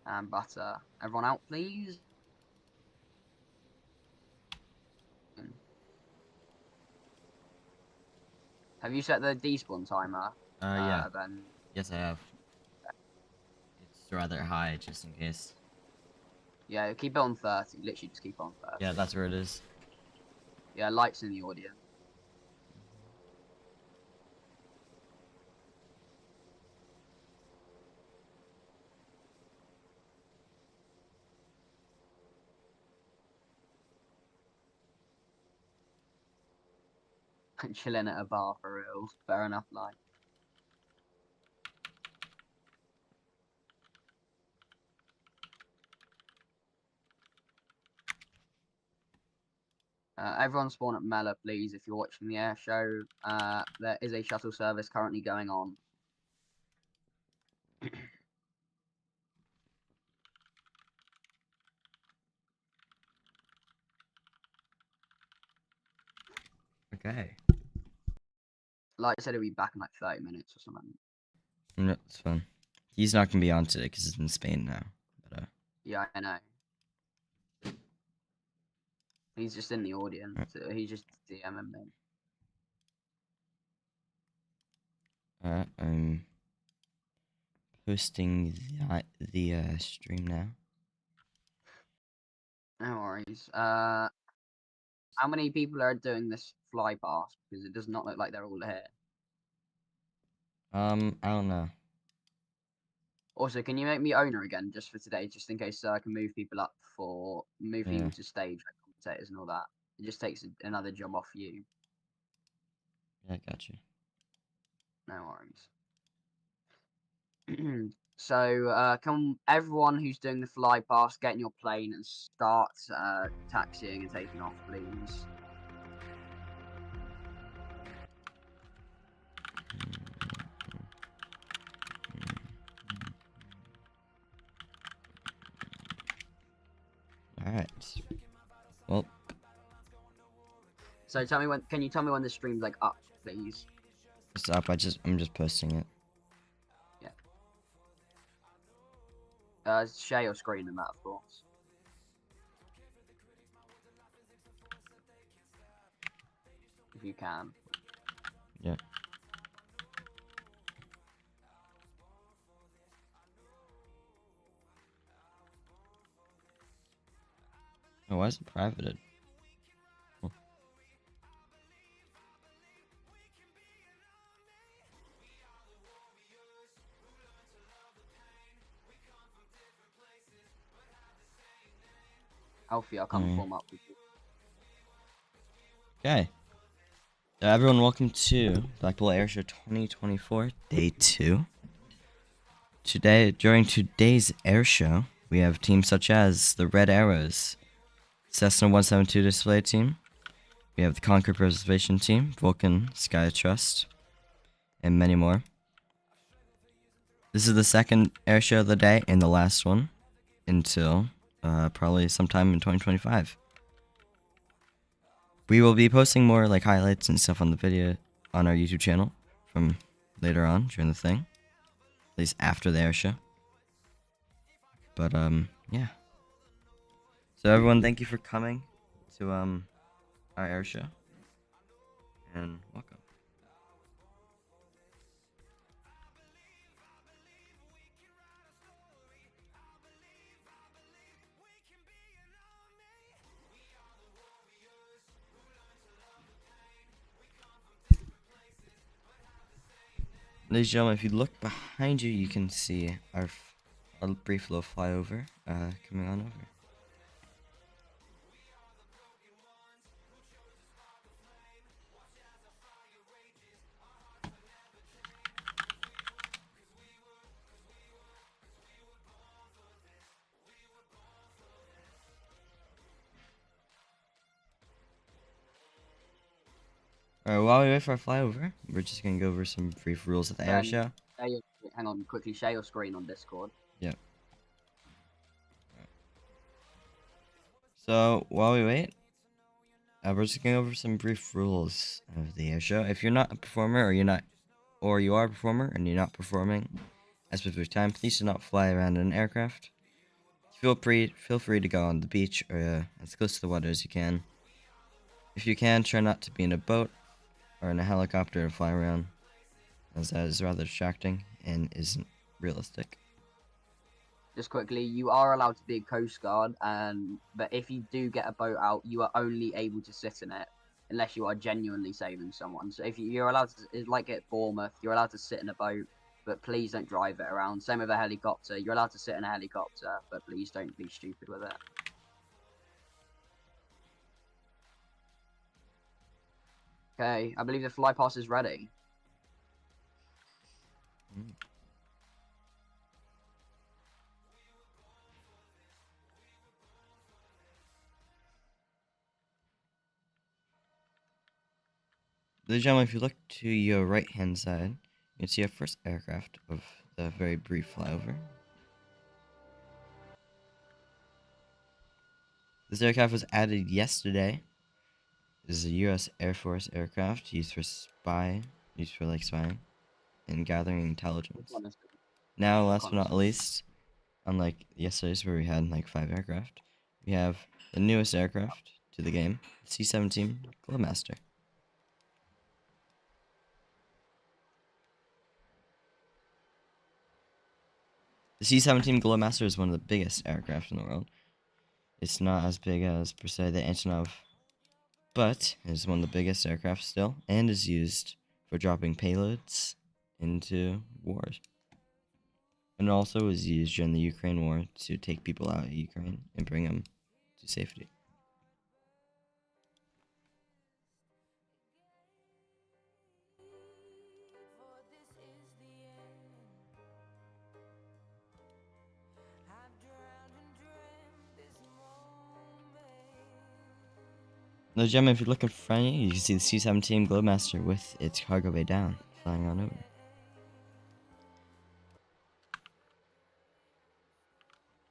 And butter. Everyone out, please. Have you set the despawn timer? Yeah. Then Yes, I have. It's rather high, just in case. yeah, keep it on 30. Literally, just keep it on Yeah, 30. that's where it is. Yeah, lights in the audience. Chilling at a bar for real. Fair enough, like. Everyone spawn at Mela, please, if you're watching the air show. There is a shuttle service currently going on. Okay. Like I said, it'll be back in like 30 minutes or something. No, it's fun. He's not gonna be on today because he's in Spain now. But Yeah, I know. He's just in the audience. He's just DMing me. I'm posting the stream now. No worries. How many people are doing this fly past? Because it does not look like they're all here. I don't know. Also, can you make me owner again just for today, just in case I can move people up for move Yeah. people to stage like commentators and all that. It just takes another job off you. Yeah, I got you. No worries. So, can everyone who's doing the fly past get in your plane and start taxiing and taking off, please? All right. Well, So tell me when. Can you tell me when the stream's like up, please? it's up. I'm just posting it. Share your screen and that, of course. If you can. Yeah. Oh, why is it privated? Oh. Alfie, I'll come form up with you. Okay. Everyone, welcome to Blackpool Airshow 2024, Day 2. During today's airshow, we have teams such as the Red Arrows, Cessna 172 Display Team, we have the Concord Preservation Team, Vulcan Sky Trust, and many more. This is the second airshow of the day and the last one until probably sometime in 2025. We will be posting more like highlights and stuff on the video on our YouTube channel from later on during the thing, at least after the airshow. But yeah. So everyone, thank you for coming to our airshow, and welcome. Ladies and gentlemen, if you look behind you, you can see our brief little flyover coming on over. Alright, while we wait for our flyover, we're just gonna go over some brief rules of the air show. Hang on, quickly share your screen on Discord. Yep. So while we wait, we're just going over some brief rules of the air show. If you're not a performer, or you are a performer and you're not performing at a specific time, please do not fly around in an aircraft. Feel free to go on the beach or as close to the water as you can. If you can, try not to be in a boat or in a helicopter and fly around, as that is rather distracting and isn't realistic. Just quickly, you are allowed to be a coast guard, but if you do get a boat out, you are only able to sit in it unless you are genuinely saving someone. So if you're allowed to, like at Bournemouth, you're allowed to sit in a boat, but please don't drive it around. Same with a helicopter. You're allowed to sit in a helicopter, but please don't be stupid with it. Okay, I believe the fly pass is ready. Ladies and gentlemen, if you look to your right-hand side, you can see our first aircraft of the very brief flyover. This aircraft was added yesterday. This is a U.S. Air Force aircraft used for spying and gathering intelligence. Now, last but not least, unlike yesterday's where we had like 5 aircraft, we have the newest aircraft to the game, the C-17 Glowmaster. The C-17 Glowmaster is one of the biggest aircraft in the world. It's not as big as, per se, the Antonov, but it is one of the biggest aircraft still, and is used for dropping payloads into wars. And also was used during the Ukraine war to take people out of Ukraine and bring them to safety. Now, gentlemen, if you look in front of you, you can see the C-17 Glowmaster with its cargo bay down, flying on over.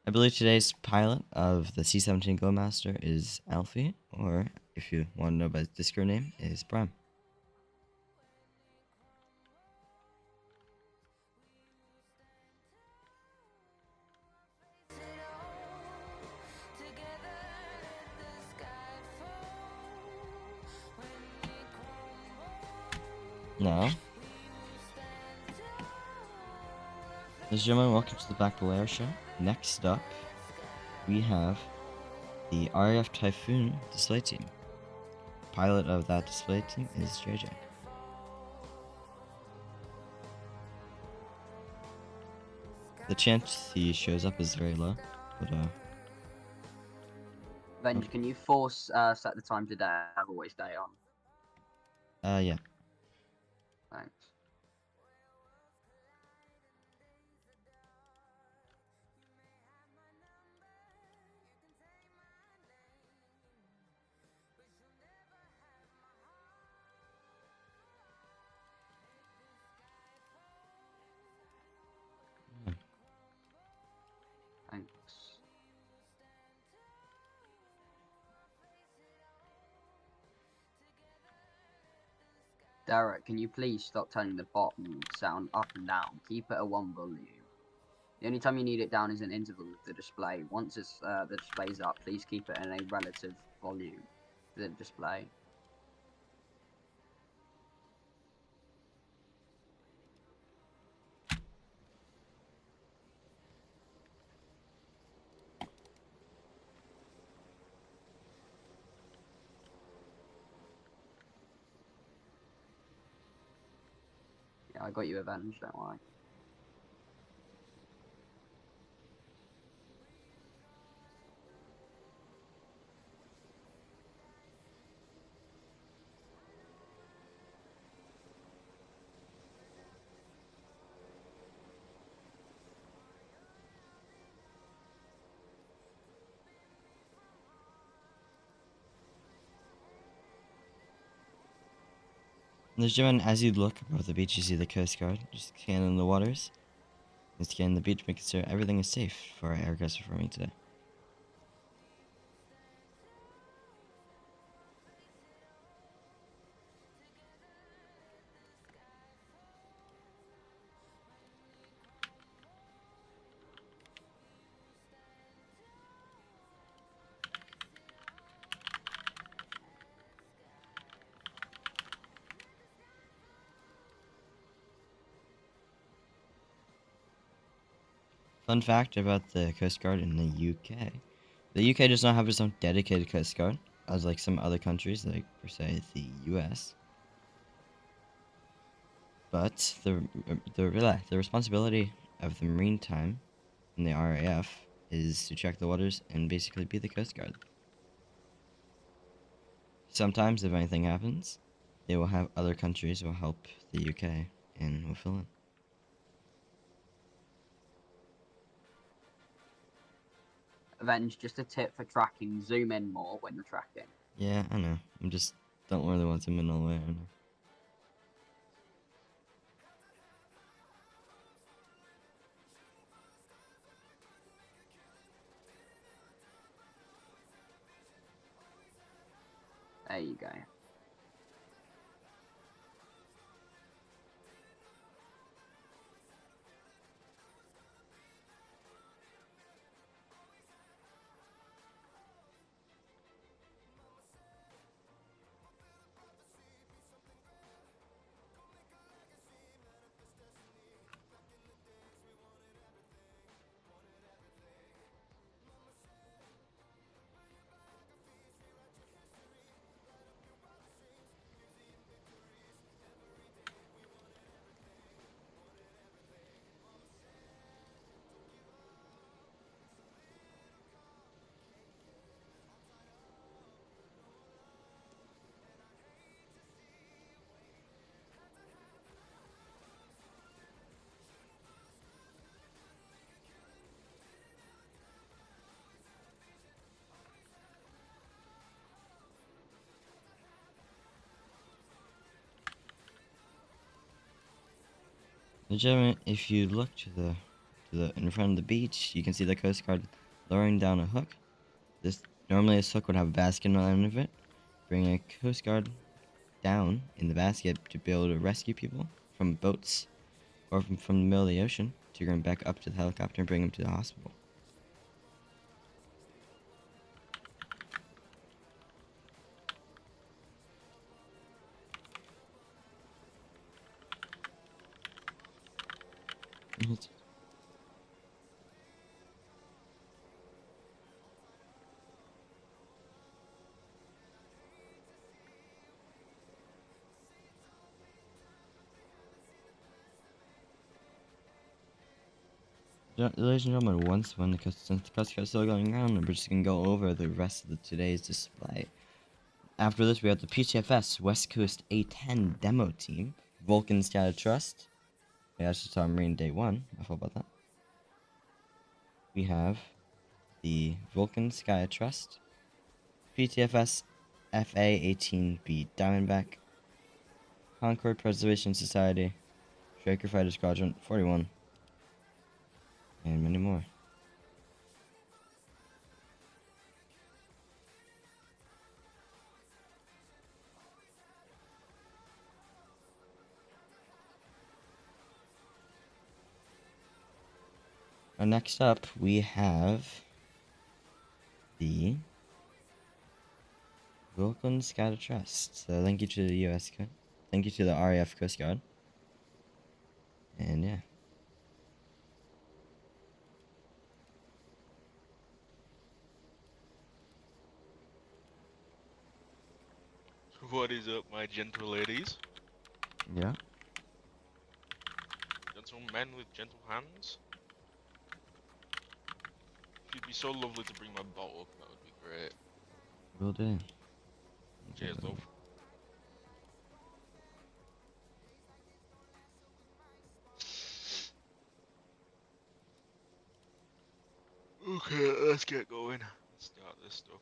I believe today's pilot of the C-17 Glowmaster is Alfie, or if you want to know about his Discord name, is Bram. Now, ladies and gentlemen, welcome to the Blackpool Airshow. Next up, we have the RAF Typhoon display team. Pilot of that display team is JJ. The chance he shows up is very low, but Then can you force set the time today? I've always stay on. yeah. Thanks. Thanks. Derek, can you please stop turning the bottom sound up and down? Keep it at 1 volume. The only time you need it down is an interval of the display. Once the display's up, please keep it in a relative volume to the display. Yeah, I got you avenged, don't worry. Ladies and gentlemen, as you look above the beach, you see the Coast Guard just scanning the waters and scanning the beach, making sure everything is safe for our aircraft performing today. Fun fact about the Coast Guard in the UK. The UK does not have its own dedicated Coast Guard, as like some other countries, like per se the US. But the responsibility of the maritime in the RAF is to check the waters and basically be the Coast Guard. Sometimes, if anything happens, they will have other countries will help the UK and will fill in. Avenge, just a tip for tracking, zoom in more when you're tracking. Yeah, I know. I'm just don't really want to in all the way. I know. There you go. Legitimate. If you look to the in front of the beach, you can see the Coast Guard lowering down a hook. This hook would have a basket on the end of it. Bring a Coast Guard down in the basket to be able to rescue people from boats or from the middle of the ocean to bring them back up to the helicopter and bring them to the hospital. Ladies and gentlemen, since the Coast Guard is still going around, we're just going to go over the rest of today's display. After this, we have the PTFS West Coast A10 demo team, Vulcan Sky Trust. We actually saw Marine Day 1. I thought about that. We have the Vulcan Sky Trust, PTFS FA-18B Diamondback, Concord Preservation Society, Striker Fighter Squadron 41, and many more. Next up, we have the Vulcan Sky Trust. So thank you to the thank you to the RAF Coast Guard. And yeah. What is up, my gentle ladies? Yeah. Gentlemen with gentle hands? If you'd be so lovely to bring my bottle up, that would be great. Will do. Cheers, love. Okay, let's get going. Let's start this stuff.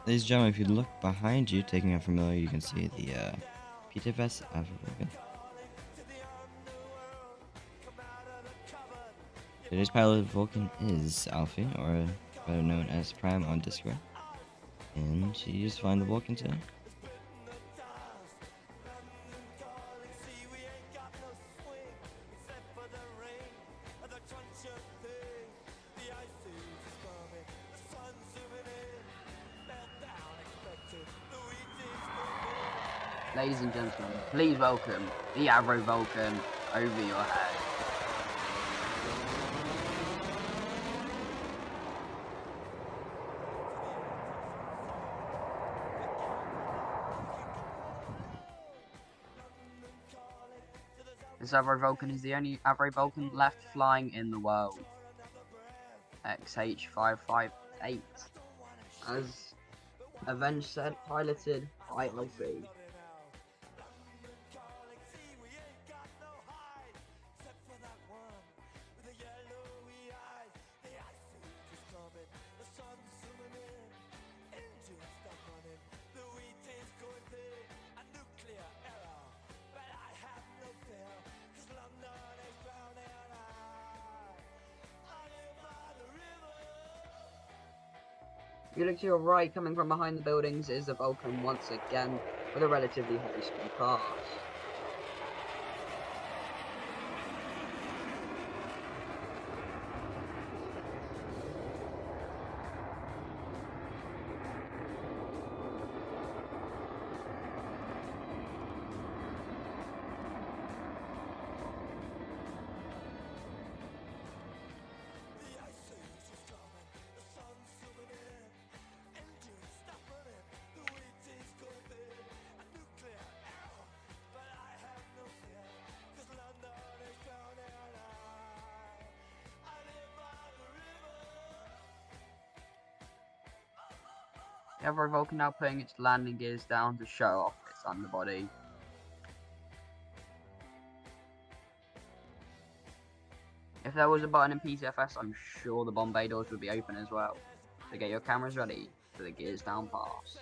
Ladies and gentlemen, if you look behind you, taking a familiar, you can see the PTFS Vulcan. Today's pilot of Vulcan is Alfie, or better known as Prime on Discord, and she's flying the Vulcan today. Ladies and gentlemen, please welcome the Avro Vulcan over your head. This Avro Vulcan is the only Avro Vulcan left flying in the world. XH558. As Avenge said, piloted by Alfie. If you look to your right, coming from behind the buildings, is the Vulcan once again, with a relatively high speed pass. The Avro Vulcan now putting its landing gears down to show off its underbody. If there was a button in PTFS, I'm sure the bomb bay doors would be open as well. So get your cameras ready for the gears down pass.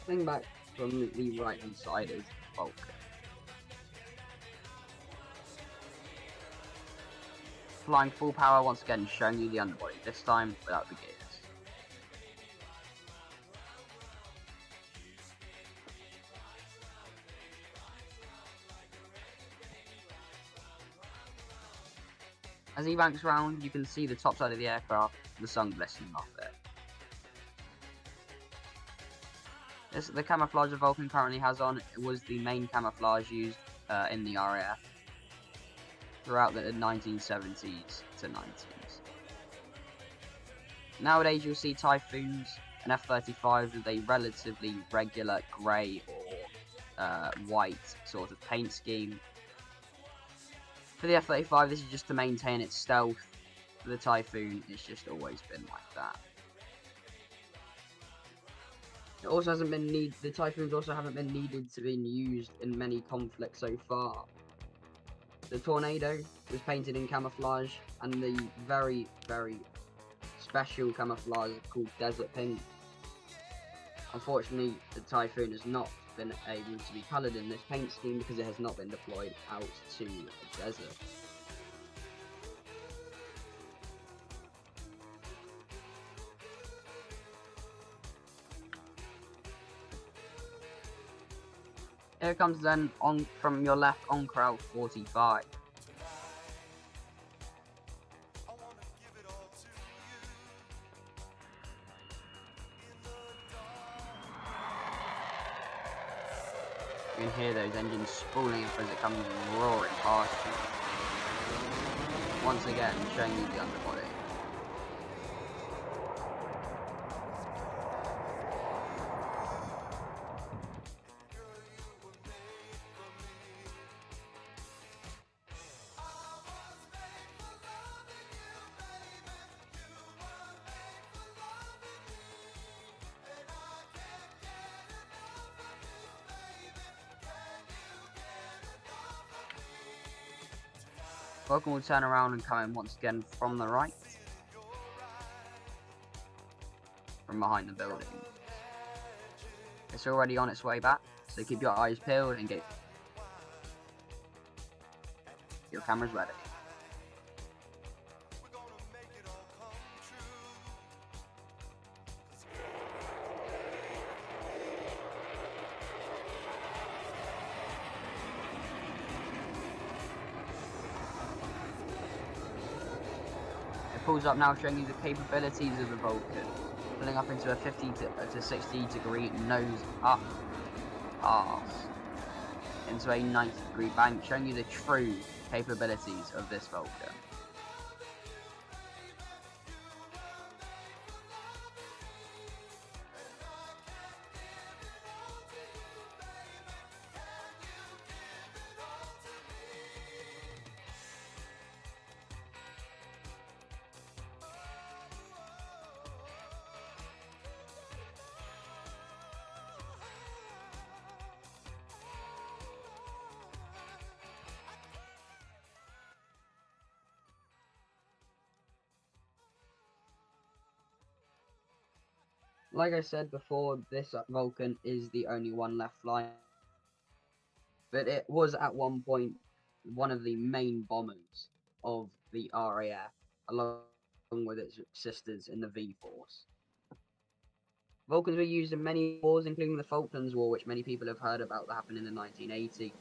Coming back from the right hand side is Vulcan. Flying full power once again, showing you the underbody, this time without the gears. As he banks round, you can see the top side of the aircraft, the sun glistening off it. The camouflage the Vulcan currently has on was the main camouflage used in the RAF throughout the 1970s to 90s. Nowadays you'll see Typhoons and F-35s with a relatively regular grey or white sort of paint scheme. For the F-35, this is just to maintain its stealth. For the Typhoon, it's just always been like that. It also hasn't been the Typhoons also haven't been needed to be used in many conflicts so far. The Tornado was painted in camouflage, and the very, very special camouflage called Desert Pink. Unfortunately, the Typhoon has not been able to be coloured in this paint scheme because it has not been deployed out to a desert. Here comes then on from your left on crowd 45. You can hear those engines spooling up as it comes roaring past you. Once again, showing you the underbody. Vulcan will turn around and come in once again from the right. From behind the building. It's already on its way back, so keep your eyes peeled and get your cameras ready. It pulls up now, showing you the capabilities of the Vulcan. Pulling up into a 50 to 60 degree nose up pass into a 90-degree bank, showing you the true capabilities of this Vulcan. Like I said before, this Vulcan is the only one left flying, but it was at one point one of the main bombers of the RAF, along with its sisters in the V-Force. Vulcans were used in many wars, including the Falklands War, which many people have heard about that happened in the 1980s.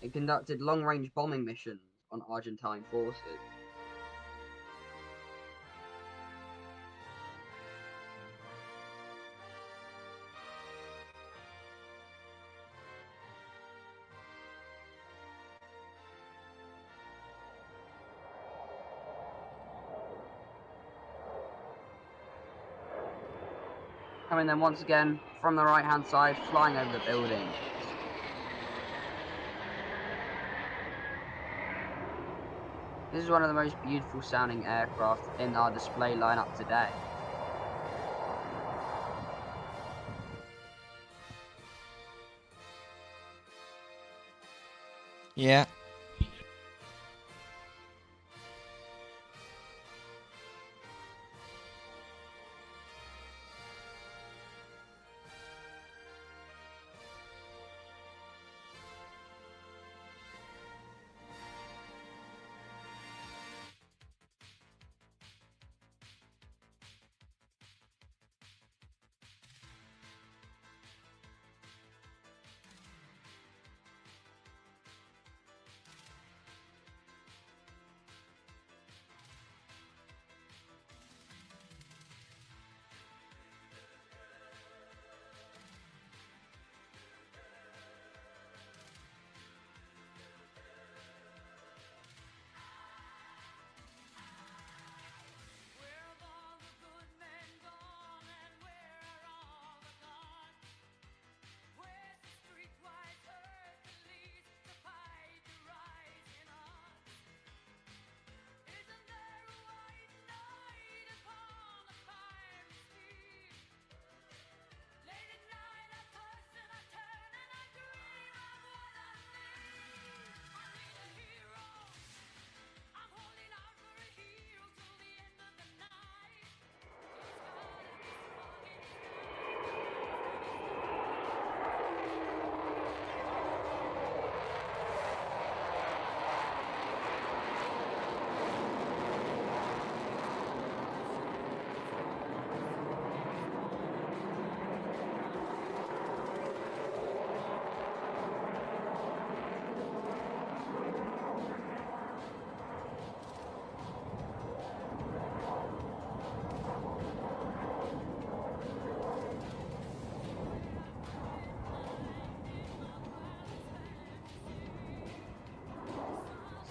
It conducted long-range bombing missions on Argentine forces. Coming then once again from the right hand side, flying over the building. This is one of the most beautiful sounding aircraft in our display lineup today. Yeah.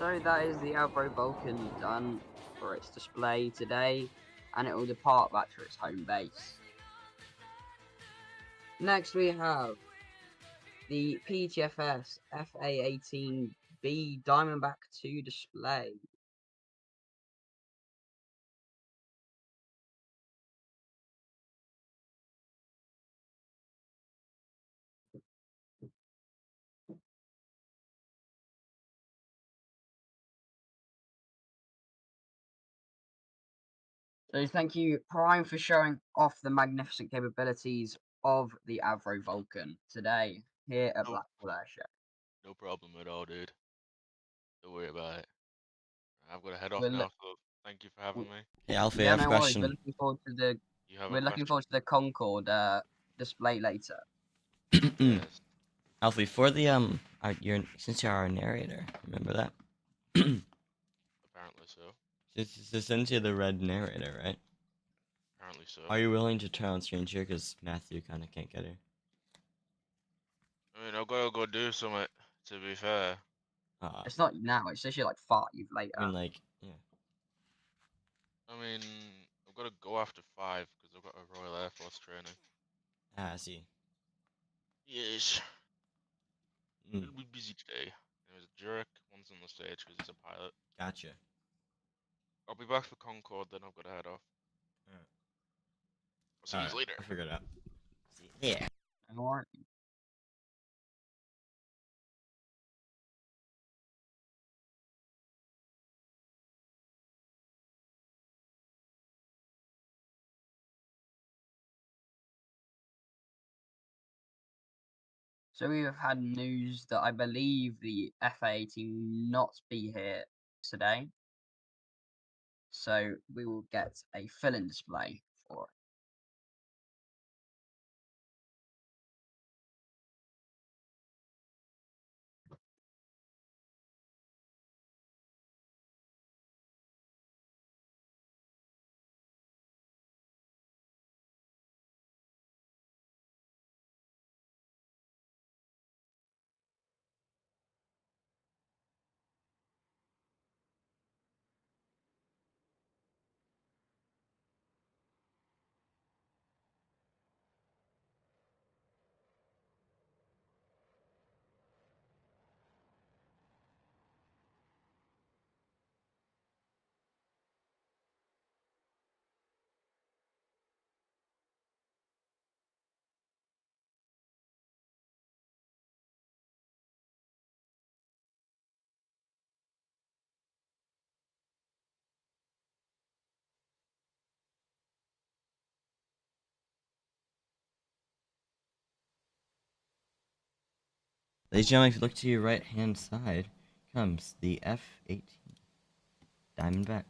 So that is the Avro Vulcan done for its display today, and it will depart back to its home base. Next we have the PTFS FA-18B Diamondback 2 display. So thank you, Prime, for showing off the magnificent capabilities of the Avro Vulcan today here at No, Blackpool Airshow. no problem at all, dude. Don't worry about it. I've got to head off We're now, so thank you for having me. Hey, Alfie, I Yeah, have a no worries. We're question. looking forward to the You have a we're looking question? forward to the Concorde display later. Yes. Alfie, for the since you're our narrator, remember that? Apparently so. Since you're the red narrator, right? Apparently so. Are you willing to turn on screen share? Because Matthew kind of can't get her. I mean, I've got to go do something, to be fair. It's not now. It's actually like 5 later. I mean, like, yeah. I mean, I've got to go after 5 because I've got a Royal Air Force training. I see. Yes. Mm, It'll be busy today. There's a jerk, one's on the stage because he's a pilot. gotcha. I'll be back for Concorde, then I've got to head off. Alright. I'll see you later. I'll figure it out. See you there. Alright. So we have had news that I believe the FA-18 not be here today. So we will get a fill-in display for it. Ladies and gentlemen, if you look to your right hand side, comes the F-18 Diamondback.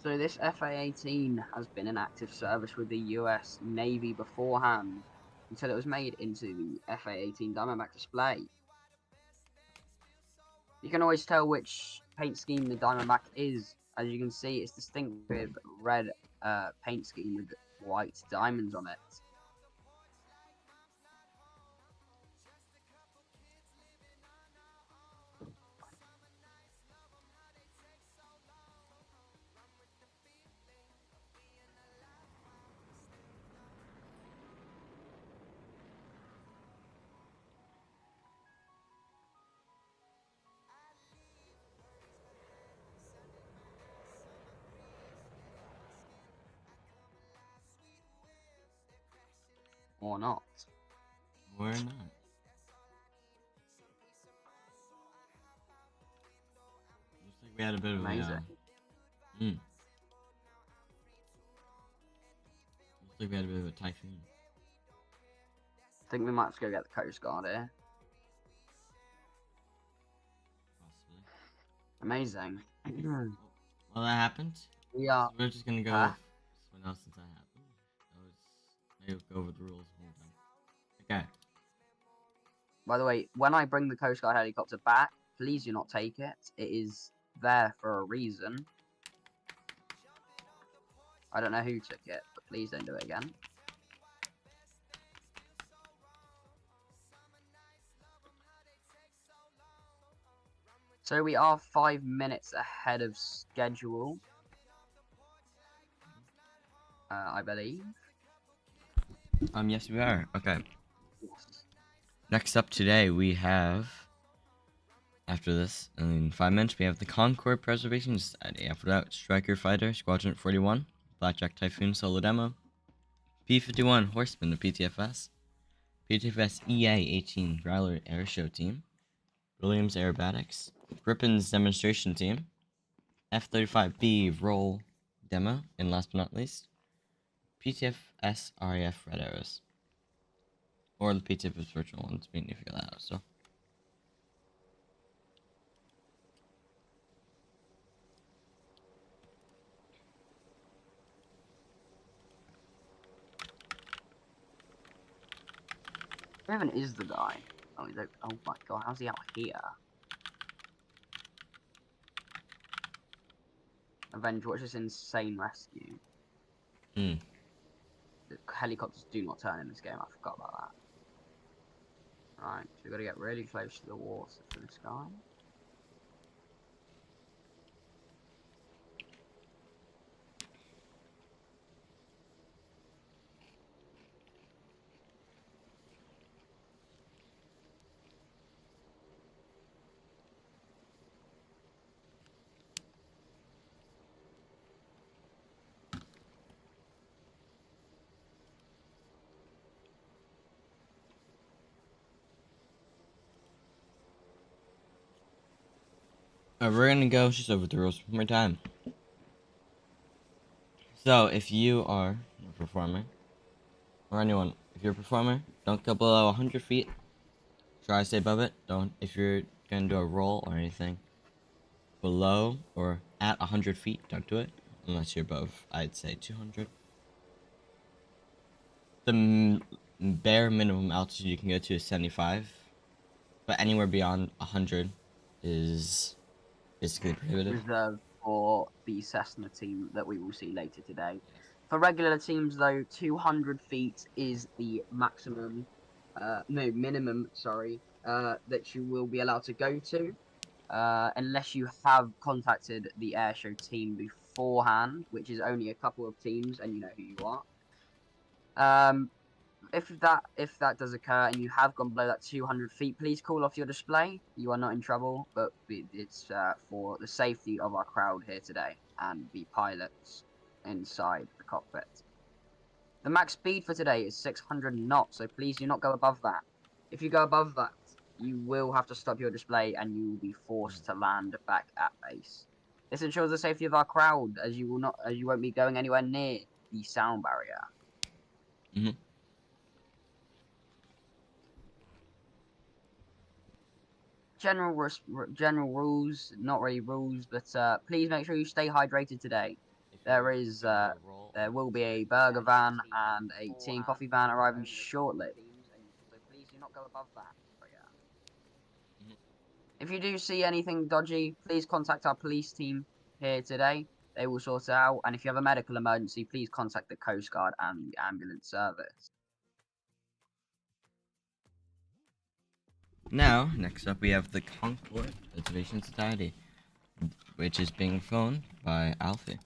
So this FA-18 has been in active service with the US Navy beforehand until it was made into the FA-18 Diamondback display. You can always tell which paint scheme the Diamondback is. As you can see, it's distinctive red paint scheme with white diamonds on it. Or not. Or not. Looks like we had a bit of Amazing. looks like we had a bit of a typhoon. I think we might have to go get the Coast Guard here. Possibly. Amazing. Well, that happened. We are. So we're just gonna go Huh? with someone else since that happened. Maybe go with the rules the whole time. Okay. By the way, when I bring the Coast Guard helicopter back, please do not take it. It is there for a reason. I don't know who took it, but please don't do it again. So we are 5 minutes ahead of schedule. I believe. Yes, we are. Okay. Yes. Next up today, we have. After this, in 5 minutes, we have the Concord Preservation Society. After that, Striker Fighter, Squadron 41, Blackjack Typhoon Solo Demo, P-51 Horseman, the PTFS, PTFS EA-18 Growler Airshow Team, Williams Aerobatics, Grippen's Demonstration Team, F-35B Roll Demo, and last but not least, PTFS RAF Red Arrows. Or the PTFS Virtual ones, being if you figure that out, so. Who even is the guy? Oh, oh my god, how's he out here? Avenge, watch this insane rescue. The helicopters do not turn in this game, I forgot about that. Right, so we've got to get really close to the water for this guy. We're gonna go just over the rules one more time. So, if you are a performer, or anyone, if you're a performer, don't go below 100 feet. Try to stay above it. Don't, if you're gonna do a roll or anything, below or at 100 feet, don't do it. Unless you're above, I'd say 200. The bare minimum altitude you can go to is 75. But anywhere beyond 100 is basically prohibited. Reserved for the Cessna team that we will see later today. For regular teams, though, 200 feet is the maximum, minimum, sorry, that you will be allowed to go to, unless you have contacted the airshow team beforehand, which is only a couple of teams, and you know who you are. If that does occur and you have gone below that 200 feet, please call off your display. You are not in trouble, but it's for the safety of our crowd here today and the pilots inside the cockpit. The max speed for today is 600 knots, so please do not go above that. If you go above that, you will have to stop your display and you will be forced to land back at base. This ensures the safety of our crowd, as you won't be going anywhere near the sound barrier. Mm-hmm. General rules, not really rules, but please make sure you stay hydrated today. There will be a burger van and a tea and coffee van arriving shortly. So please do not go above that. If you do see anything dodgy, please contact our police team here today. They will sort it out. And if you have a medical emergency, please contact the Coast Guard and the ambulance service. Now, next up, we have the Concord Preservation Society, which is being phoned by Alfie.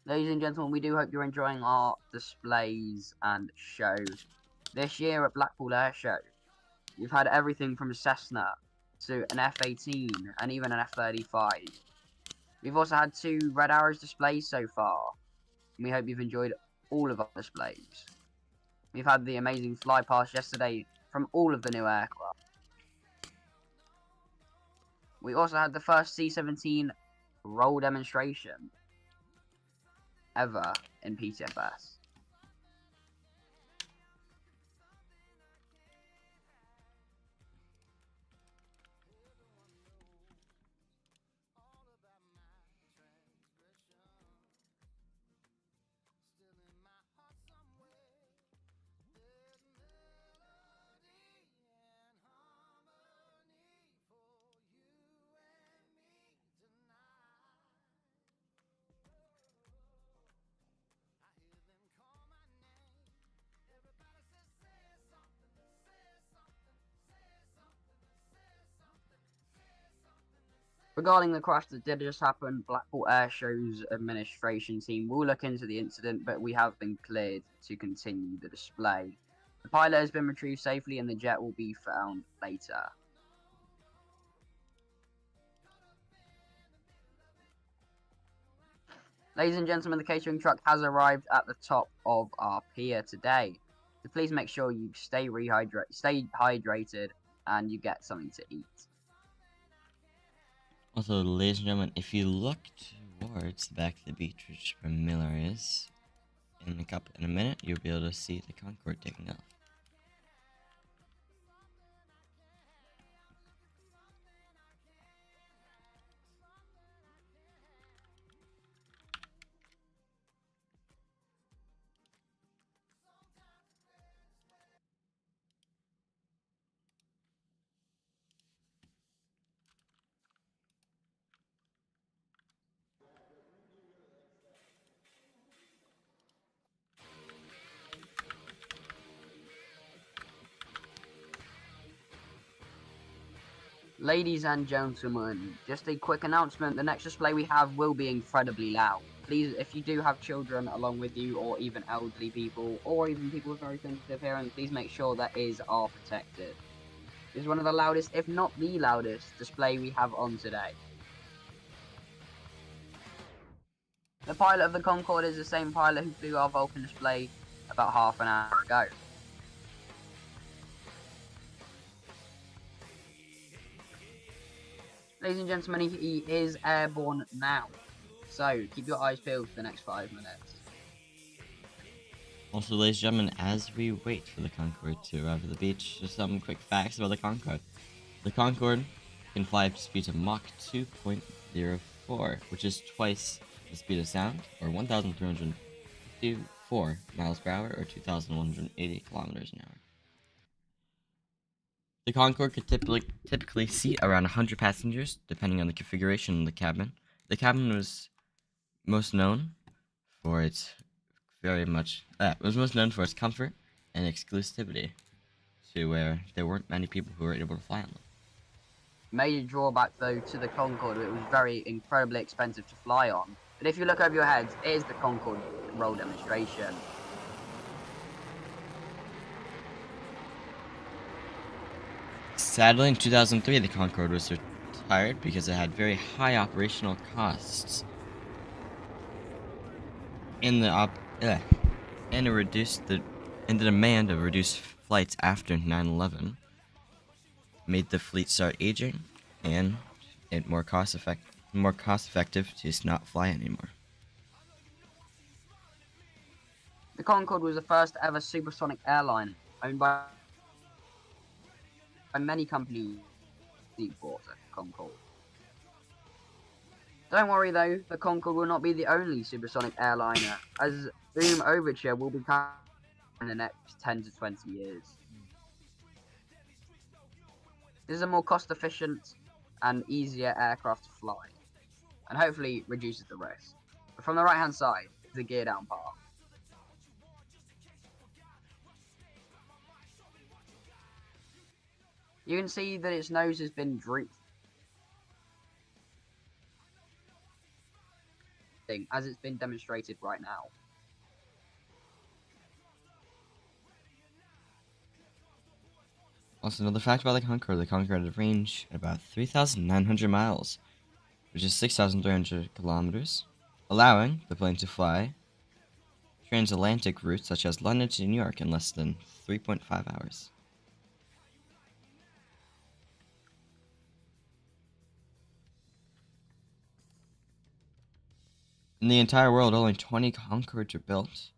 Ladies and gentlemen, we do hope you're enjoying our displays and shows this year at Blackpool Airshow. You've had everything from Cessna to an F-18 and even an F-35. We've also had 2 Red Arrows displays so far. And we hope you've enjoyed all of our displays. We've had the amazing fly past yesterday from all of the new aircraft. We also had the first C-17 roll demonstration ever in PTFS. Regarding the crash that did just happen, Blackpool Airshow's administration team will look into the incident, but we have been cleared to continue the display. The pilot has been retrieved safely and the jet will be found later. Ladies and gentlemen, the catering truck has arrived at the top of our pier today. So please make sure you stay hydrated and you get something to eat. Also, ladies and gentlemen, if you look towards the back of the beach, which where Miller is, in a minute, you'll be able to see the Concorde taking off. Ladies and gentlemen, just a quick announcement. The next display we have will be incredibly loud. Please, if you do have children along with you, or even elderly people, or even people with very sensitive hearing, please make sure that ears are protected. This is one of the loudest, if not the loudest, display we have on today. The pilot of the Concorde is the same pilot who flew our Vulcan display about half an hour ago. Ladies and gentlemen, he is airborne now. So, keep your eyes peeled for the next 5 minutes. Also, ladies and gentlemen, as we wait for the Concorde to arrive at the beach, just some quick facts about the Concorde. The Concorde can fly up to speeds of Mach 2.04, which is twice the speed of sound, or 1,354 miles per hour, or 2,180 kilometers an hour. The Concorde could typically seat around 100 passengers, depending on the configuration of the cabin. The cabin was most known for its comfort and exclusivity, to where there weren't many people who were able to fly on them. Major drawback though to the Concorde, it was very incredibly expensive to fly on. But if you look over your heads, it is the Concorde roll demonstration. Sadly, in 2003, the Concorde was retired because it had very high operational costs. And the demand of reduced flights after 9/11 made the fleet start aging, and it more cost effective to just not fly anymore. The Concorde was the first ever supersonic airline owned by many companies. Deepwater Concorde. Don't worry though, the Concorde will not be the only supersonic airliner, as Boom Overture will be coming in the next 10 to 20 years. This is a more cost-efficient and easier aircraft to fly, and hopefully reduces the risk. But from the right-hand side is the gear down part. You can see that its nose has been drooped, as it's been demonstrated right now. Also, another fact about the Concorde had a range at about 3,900 miles, which is 6,300 kilometers, allowing the plane to fly transatlantic routes such as London to New York in less than 3.5 hours. In the entire world, only 20 Concordes are built,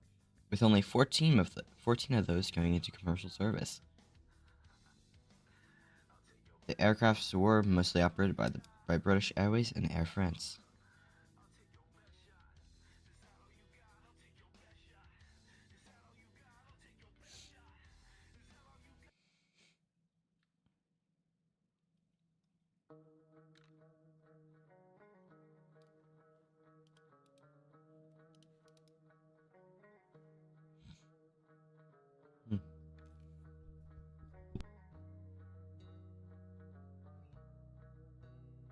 with only 14 of those going into commercial service. The aircrafts were mostly operated by British Airways and Air France.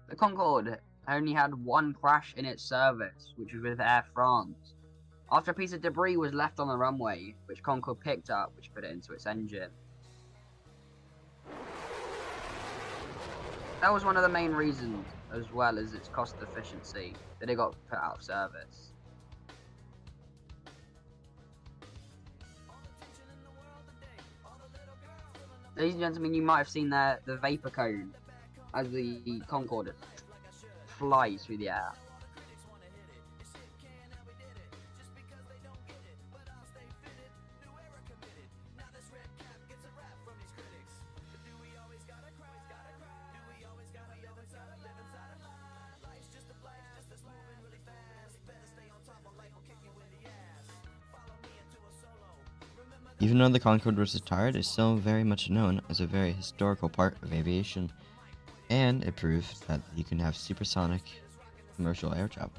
The Concorde only had one crash in its service, which was with Air France. After a piece of debris was left on the runway, which Concorde picked up, which put it into its engine. That was one of the main reasons, as well as its cost efficiency, that it got put out of service. Ladies and gentlemen, you might have seen the vapor cone as the Concorde flies through the air. Even though the Concorde was retired, it's still very much known as a very historical part of aviation, and it proved that you can have supersonic commercial air travel.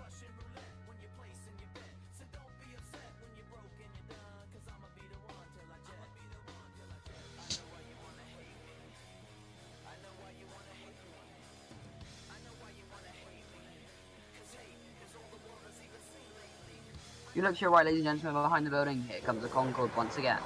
You look to your right, ladies and gentlemen, behind the building, here comes the Concorde once again.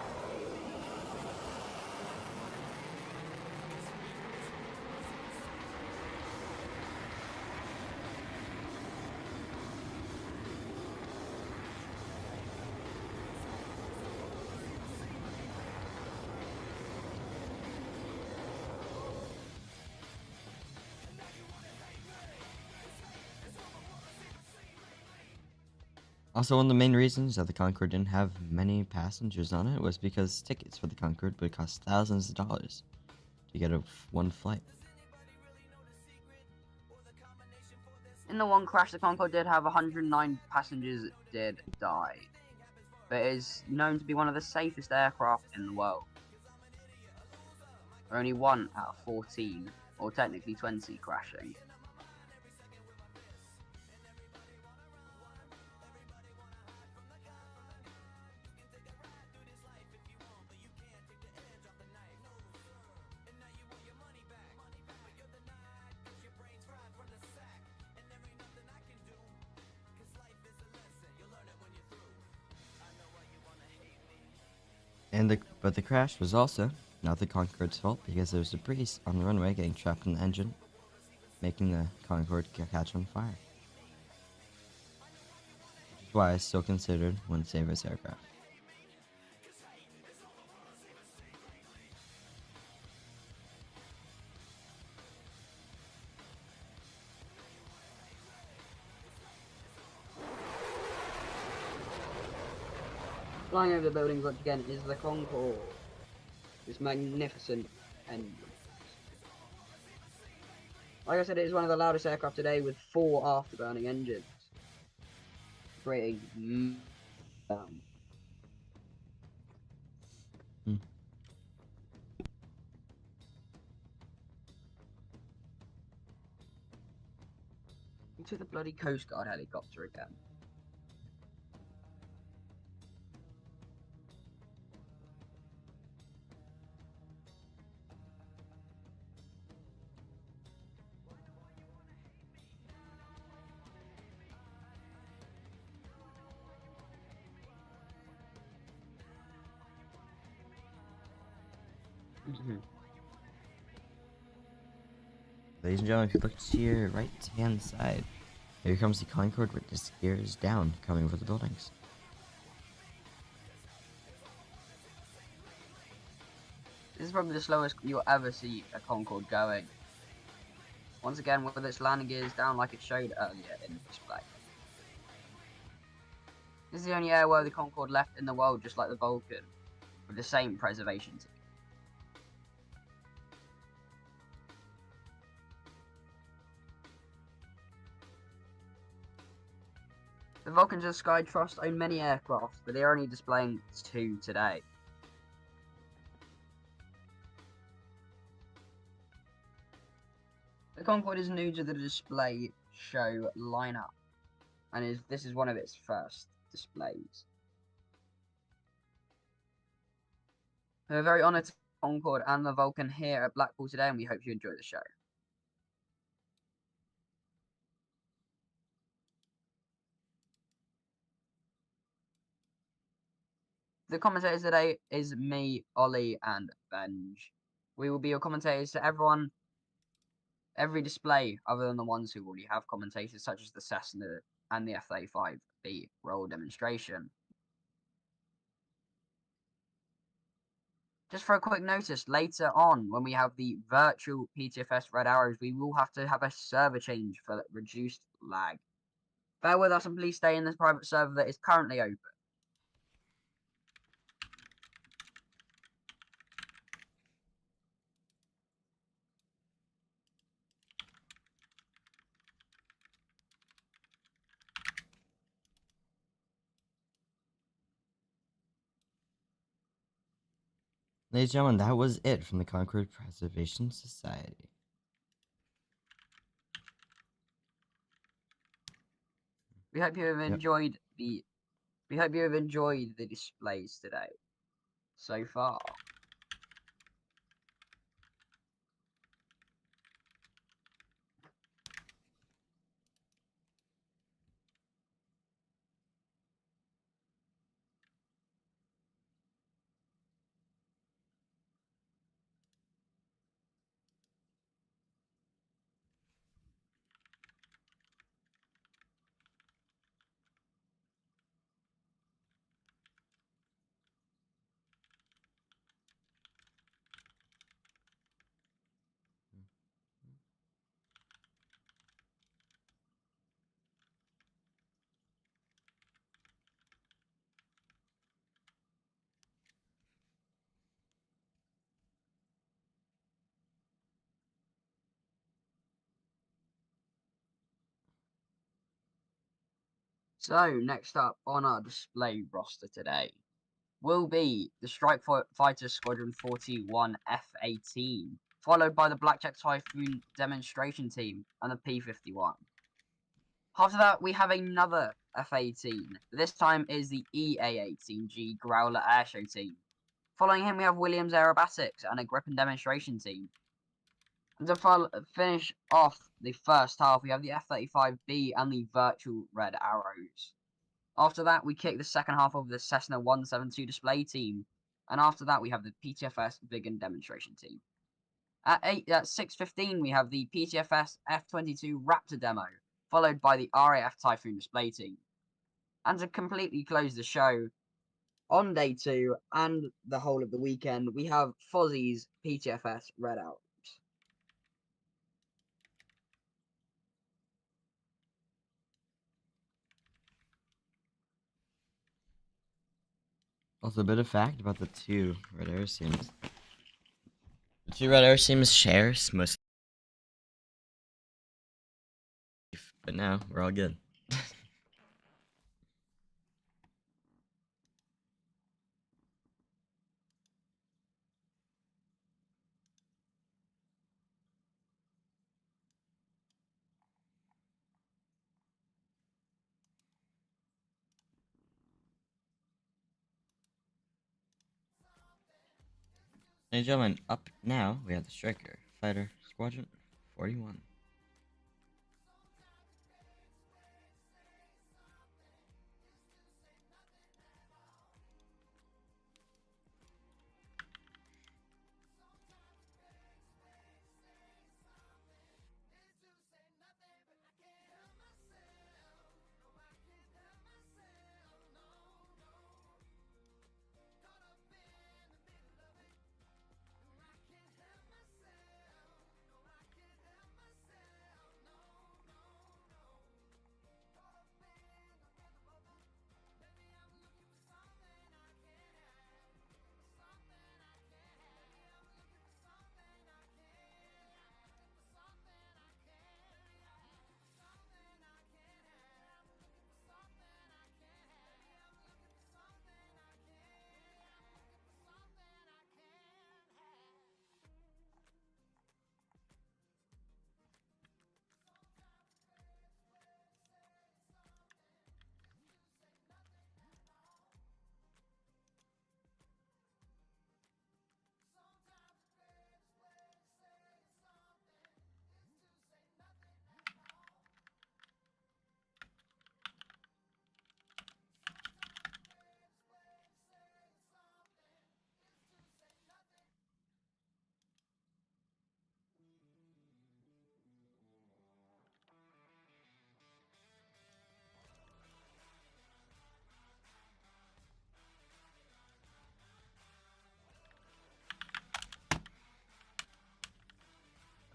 Also, one of the main reasons that the Concorde didn't have many passengers on it was because tickets for the Concorde would cost thousands of dollars to get one flight. In the one crash, the Concorde did have 109 passengers did die, but it is known to be one of the safest aircraft in the world. Only 1 out of 14, or technically 20, crashing. But the crash was also not the Concorde's fault because there was debris on the runway getting trapped in the engine, making the Concorde catch on fire. Which is why it's still considered one of the safest aircraft. Flying over the buildings once again is the Concorde. This magnificent engine. Like I said, it is one of the loudest aircraft today with 4 afterburning engines. Creating Into the bloody Coast Guard helicopter again. Ladies and gentlemen, if you look to your right-hand side, here comes the Concorde with its gears down, coming over the buildings. This is probably the slowest you'll ever see a Concorde going. Once again, with its landing gears down like it showed earlier in the display. This is the only airworthy Concorde left in the world, just like the Vulcan, with the same preservation team. The Vulcans of Sky Trust own many aircraft, but they are only displaying 2 today. The Concorde is new to the display show lineup, and this is one of its first displays. We're very honoured to have the Concorde and the Vulcan here at Blackpool today, and we hope you enjoy the show. The commentators today is me, Ollie, and Benj. We will be your commentators to every display other than the ones who already have commentators, such as the Cessna and the F-35B roll demonstration. Just for a quick notice, later on, when we have the virtual PTFS Red Arrows, we will have to have a server change for reduced lag. Bear with us and please stay in this private server that is currently open. Ladies and gentlemen, that was it from the Concorde Preservation Society. We hope you have enjoyed the displays today so far. So, next up on our display roster today will be the Strike Fighter Squadron 41 F-18, followed by the Blackjack Typhoon Demonstration Team and the P-51. After that, we have another F-18. This time is the EA-18G Growler Airshow Team. Following him, we have Williams Aerobatics and a Gripen Demonstration Team. And to finish off the first half, we have the F-35B and the Virtual Red Arrows. After that, we kick the second half of the Cessna 172 display team. And after that, we have the PTFS Vegan Demonstration Team. At 6:15, we have the PTFS F-22 Raptor demo, followed by the RAF Typhoon display team. And to completely close the show, on day 2 and the whole of the weekend, we have Fozzie's PTFS Red Arrows. Also, a bit of fact about the 2 Red Arrow teams. The 2 Red Arrow teams share most, but now we're all good. Ladies and gentlemen, up now we have the Striker Fighter Squadron 41.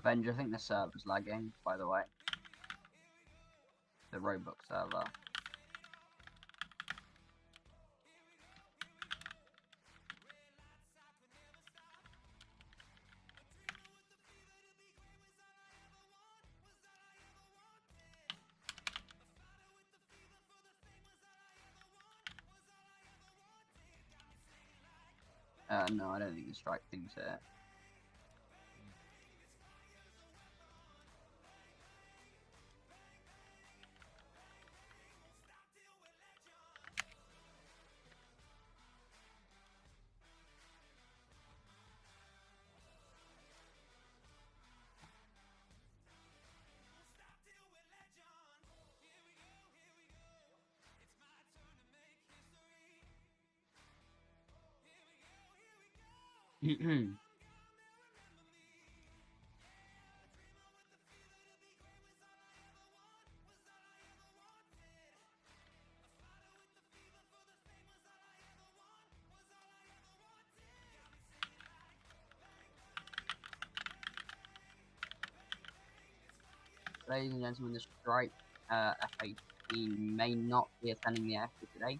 Avenger, I think the server's lagging, by the way. The Roblox server. No, I don't think the strike thing's here. Ladies and gentlemen, the strike FA team may not be attending the airfield today,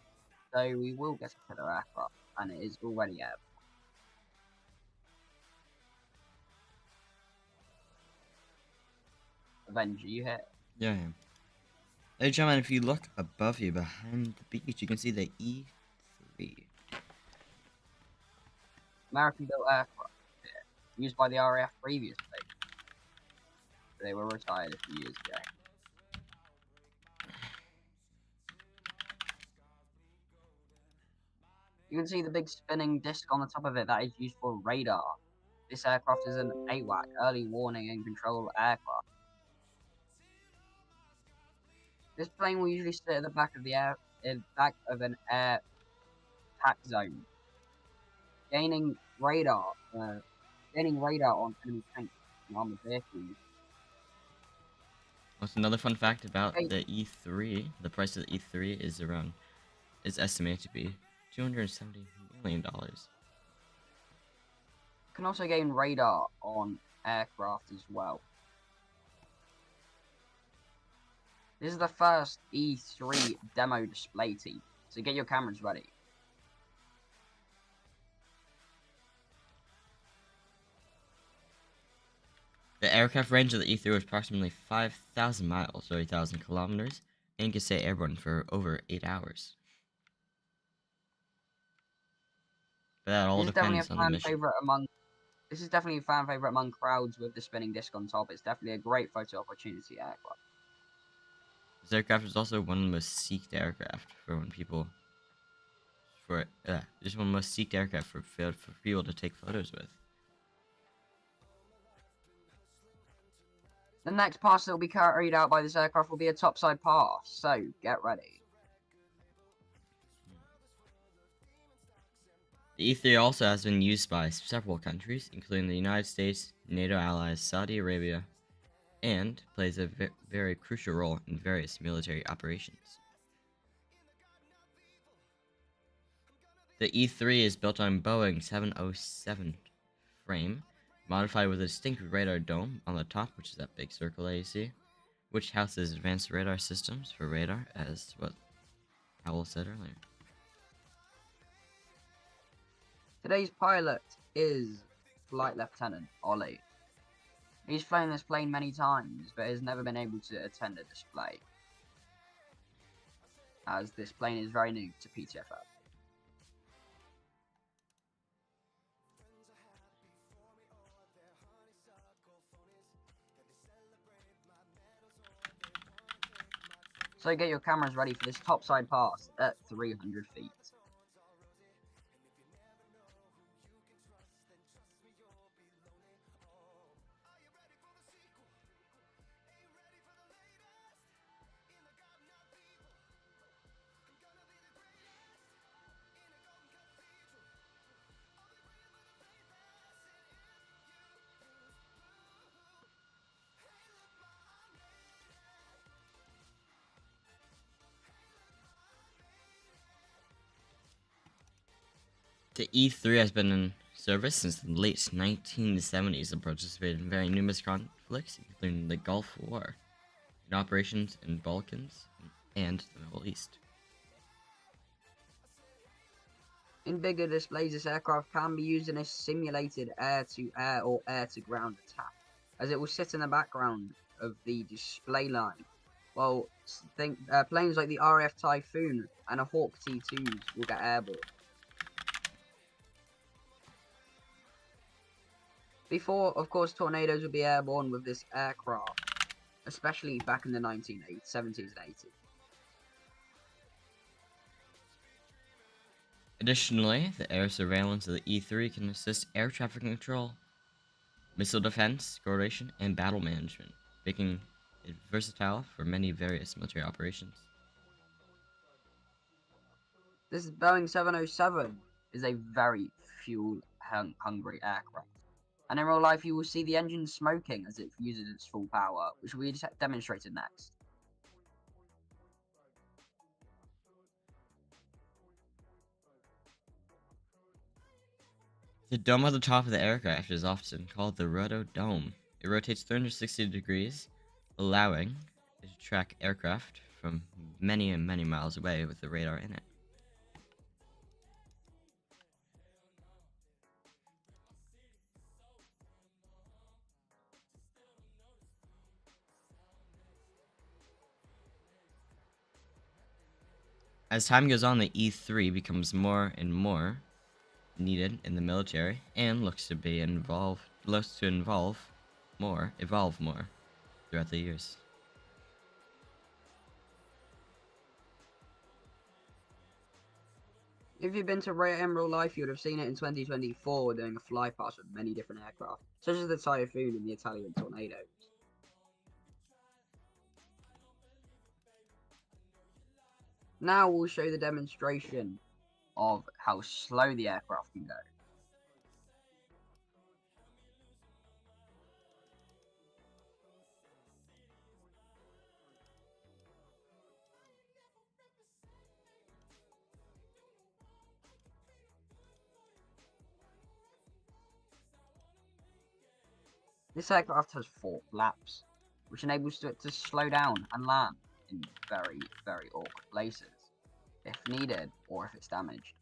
so we will get a killer aircraft, and it is already airborne. Avenger, you hit. Yeah, I am. Ladies and gentlemen, if you look above you behind the beach, you can see the E3. American-built aircraft here, used by the RAF previously. They were retired a few years ago. You can see the big spinning disc on the top of it that is used for radar. This aircraft is an AWAC, early warning and control aircraft. This plane will usually sit at the back of an air attack zone, gaining radar on enemy tanks and armored vehicles. What's another fun fact about the E3? The price of the E3 is estimated to be $270 million. You can also gain radar on aircraft as well. This is the first E3 demo display team, so get your cameras ready. The aircraft range of the E3 was approximately 5,000 miles, or 8,000 kilometers, and can stay airborne for over 8 hours. But that all depends on the mission. This is definitely a fan favorite among crowds with the spinning disc on top. It's definitely a great photo opportunity aircraft. This aircraft is also one of the most seeked aircraft just one of the most seeked aircraft for people to take photos with. The next pass that will be carried out by this aircraft will be a topside pass, so get ready. The E3 also has been used by several countries, including the United States, NATO allies, Saudi Arabia, and plays a very crucial role in various military operations. The E3 is built on Boeing 707 frame, modified with a distinct radar dome on the top, which is that big circle that you see, which houses advanced radar systems for radar, as what Howell said earlier. Today's pilot is Flight Lieutenant Ollie. He's flown this plane many times, but has never been able to attend a display, as this plane is very new to PTFS. So get your cameras ready for this topside pass at 300 feet. The E3 has been service since the late 1970s and participated in very numerous conflicts, including the Gulf War, and operations in Balkans and the Middle East. In bigger displays, this aircraft can be used in a simulated air-to-air or air-to-ground attack, as it will sit in the background of the display line. While planes like the RAF Typhoon and a Hawk T2s will get airborne. Before, of course, tornadoes would be airborne with this aircraft, especially back in the 1970s and 80s. Additionally, the air surveillance of the E-3 can assist air traffic control, missile defense, coordination, and battle management, making it versatile for many various military operations. This Boeing 707 is a very fuel-hungry aircraft, and in real life you will see the engine smoking as it uses its full power, which will be demonstrated next. The dome at the top of the aircraft is often called the rotodome. It rotates 360 degrees, allowing it to track aircraft from many and many miles away with the radar in it. As time goes on, the E-3 becomes more and more needed in the military and looks to evolve more throughout the years. If you've been to Raya in real life, you would have seen it in 2024 doing a flypast with many different aircraft, such as the Typhoon and the Italian Tornadoes. Now we'll show the demonstration of how slow the aircraft can go. This aircraft has 4 flaps, which enables it to slow down and land in very, very awkward places, if needed or if it's damaged.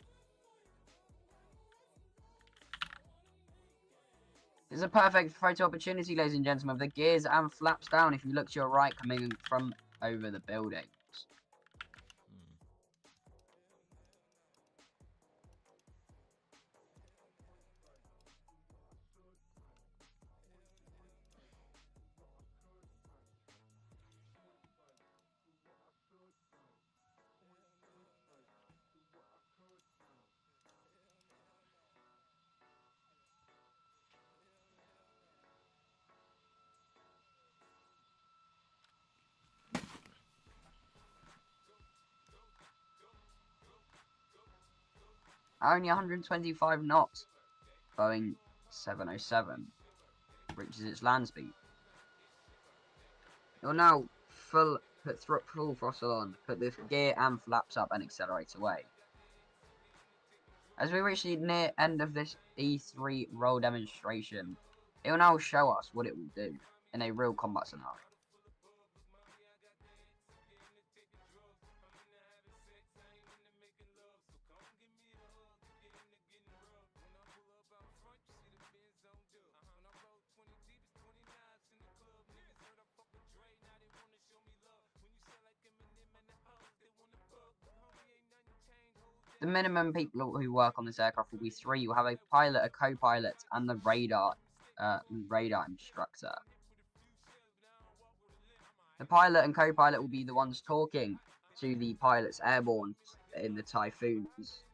It's a perfect photo opportunity, ladies and gentlemen, with the gears and flaps down if you look to your right coming from over the buildings. Only 125 knots, Boeing 707 reaches its land speed. It will now put full throttle on, put the gear and flaps up and accelerate away. As we reach the near end of this E3 roll demonstration, it will now show us what it will do in a real combat scenario. The minimum people who work on this aircraft will be 3. You'll have a pilot, a co-pilot, and the radar instructor. The pilot and co-pilot will be the ones talking to the pilots airborne in the Typhoons.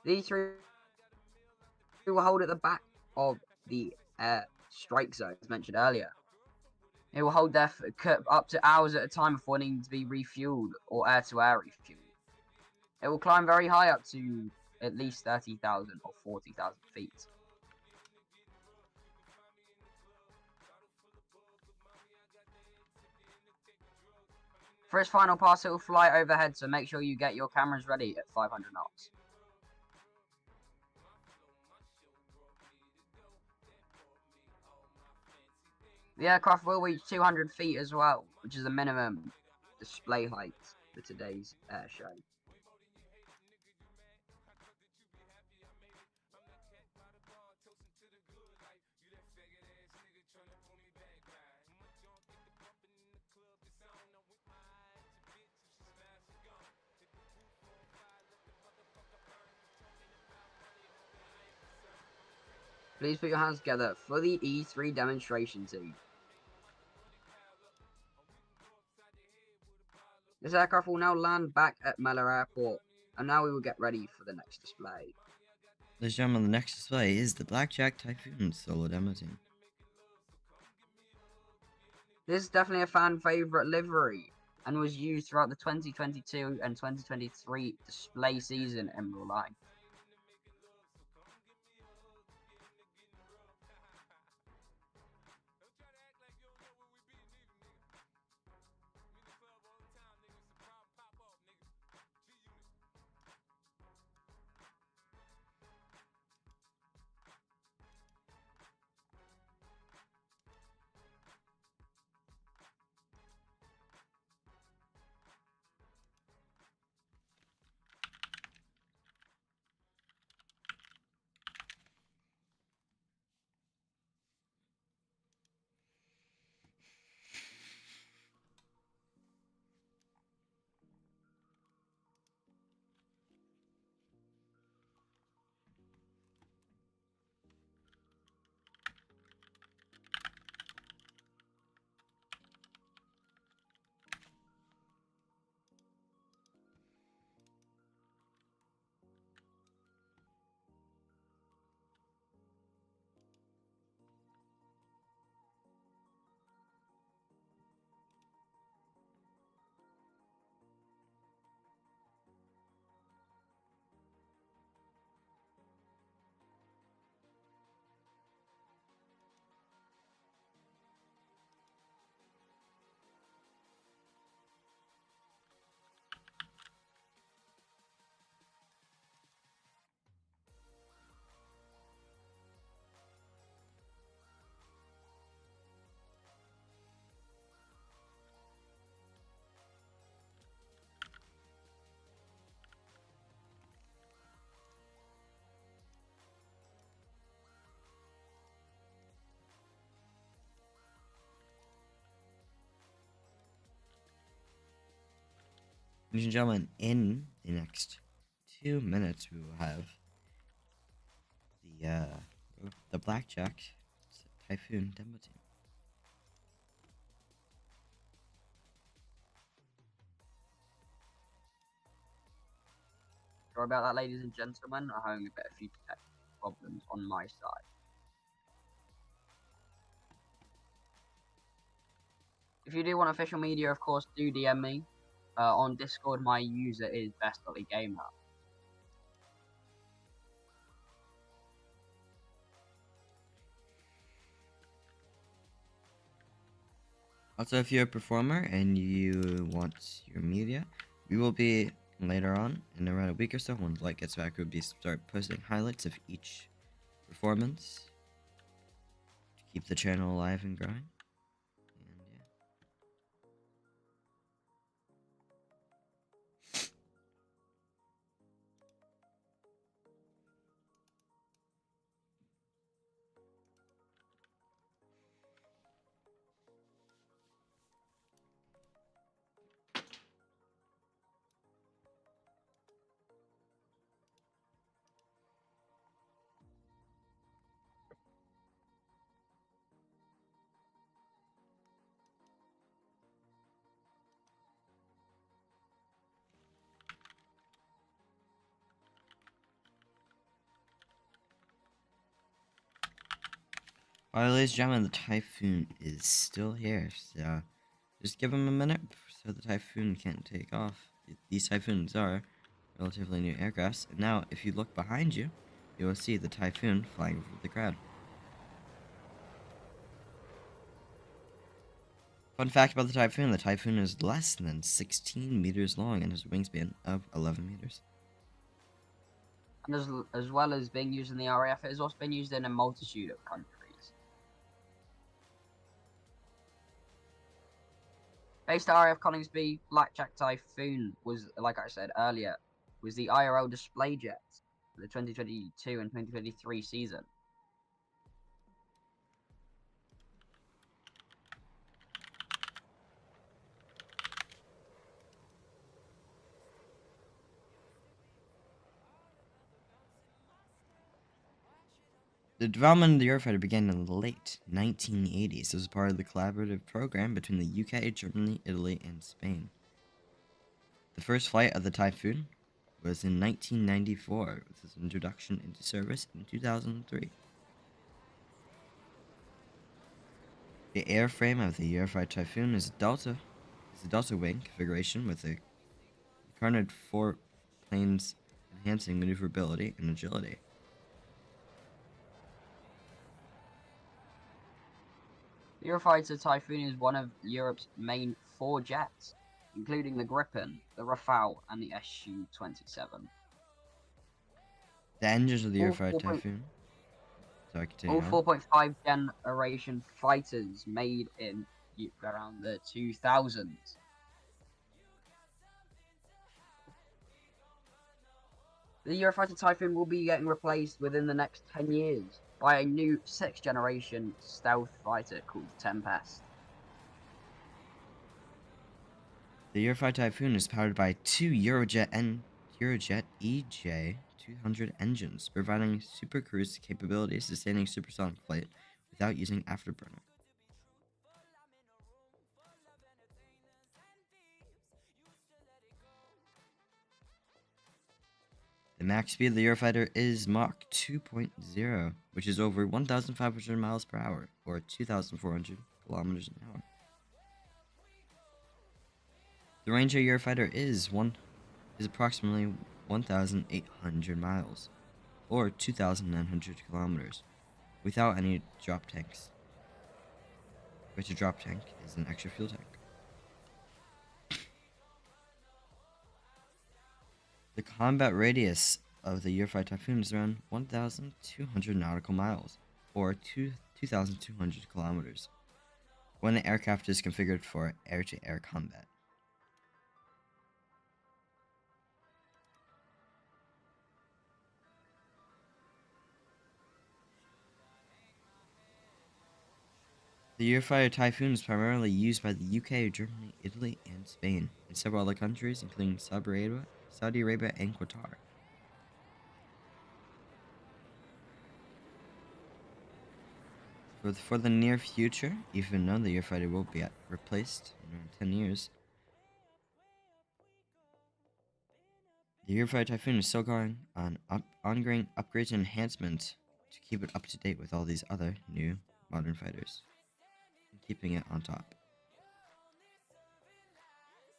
These 3 will hold at the back of the air strike zone, as mentioned earlier. It will hold there for up to hours at a time before needing to be refueled or air-to-air refueled. It will climb very high up to at least 30,000 or 40,000 feet. For its final pass, it will fly overhead, so make sure you get your cameras ready at 500 knots. The aircraft will reach 200 feet as well, which is the minimum display height for today's air show. Please put your hands together for the E3 demonstration team. This aircraft will now land back at Mella Airport, and now we will get ready for the next display. Ladies and gentlemen, the next display is the Blackjack Typhoon solo demo team. This is definitely a fan favorite livery, and was used throughout the 2022 and 2023 display season in real life. Ladies and gentlemen, in the next 2 minutes, we will have the Blackjack Typhoon demo team. Sorry about that, ladies and gentlemen. I'm having a few technical problems on my side. If you do want official media, of course, do DM me. On Discord, my user is best.gamer. Also, if you're a performer and you want your media, we will be later on in around a week or so when Blight gets back. We'll be start posting highlights of each performance to keep the channel alive and growing. And yeah. Alright, ladies and gentlemen, the Typhoon is still here, so just give him a minute so the Typhoon can't take off. These Typhoons are relatively new aircrafts, and now if you look behind you, you will see the Typhoon flying over the crowd. Fun fact about the Typhoon is less than 16 meters long and has a wingspan of 11 meters. And as well as being used in the RAF, it has also been used in a multitude of countries. Based at RAF Coningsby, Blackjack Typhoon was, like I said earlier, was the IRL display jet for the 2022 and 2023 season. The development of the Eurofighter began in the late 1980s as part of the collaborative program between the UK, Germany, Italy, and Spain. The first flight of the Typhoon was in 1994, with its introduction into service in 2003. The airframe of the Eurofighter Typhoon is a delta wing configuration with a incarnate 4 planes enhancing maneuverability and agility. The Eurofighter Typhoon is one of Europe's main 4 jets, including the Gripen, the Rafale, and the Su-27. The engines of the All Eurofighter 4. Typhoon. Sorry, continue All on. 4.5 generation fighters made in around the 2000s. The Eurofighter Typhoon will be getting replaced within the next 10 years by a new 6th generation stealth fighter called Tempest. The Eurofighter Typhoon is powered by 2 Eurojet EJ200 engines, providing supercruise capabilities, sustaining supersonic flight without using afterburner. The max speed of the Eurofighter is Mach 2.0, which is over 1,500 miles per hour, or 2,400 kilometers an hour. The range of a Eurofighter is approximately 1,800 miles, or 2,900 kilometers, without any drop tanks. Which a drop tank is an extra fuel tank. The combat radius of the Eurofighter Typhoon is around 1,200 nautical miles, or 2,200 kilometers, when the aircraft is configured for air-to-air combat. The Eurofighter Typhoon is primarily used by the UK, Germany, Italy, and Spain, and several other countries, including Saudi Arabia, and Qatar. For the near future, even though the Eurofighter will be replaced in around 10 years, the Eurofighter Typhoon is still going on ongoing upgrades and enhancements to keep it up to date with all these other new modern fighters, and keeping it on top.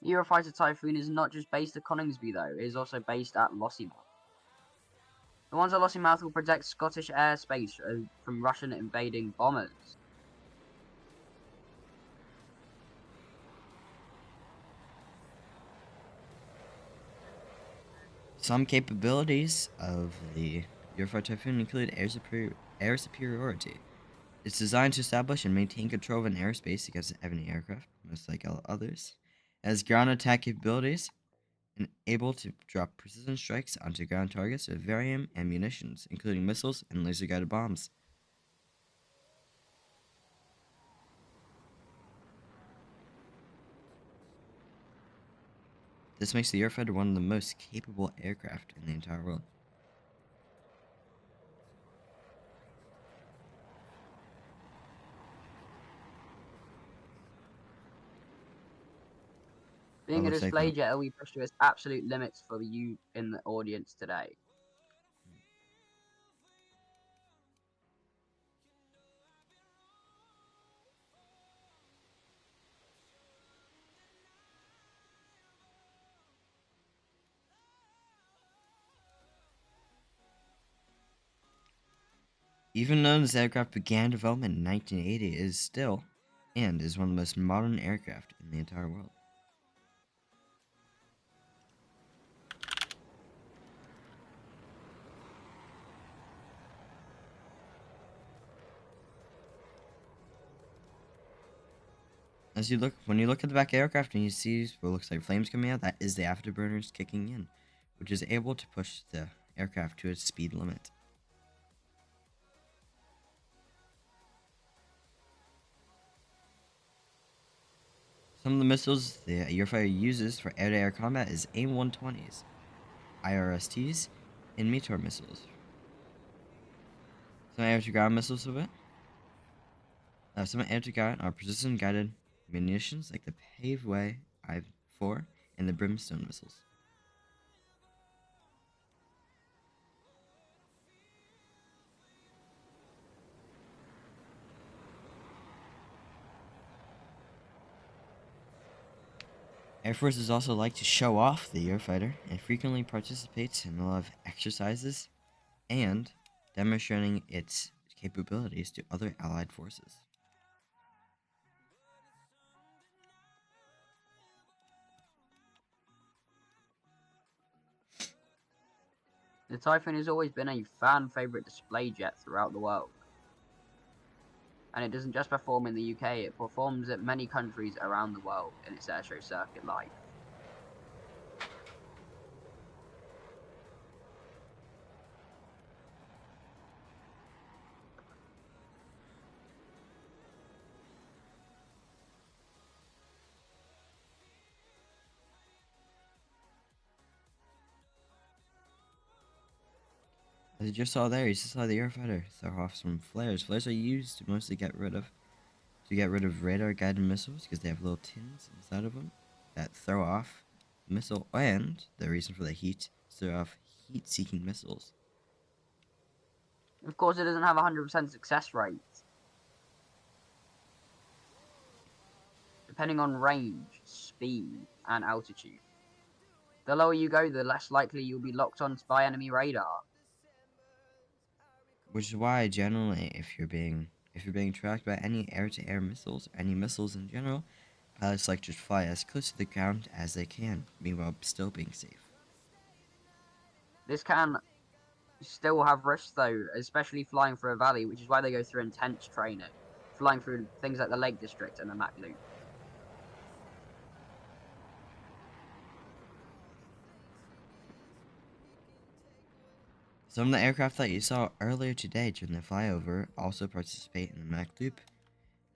The Eurofighter Typhoon is not just based at Coningsby though, it is also based at Lossiemouth. The ones at Lossiemouth will protect Scottish airspace from Russian invading bombers. Some capabilities of the Eurofighter Typhoon include air superiority. It's designed to establish and maintain control of an airspace against enemy aircraft, most like all others. It has ground attack capabilities and able to drop precision strikes onto ground targets with varying ammunitions, including missiles and laser-guided bombs. This makes the Eurofighter one of the most capable aircraft in the entire world. Being a display jet, we push to its absolute limits for you in the audience today. Even though this aircraft began development in 1980, it is still and is one of the most modern aircraft in the entire world. When you look at the back of the aircraft and you see what looks like flames coming out, that is the afterburners kicking in, which is able to push the aircraft to its speed limit. Some of the missiles the Eurofighter uses for air-to-air combat is AIM-120s, IRSTs, and Meteor missiles. Some air-to-ground missiles of it. Some air-to-ground are precision-guided munitions like the Paveway I-4 and the Brimstone missiles. Air forces also like to show off the Eurofighter and frequently participates in a lot of exercises and demonstrating its capabilities to other allied forces. The Typhoon has always been a fan favourite display jet throughout the world. And it doesn't just perform in the UK, it performs at many countries around the world in its airshow circuit life. As you just saw there, you just saw the Eurofighter throw off some flares. Flares are used to mostly get rid of radar guided missiles because they have little tins inside of them that throw off the missile, and the reason for the heat is to throw off heat seeking missiles. Of course, it doesn't have a 100% success rate. Depending on range, speed, and altitude. The lower you go, the less likely you'll be locked on by enemy radar. Which is why generally if you're being tracked by any air-to-air missiles, any missiles in general, pilots like to fly as close to the ground as they can, meanwhile still being safe. This can still have risks though, especially flying through a valley, which is why they go through intense training, flying through things like the Lake District and the Mac Loop. Some of the aircraft that you saw earlier today during the flyover also participate in the Mac Loop,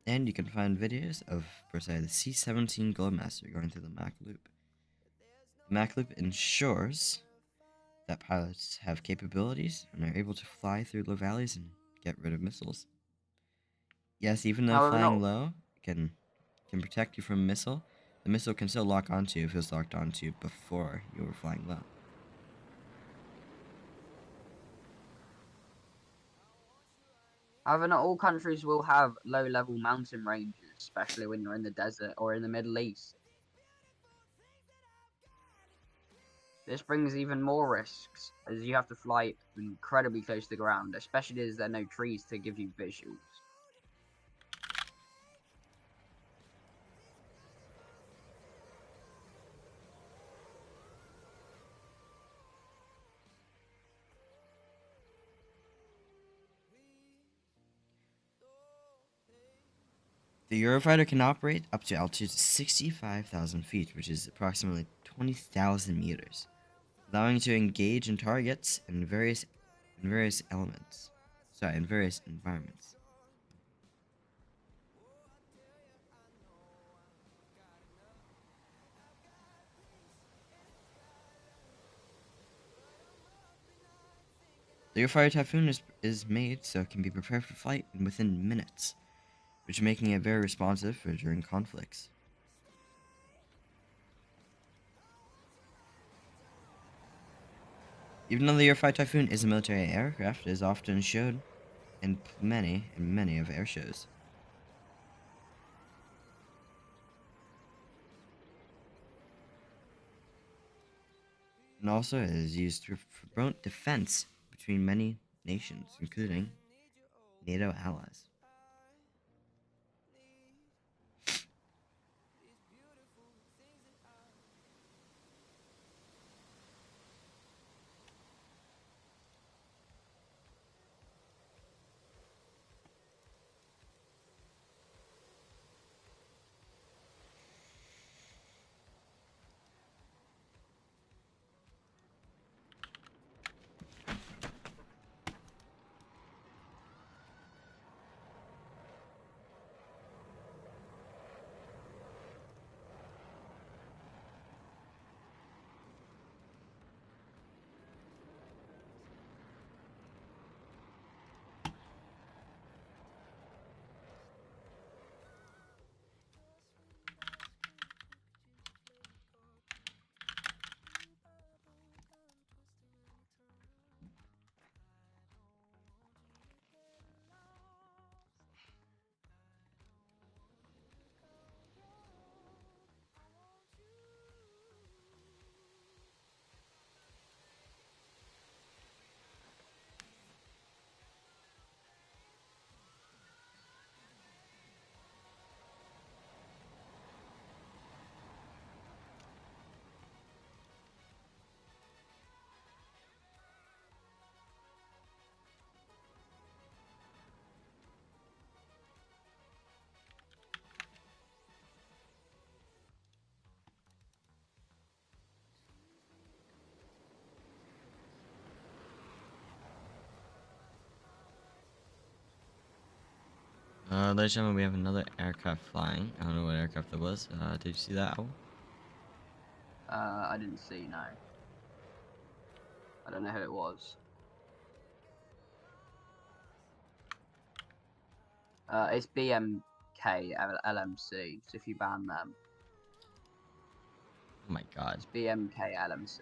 and you can find videos of, per se, the C-17 Glowmaster going through the Mac Loop. The Mac Loop ensures that pilots have capabilities and are able to fly through low valleys and get rid of missiles. Yes, even though However, flying low can protect you from a missile, the missile can still lock onto you if it's locked onto you before you were flying low. However, not all countries will have low-level mountain ranges, especially when you're in the desert or in the Middle East. This brings even more risks, as you have to fly incredibly close to the ground, especially as there are no trees to give you visuals. The Eurofighter can operate up to altitudes of 65,000 feet, which is approximately 20,000 meters, allowing you to engage in targets in various environments. The Eurofighter Typhoon is made so it can be prepared for flight within minutes, which is making it very responsive for during conflicts. Even though the Eurofighter Typhoon is a military aircraft, it is often showed in many of air shows. And also it is used to promote defense between many nations, including NATO allies. Ladies and gentlemen, we have another aircraft flying. I don't know what aircraft that was. Did you see that, Owl? I didn't see, no. I don't know who it was. It's BMK LMC, so if you ban them. Oh my god. It's BMK LMC.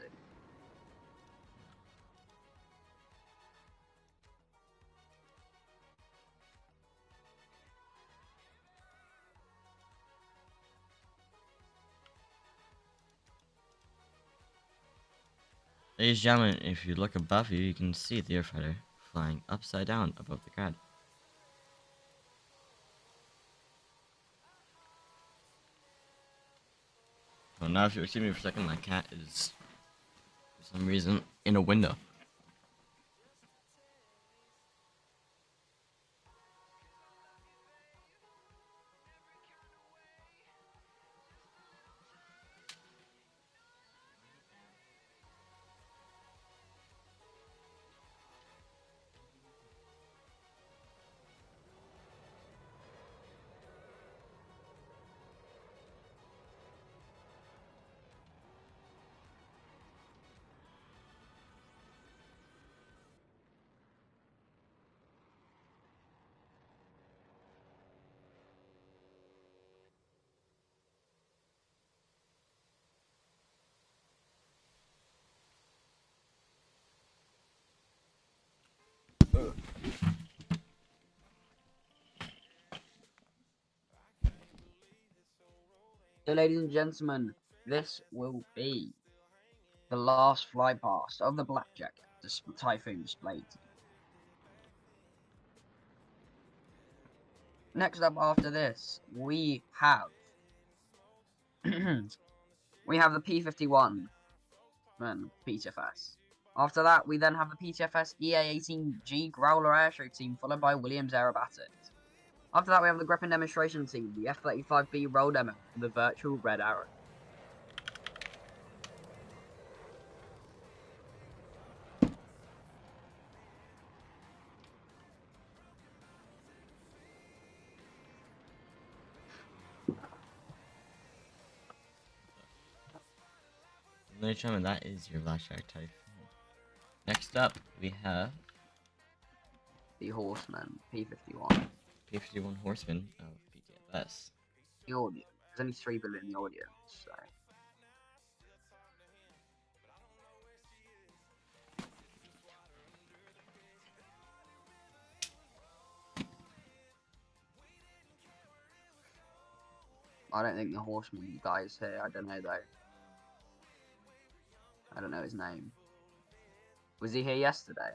Ladies and gentlemen, if you look above you, you can see the airfighter flying upside down above the crowd. Well, now if you excuse me for a second, my cat is, for some reason, in a window. So, ladies and gentlemen, this will be the last fly past of the Blackjack Typhoon display team. Next up after this, we have we have the P51 PTFS. After that, we then have the PTFS EA-18G Growler Airshow team, followed by Williams Aerobatics. After that, we have the Gripen Demonstration team, the F-35B Roll Demo, and the Virtual Red Arrow. Ladies and gentlemen, that is your Blackjack Typhoon. Next up, we have The Horseman, P51. P-51 Horseman of PTFS. The audience. There's only 3 billion in the audience, so... I don't think the Horseman guy is here. I don't know, though. I don't know his name. Was he here yesterday?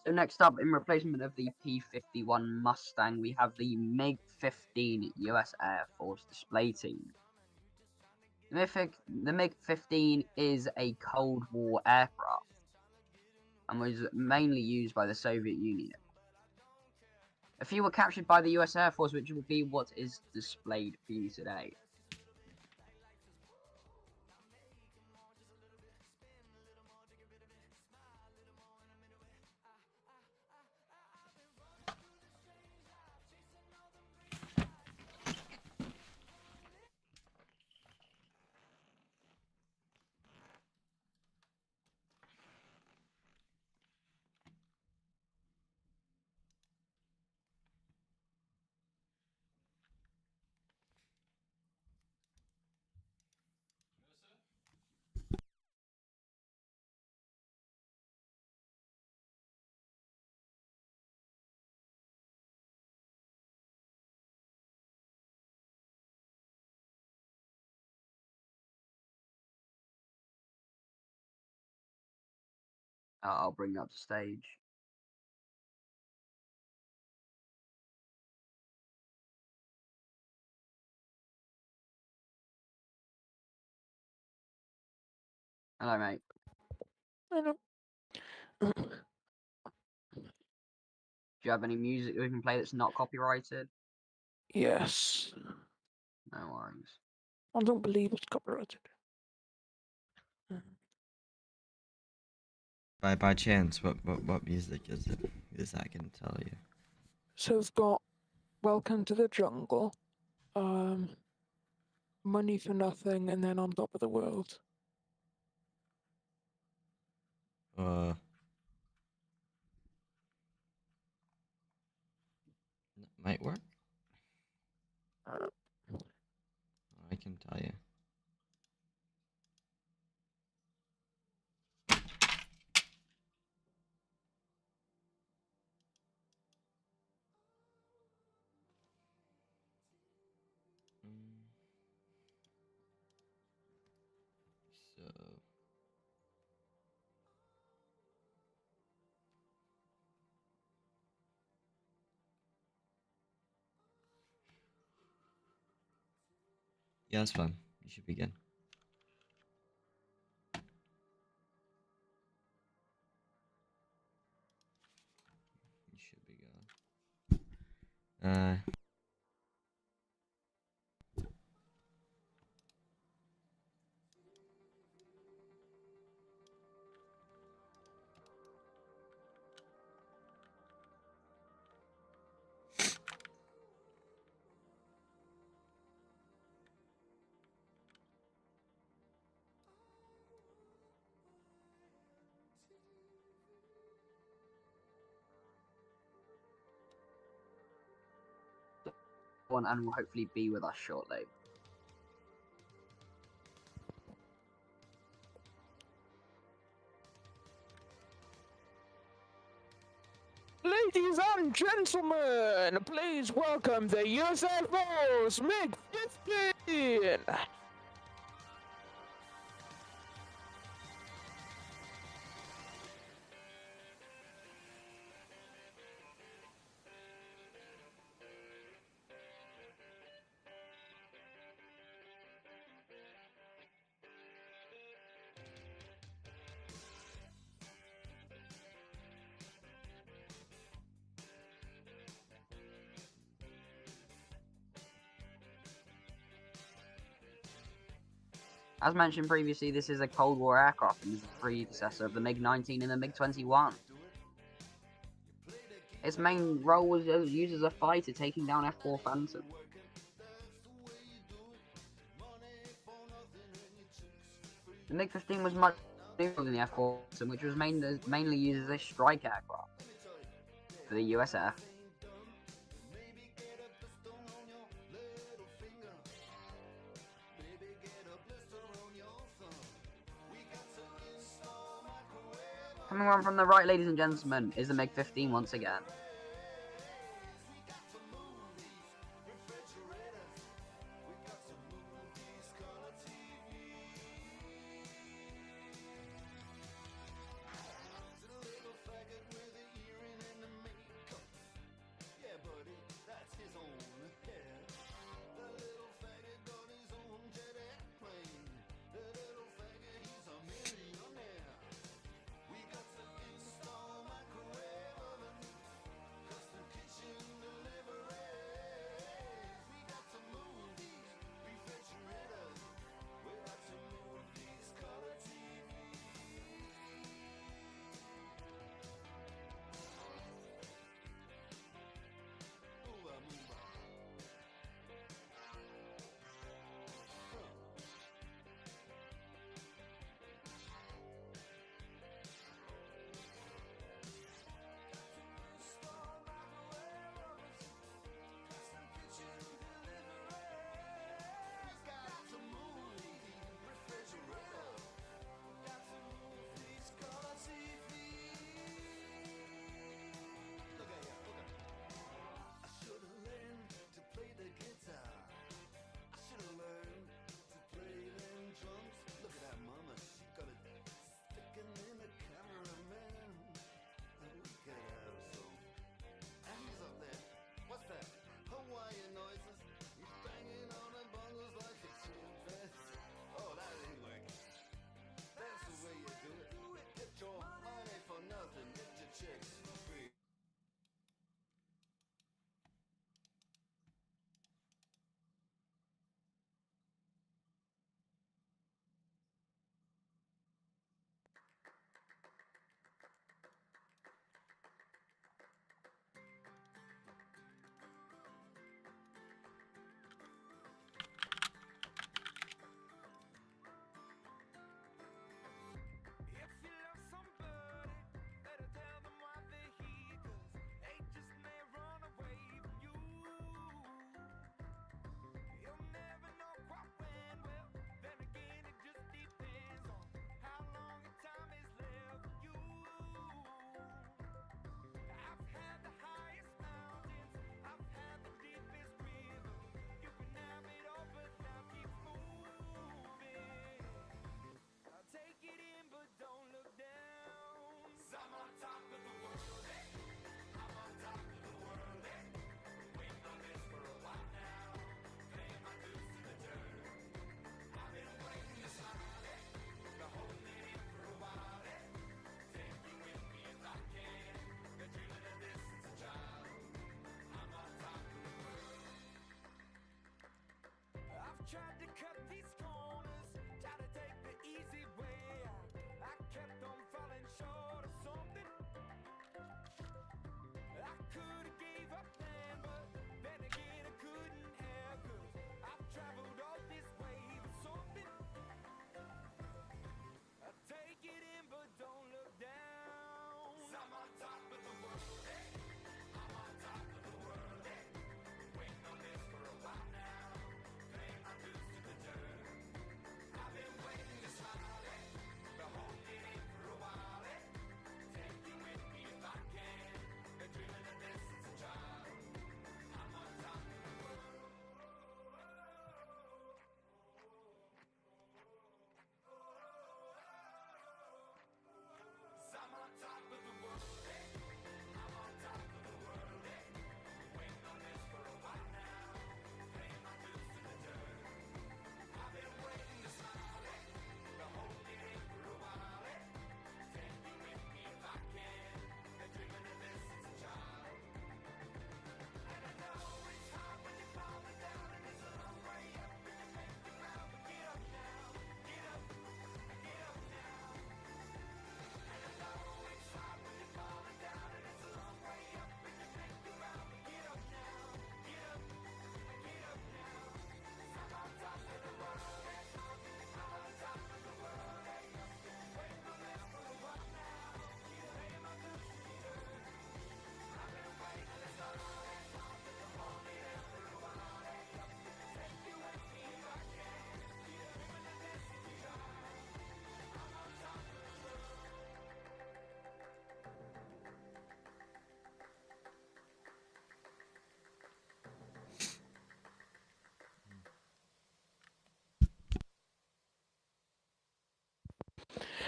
So next up, in replacement of the P-51 Mustang, we have the MiG-15 US Air Force display team. The MiG-15 is a Cold War aircraft and was mainly used by the Soviet Union. A few were captured by the US Air Force, which will be what is displayed for you today. I'll bring you up to stage. Hello, mate. Hello. Do you have any music we can play that's not copyrighted? Yes. No worries. I don't believe it's copyrighted. By chance, what music is it? Because I can tell you. So we've got Welcome to the Jungle, Money for Nothing, and then On Top of the World. Might work. I can tell you. So. Yeah, that's fine. You should begin. You should begin. And will hopefully be with us shortly. Ladies and gentlemen, please welcome the US Air Force MiG-15! As mentioned previously, this is a Cold War aircraft and is the predecessor of the MiG-19 and the MiG-21. Its main role was used as a fighter, taking down F-4 Phantom. The MiG-15 was much newer than the F-4 Phantom, which was mainly used as a strike aircraft for the USF. Coming on from the right, ladies and gentlemen, is the MiG-15 once again.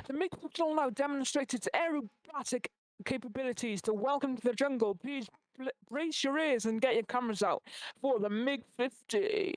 The MiG will now demonstrate its aerobatic capabilities to welcome to the jungle. Please brace your ears and get your cameras out for the MiG-15.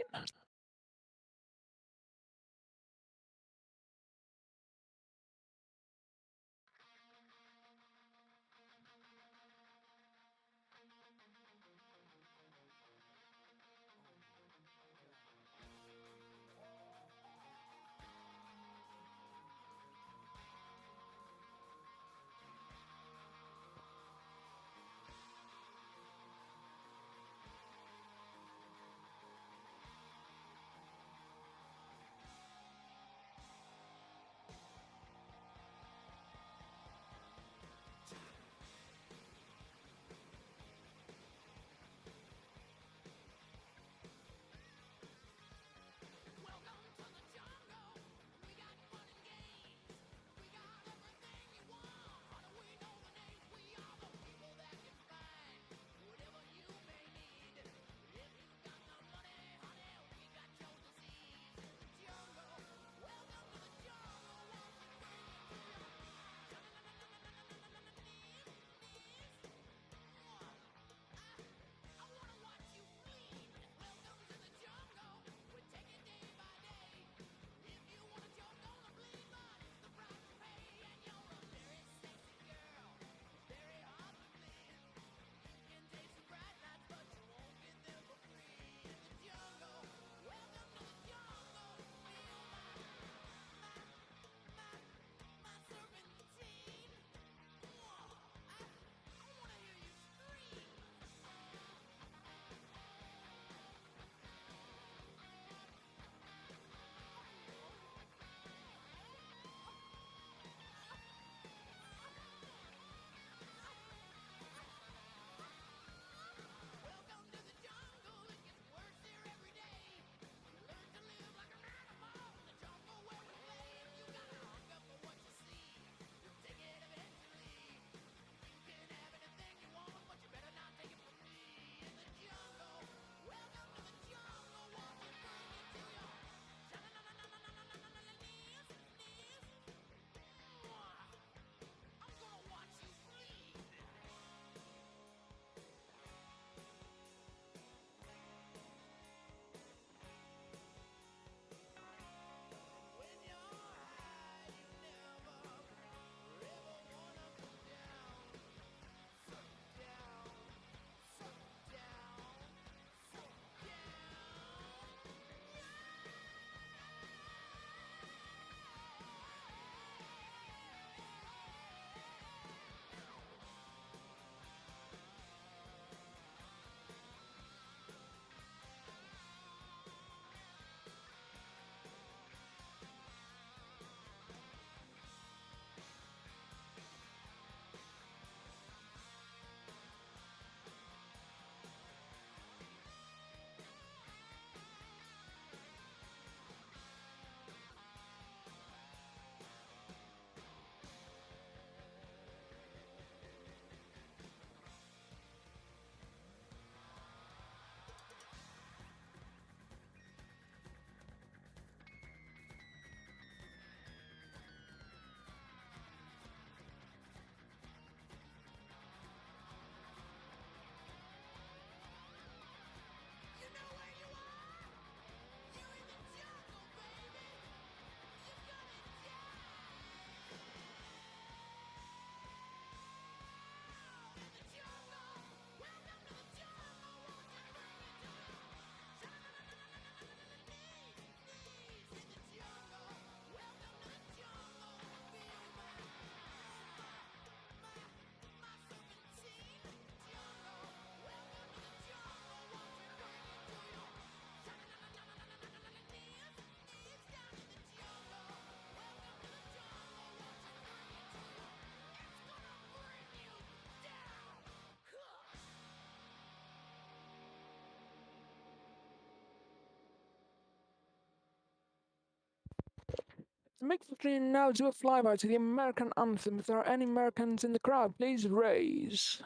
The MiG-15 now do a flyby to the American anthem. If there are any Americans in the crowd, please raise.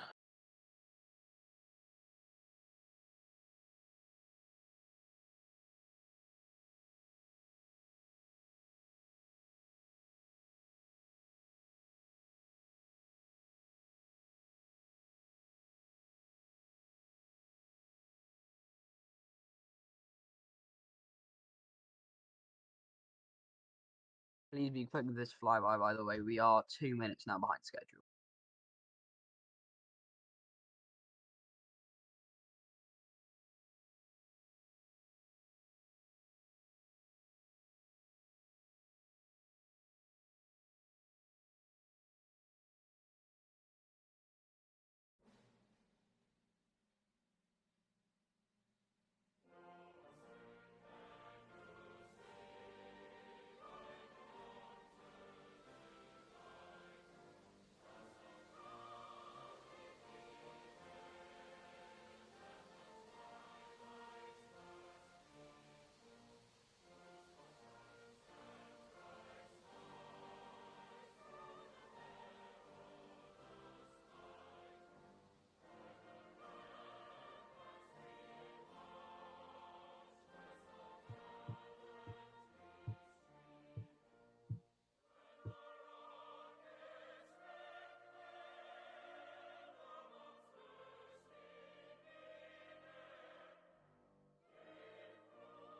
Please be quick with this flyby, by the way. We are 2 minutes now behind schedule.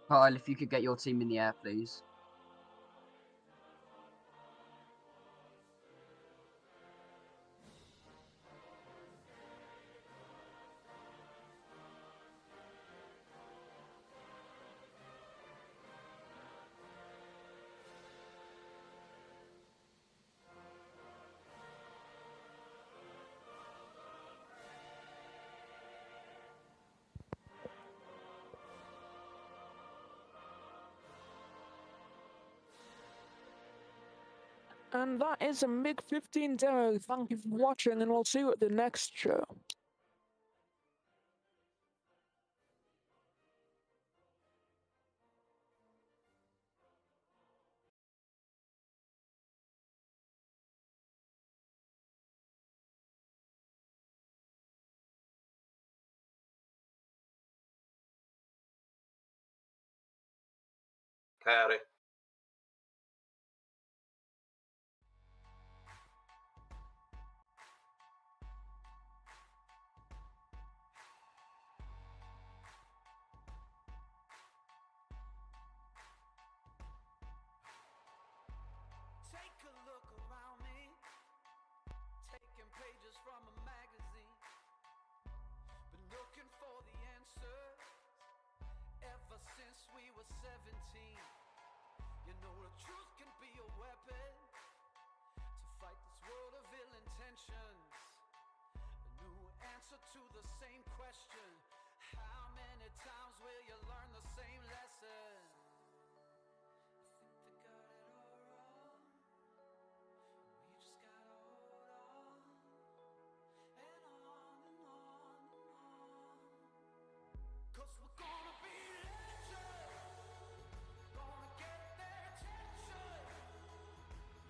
Kyle, if you could get your team in the air, please. And that is a MiG-15 demo. Thank you for watching, and we'll see you at the next show. Howdy. Take a look around me, taking pages from a magazine. Been looking for the answers ever since we were 17. You know the truth can be a weapon to fight this world of ill intentions. A new answer to the same question. How many times will you learn the same lesson? I think they got it all wrong. We just gotta hold on, and on and on and on. 'Cause we're gonna be legends, gonna get their attention.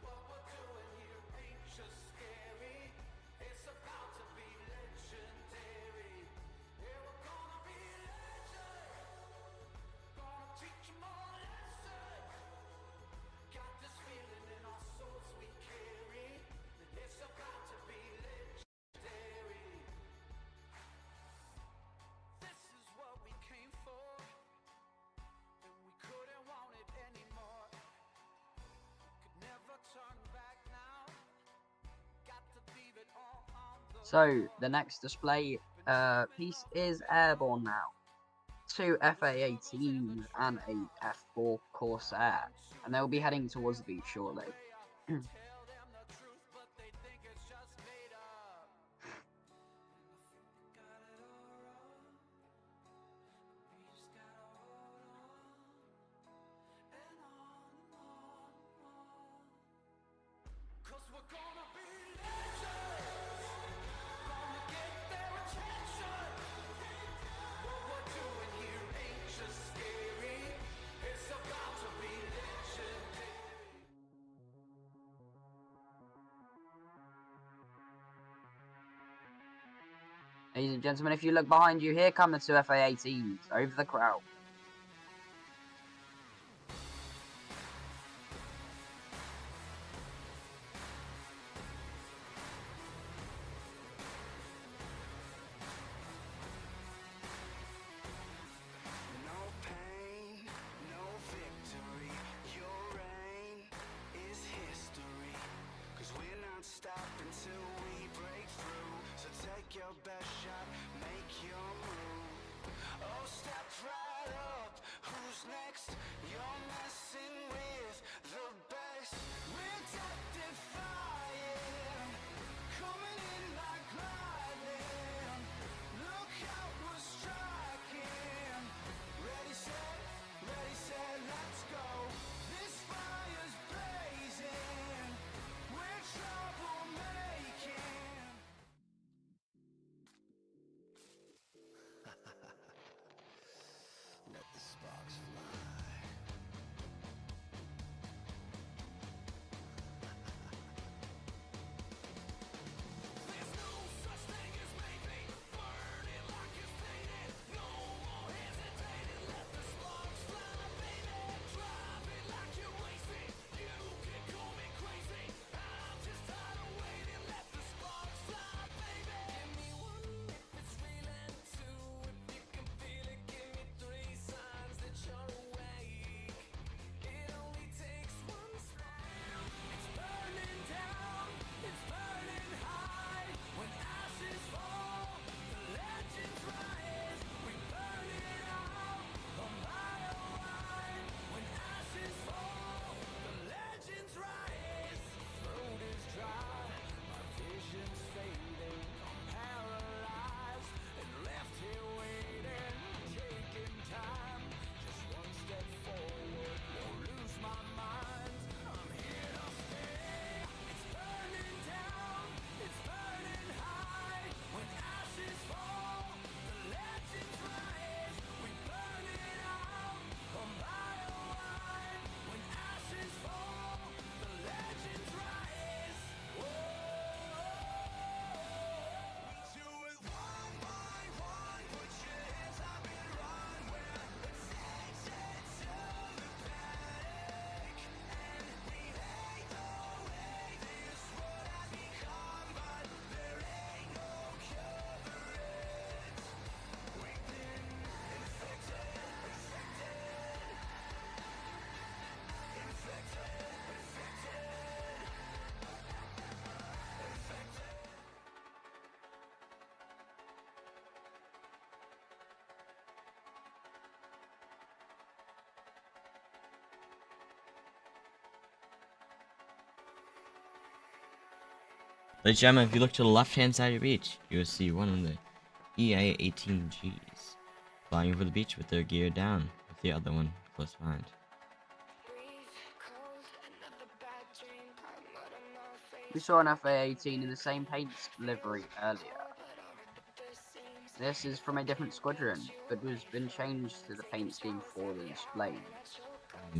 What we're doing here ain't just scary, it's about to be legendary. Yeah, we're gonna be legends, gonna teach them all a lesson. Got this feeling in our souls we carry, it's about to be legendary. This is what we came for, and we couldn't want it anymore. We could never turn back now, got to leave it all on the So, the next display piece is airborne now. 2 FA-18s and a F4 Corsair, and they'll be heading towards the beach shortly. tell them the truth, but they think it's just made up. I think they got it all wrong. We just gotta hold on, and on and on and on. 'Cause we're gonna be legends, gonna get their attention. What we're doing here ain't just scary, it's about to be legendary. Ladies and gentlemen, if you look behind you, here come the 2 FA-18s over the crowd. No pain, no victory. Your reign what's next. You're messing with the best. We're death-defying, coming in like lightning. Look out, we're striking. Ready, set, let's go. This fire's blazing. We're troublemaking. Let the sparks fly. There's no such thing as maybe. Burn it like it's painted. No more hesitating. Let the sparks fly, baby. Drive it like you're racing. You can call me crazy. I'm just tired of waiting. Let the sparks fly, baby. Give me one if it's real and two if you can feel it. Give me three signs that you're awake. It only takes one spark. It's burning down, it's burning high. When ashes fall, the legends rise. We burn it out, a mile wide. When ashes fall, the legends rise. Throat is dry, my vision's fading. I'm paralyzed and left here waiting, taking time. Just one step forward, won't lose my mind. I'm here to stay. It's burning down, it's burning high. When ashes fall, the legends rise. We burn it out, a mile wide. When ashes fall, the legends rise. Do it one by one. Put your hands up and run. We're addicted to the panic, and we hate the way this world has become. But there ain't no cure for it. We've been infected, Ladies and gentlemen, if you look to the left-hand side of your beach, you will see one of the EA-18Gs flying over the beach with their gear down, with the other one close behind. We saw an FA-18 in the same paint livery earlier. This is from a different squadron, but has been changed to the paint scheme for the display.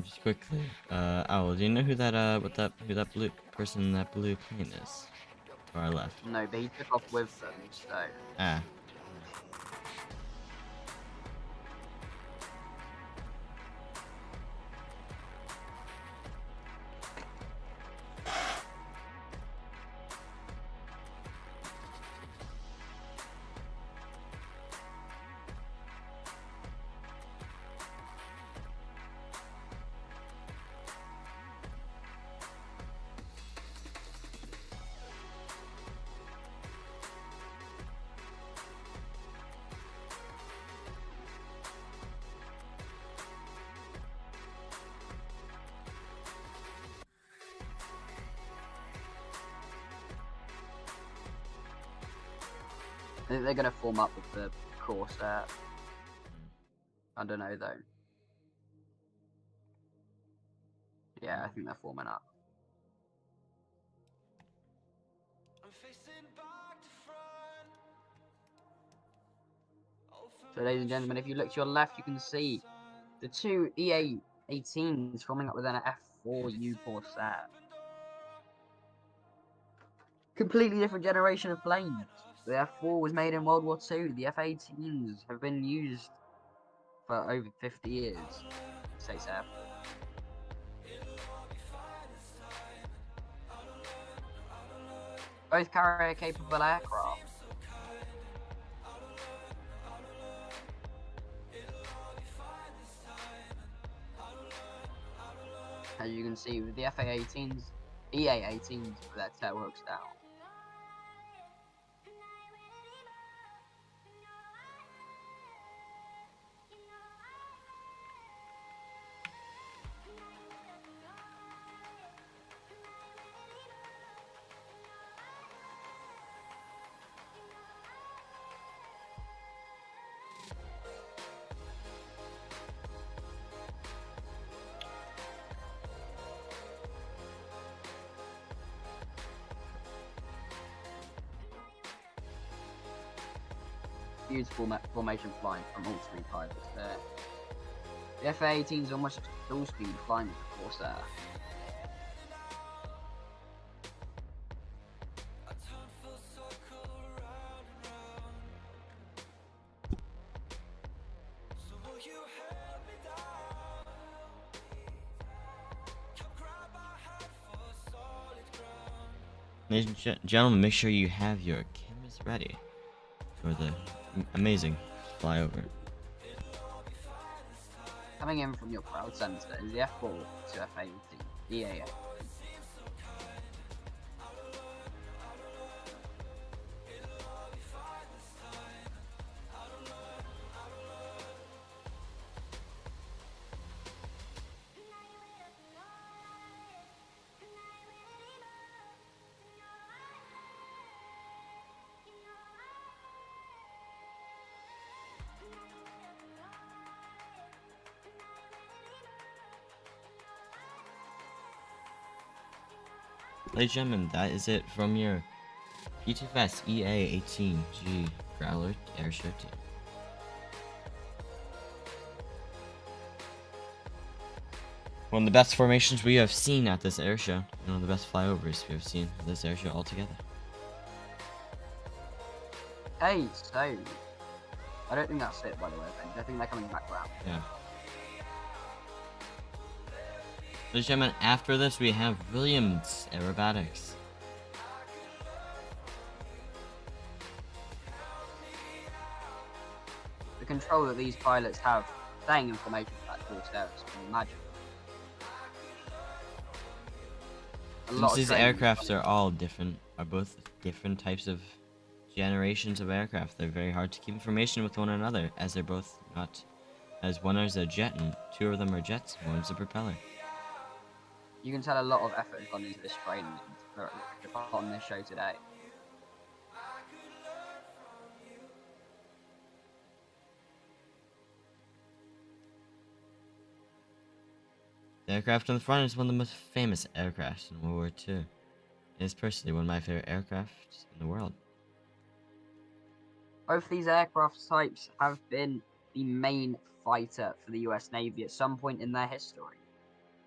Just quickly, Owl, do you know who that who that blue person in that blue paint is? To our left. No, but he took off with them, so Ah. I think they're going to form up with the Corsair. I don't know though. Yeah, I think they're forming up. So ladies and gentlemen, if you look to your left, you can see the two EA-18s forming up with an F4U Corsair. Completely different generation of planes. The F4 was made in World War II. The F-18s have been used for over 50 years. States Air Force. Both carrier-capable aircraft. As you can see with the FA-18s, EA-18s with their tail hooks down. beautiful formation flying from all three pilots there. The FA-18 is almost at full speed flying with the Corsair. Ladies and gentlemen, make sure you have your cameras ready for the amazing flyover. Coming in from your crowd center is the F4 to FA-18, EAA. Ladies and gentlemen, that is it from your PTFS EA-18G Growler Airshow team. One of the best formations we have seen at this airshow. One of the best flyovers we have seen at this airshow altogether. Hey, so I don't think that's it, by the way, Ben. I think they're coming back round. Yeah. Ladies and gentlemen, after this we have Williams Aerobatics. The control that these pilots have staying information for that Corsair is magical. Since these aircrafts are all different, are both different types of generations of aircraft, they're very hard to keep information with one another, as they're both not, as one is a jet and two of them are jets, and one's a propeller. You can tell a lot of effort has gone into this training on this show today. The aircraft on the front is one of the most famous aircrafts in World War II. It is personally one of my favorite aircrafts in the world. Both these aircraft types have been the main fighter for the US Navy at some point in their history.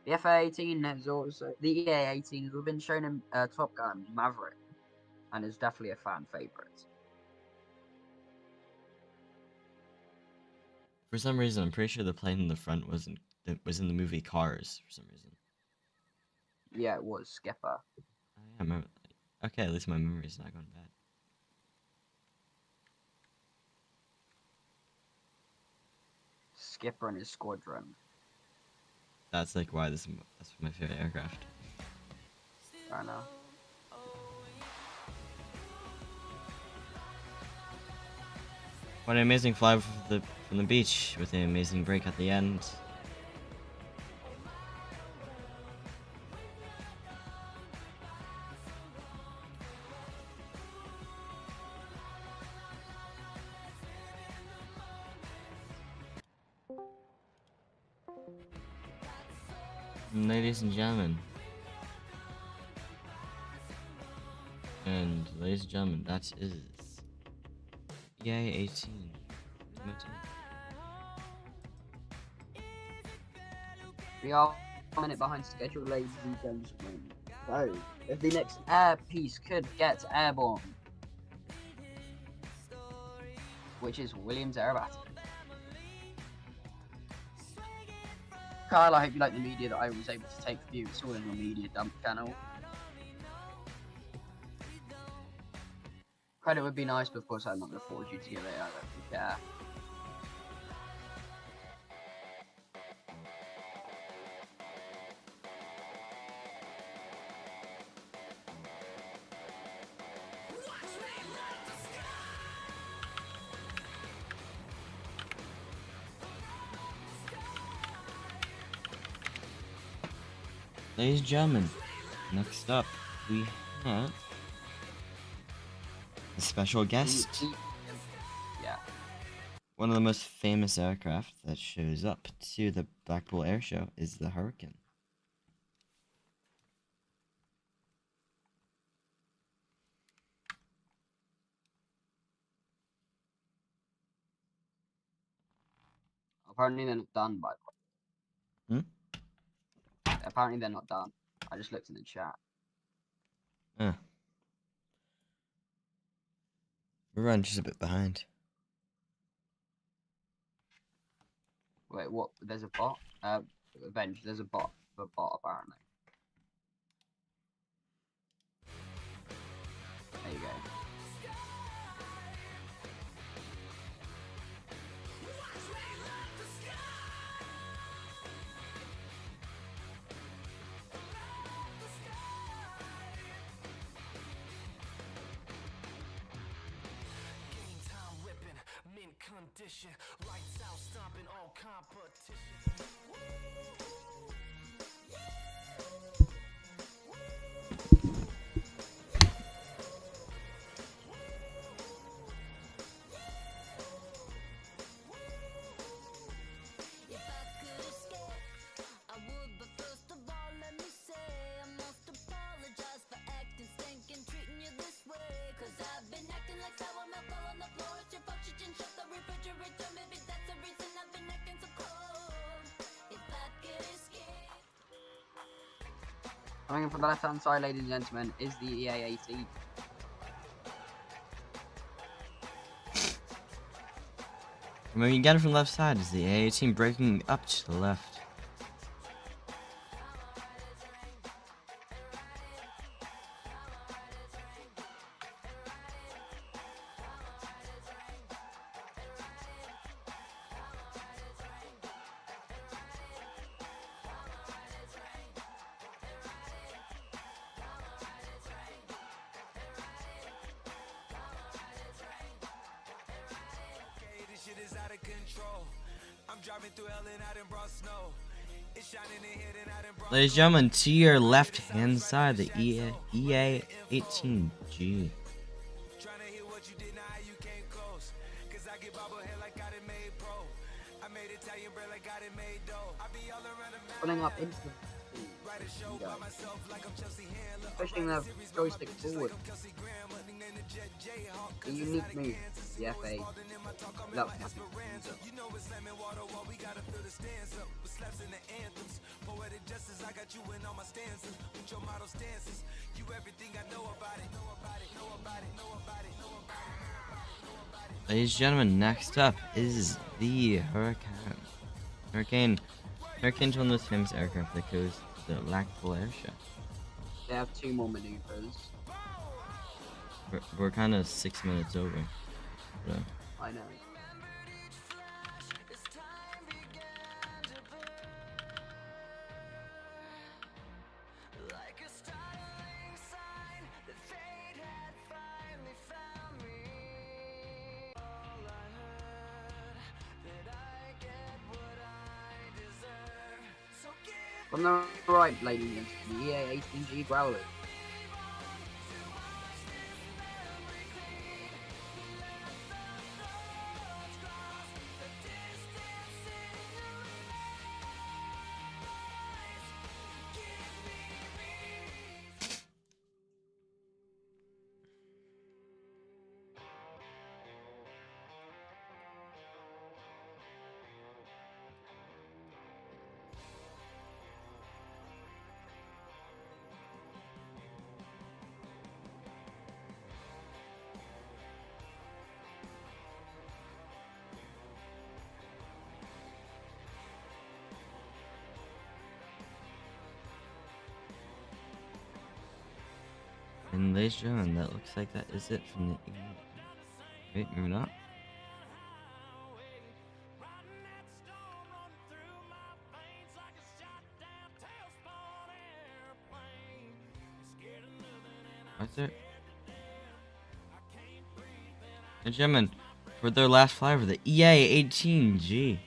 The FA-18 has also, the EA-18 has been shown in Top Gun Maverick, and is definitely a fan favorite. For some reason, I'm pretty sure the plane in the front was in the movie Cars. For some reason. Yeah, it was Skipper. I remember. Okay, at least my memory's not going bad. Skipper and his squadron. That's like why that's my favorite aircraft. I know. What an amazing fly from the beach with an amazing break at the end. Ladies and gentlemen. And ladies and gentlemen, that is EA-18. We are 1 minute behind schedule, ladies and gentlemen. So, if the next air piece could get airborne, which is Williams Aerobatics. Kyle, I hope you like the media that I was able to take for you. It's all in your media dump channel. Credit would be nice, but of course I'm not going to force you to give it. I don't really care. Ladies and gentlemen, next up we have a special guest. Yeah. One of the most famous aircraft that shows up to the Blackpool Airshow is the Hurricane. Apparently they're not done, by the way. Apparently they're not done. I just looked in the chat. We're running just a bit behind. Wait, what? There's a bot? Avenge, there's a bot. A bot, apparently. There you go. Game time whipping, mint condition, lights out stomping all competition. If I could escape, I would, but first of all, let me say I must apologize for acting stinking, treating you this way. Cause I've been acting like sour milk all on the floor. It's your fault you didn't shut the refrigerator. Maybe that's the reason I've been acting so cold. If I could escape. Coming in from the left hand side, ladies and gentlemen, is the EA18. When you get it from the left side, is the A18 breaking up to the left? Okay, this shit is out of control. I'm driving through hell and I done brought snow. It's shining in here and I done brought Ladies and gentlemen, to your left hand side, the EA18G. trying to hear what you did, now how you came close. Cause I get bobblehead like I done made pro. I made Italian bread like I done made dough. I be all around the map. Pulling up into the Write a show by myself like I'm Chelsea Handler. pushing the joystick forward. Kelsey Grammer, nicknamed the Jet Jayhawk. A unique move, the FA. Love it. You know it's slamming water while we gotta fill the stands up with slaps in the anthems. Poetic justice, I got you in all my stanzas. With your model stances, you everything I know about it. Know about it, know about it, know about it, know about it. Ladies and gentlemen, next up is the Hurricane. Hurricane is one of those famous aircraft that goes to the Blackpool Airshow. They have 2 more maneuvers. We're kind of 6 minutes over. So. I know. Like a startling sign that fate had finally found me. All I heard, that I get what I deserve. So give From the right, ladies and gentlemen, the EA18G Growler. And ladies and gentlemen, that looks like that is it from the Wait, maybe not. What's it? Ladies and gentlemen, for their last flyover, the EA18G.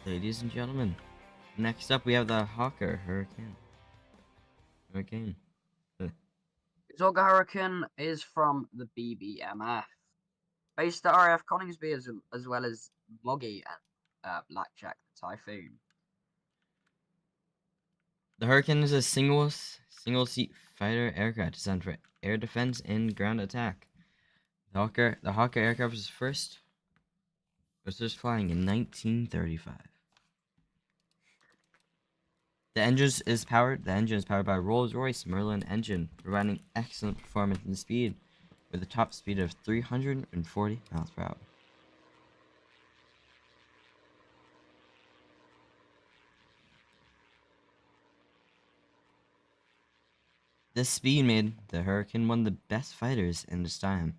Ladies and gentlemen, Next up, we have the Hawker Hurricane. Hurricane. Zorga Hurricane is from the BBMF, based at RAF Coningsby as well as Moggy and Blackjack the Typhoon. The Hurricane is a single-seat fighter aircraft designed for air defense and ground attack. The Hawker aircraft was first flying in 1935. The engine is powered by Rolls-Royce Merlin engine, providing excellent performance and speed, with a top speed of 340 miles per hour. This speed made the Hurricane one of the best fighters in its time.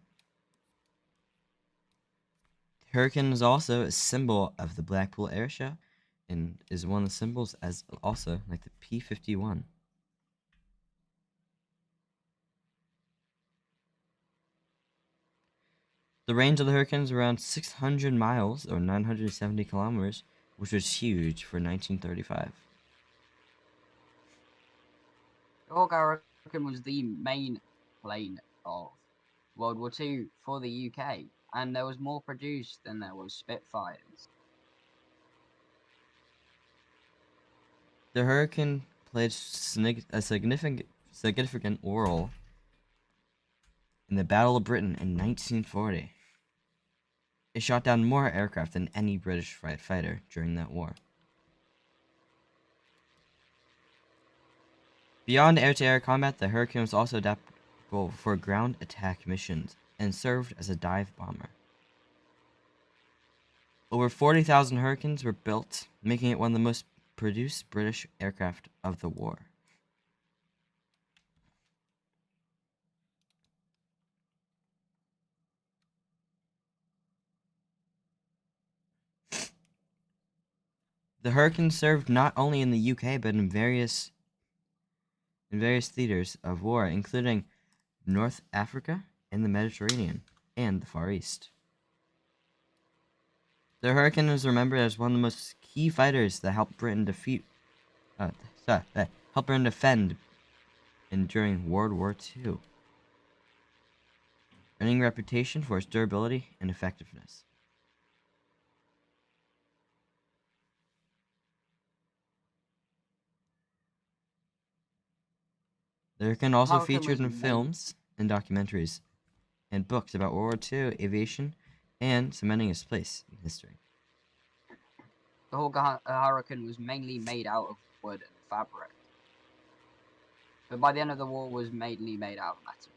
The Hurricane is also a symbol of the Blackpool Airshow, and is one of the symbols as also like the P-51. The range of the Hurricane is around 600 miles or 970 kilometers, which was huge for 1935. The Hawk Hurricane was the main plane of World War II for the UK, and there was more produced than there was Spitfires. The Hurricane played a significant role in the Battle of Britain in 1940. It shot down more aircraft than any British fighter during that war. Beyond air-to-air combat, the Hurricane was also adaptable for ground attack missions and served as a dive bomber. Over 40,000 Hurricanes were built, making it one of the most produced British aircraft of the war. The Hurricane served not only in the UK but in various theaters of war, including North Africa and the Mediterranean and the Far East. The Hurricane is remembered as one of the most key fighters that helped Britain defend during World War II, earning a reputation for its durability and effectiveness. The Hurricane also Hurricane featured was in films and documentaries and books about World War II, aviation, and cementing its place in history. The Hawk Hurricane was mainly made out of wood and fabric, but by the end of the war was mainly made out of metal.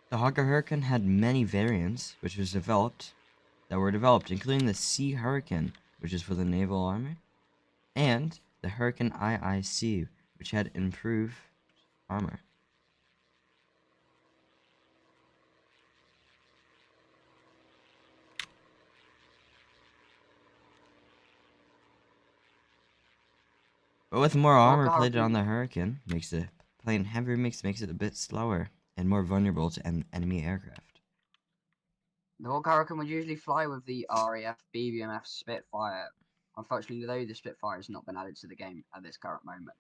The Hawker Hurricane had many variants, that were developed, including the Sea Hurricane, which is for the Naval Army, and the Hurricane IIC, which had improved armor. But with more armor plated on the Hurricane, makes the plane heavier, makes it a bit slower and more vulnerable to enemy aircraft. The Hawk Hurricane would usually fly with the RAF BBMF Spitfire. Unfortunately, though, the Spitfire has not been added to the game at this current moment.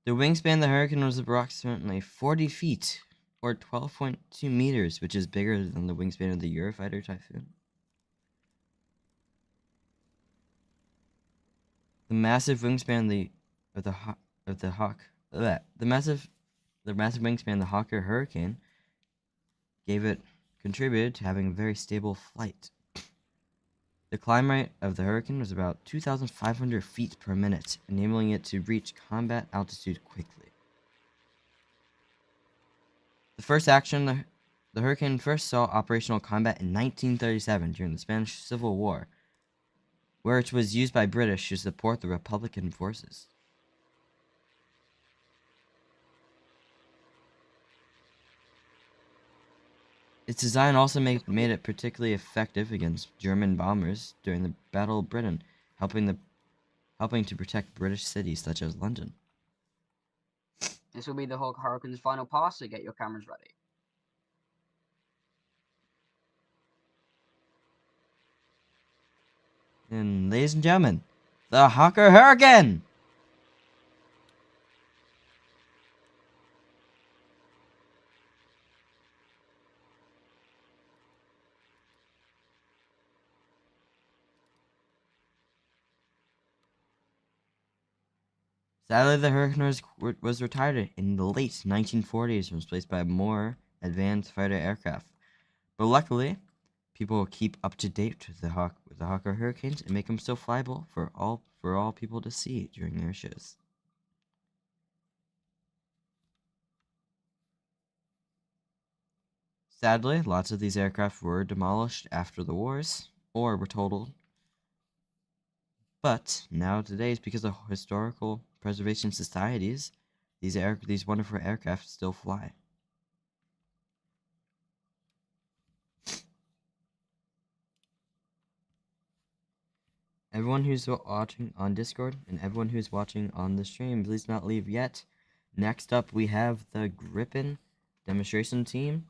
The wingspan of the Hurricane was approximately 40 feet, or 12.2 meters, which is bigger than the wingspan of the Eurofighter Typhoon. The massive wingspan of the Hawk of the Hawk bleh, the massive wingspan of the Hawker Hurricane contributed to having a very stable flight. The climb rate of the Hurricane was about 2,500 feet per minute, enabling it to reach combat altitude quickly. The first action the Hurricane first saw operational combat in 1937 during the Spanish Civil War, where it was used by British to support the Republican forces. Its design also made it particularly effective against German bombers during the Battle of Britain, helping to protect British cities such as London. This will be the Hawk Hurricane's final pass, so get your cameras ready. And ladies and gentlemen, the Hawker Hurricane! Sadly, the Hurricane was retired in the late 1940s and was replaced by more advanced fighter aircraft. But luckily, people will keep up to date with the Hawker Hurricanes and make them still flyable for all people to see during air shows. Sadly, lots of these aircraft were demolished after the wars or were totaled. But nowadays, because of historical preservation societies, these wonderful aircraft still fly. Everyone who's watching on Discord and everyone who's watching on the stream, please not leave yet. Next up, we have the Gripen demonstration team,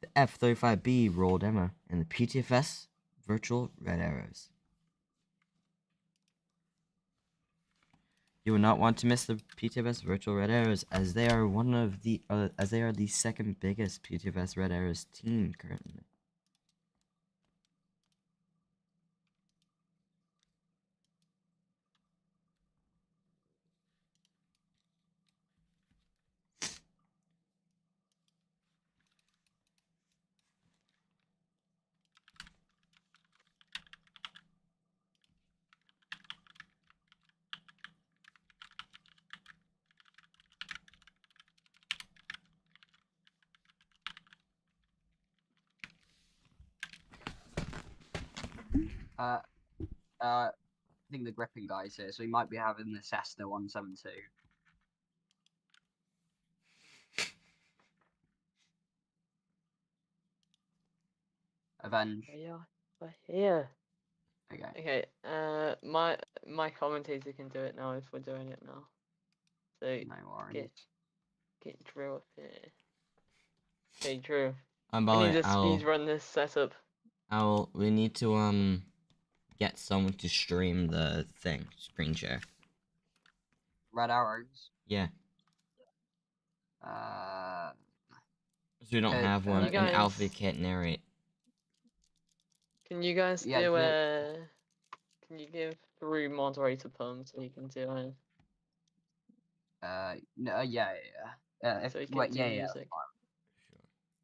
the F-35B roll demo, and the PTFS virtual red arrows. You will not want to miss the PTFS virtual red arrows, as they are the second biggest PTFS red arrows team currently. I think the Gripping guy's here, so we might be having the Cessna 172. Avenge. Yeah, we're here. Okay. Okay. My commentator can do it now if we're doing it now. So No worries. get Drew up here. Okay, Drew. I'm We need to I'll speed run this setup. we need to get someone to stream the screen share. Red arrows. Yeah. Uh, So we don't have one. you An guys- Alpha can't narrate. Can you guys Yeah, do yeah. Can you give Drew moderator perm so he can do it? no, yeah. So he can Wait, do yeah. music.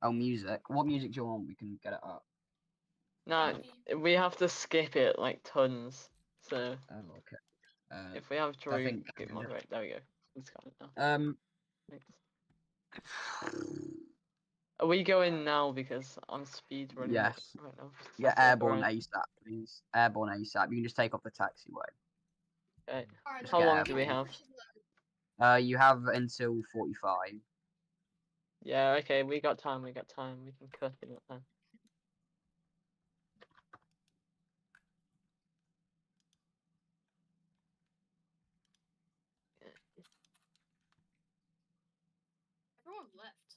Oh, music. What music do you want? We can get it up. No, we have to skip it like tons. So Oh, okay. if we have Drew think I get can do it. moderate, there we go. He's got it now. Thanks. Are we going now because I'm speed running it Yes. right now? Yeah, So, airborne alright. ASAP, please. Airborne ASAP. You can just take off the taxiway. Okay. Just How get long do we airborne. have? You have until 45. Yeah, okay, we got time, we can cut it at time. Everyone left.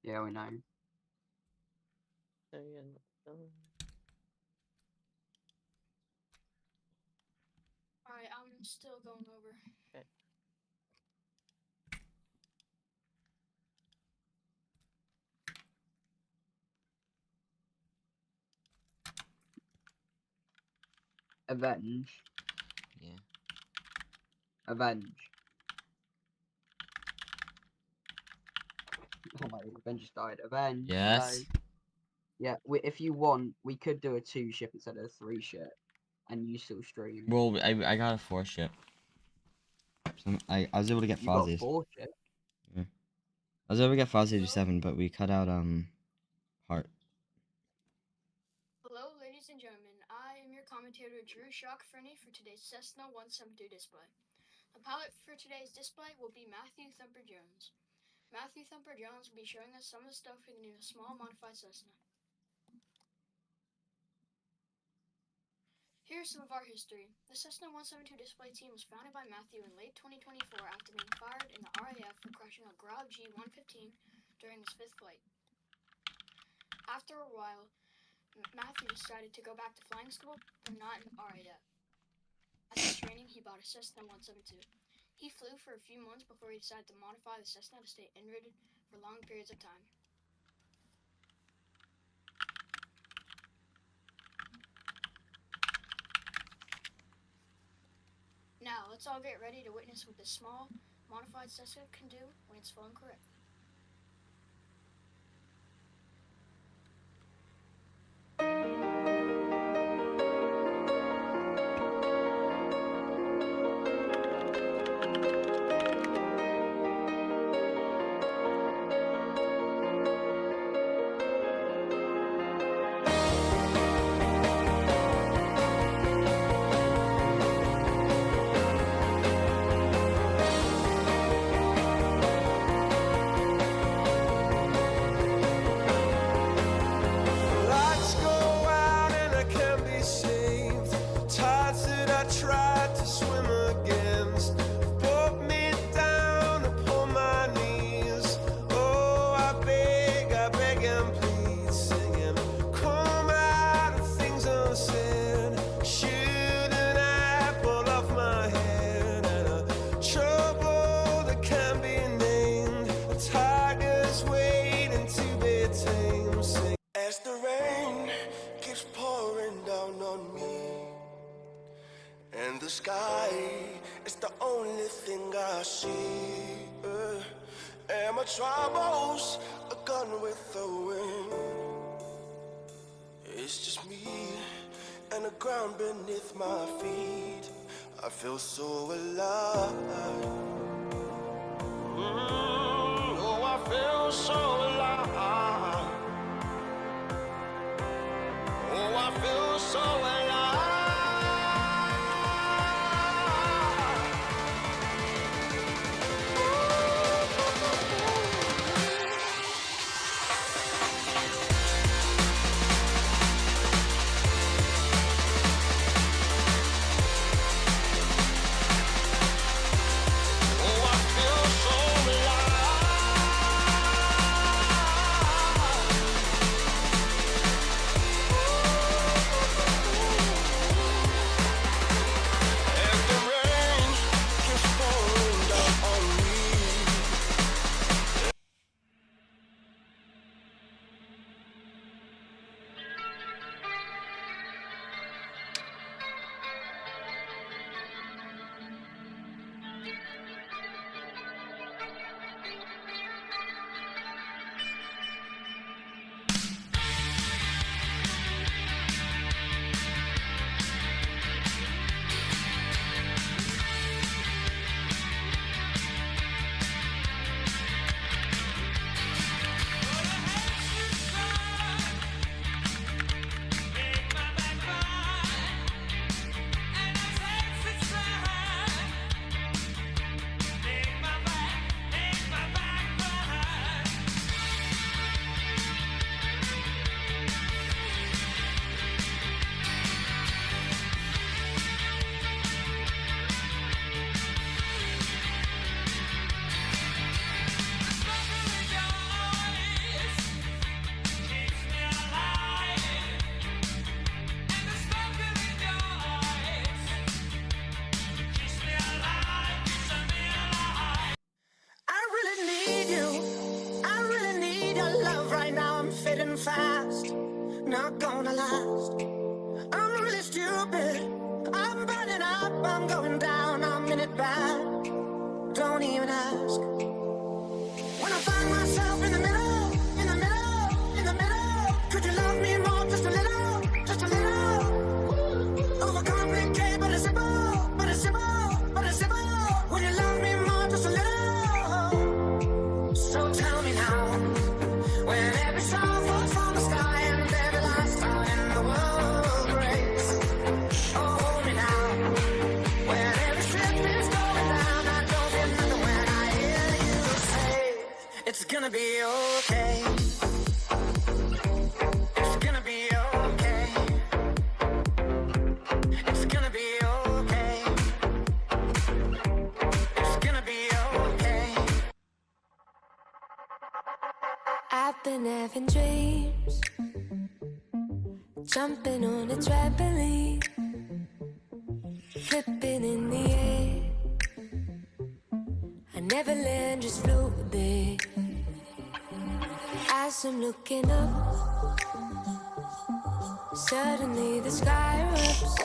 Yeah, we know. So, yeah, Alright, I'm still going over. okay. Avenge. Yeah. Avenge. Oh my, Avenge just died. Avenge. Yes. No. Yeah, if you want, we could do a 2 ship instead of a 3 ship, and you still stream. Well, I got a 4 ship. So I was able to get You got Fozzie's. 4 ship. I was able to get Fozzie to 7, but we cut out Heart. Hello, ladies and gentlemen. I am your commentator, Drew Shock Fernie, for today's Cessna 172 display. The pilot for today's display will be Matthew Thumper Jones. Matthew Thumper Jones will be showing us some of the stuff we can do in a small modified Cessna. Here's some of our history. The Cessna 172 display team was founded by Matthew in late 2024 after being fired in the RAF for crashing a Grob G-115 during his 5th flight. After a while, Matthew decided to go back to flying school, but not in the RAF. As his training, he bought a Cessna 172. He flew for a few months before he decided to modify the Cessna to stay en-rated for long periods of time. Now, let's all get ready to witness what this small, modified Cessna can do when it's flown correctly. Lights go out and I can't be saved. Tides that I tried to swim against brought me down upon my knees. Oh, I beg and plead, singing, come out of things unsaid. Shoot an apple off my head and a trouble that can't be named. A tiger's waiting to be tamed. Sing. As the rain keeps pouring down on me, and the sky is the only thing I see, and my troubles are gone with the wind. It's just me and the ground beneath my feet. I feel so alive. Oh, I feel so alive. Oh, I feel so alive. Oh, I feel so as the rain keeps pouring down on me. I really need you. I really need your love right now. I'm fading fast. Not gonna last. I'm really stupid. I'm I'm burning up, I'm going down, I'm in it bad. Don't even ask. When I find myself in the middle, in the middle, in the middle, could you love me more, just a little, just a little? Overcomplicate, but it's simple, but it's simple, but it's simple. Would you love me more, just a little? So tell me now, when every star falls from the sky and every last star in the world breaks. Oh, hold me now, when every ship is going down, I don't feel nothing when I hear you say, it's gonna be okay. It's gonna be okay. It's gonna be okay. It's gonna be okay. I've been having dreams, jumping on a trampoline, flipping in the air. I never land, just float there. As I'm looking up, suddenly the sky erupts.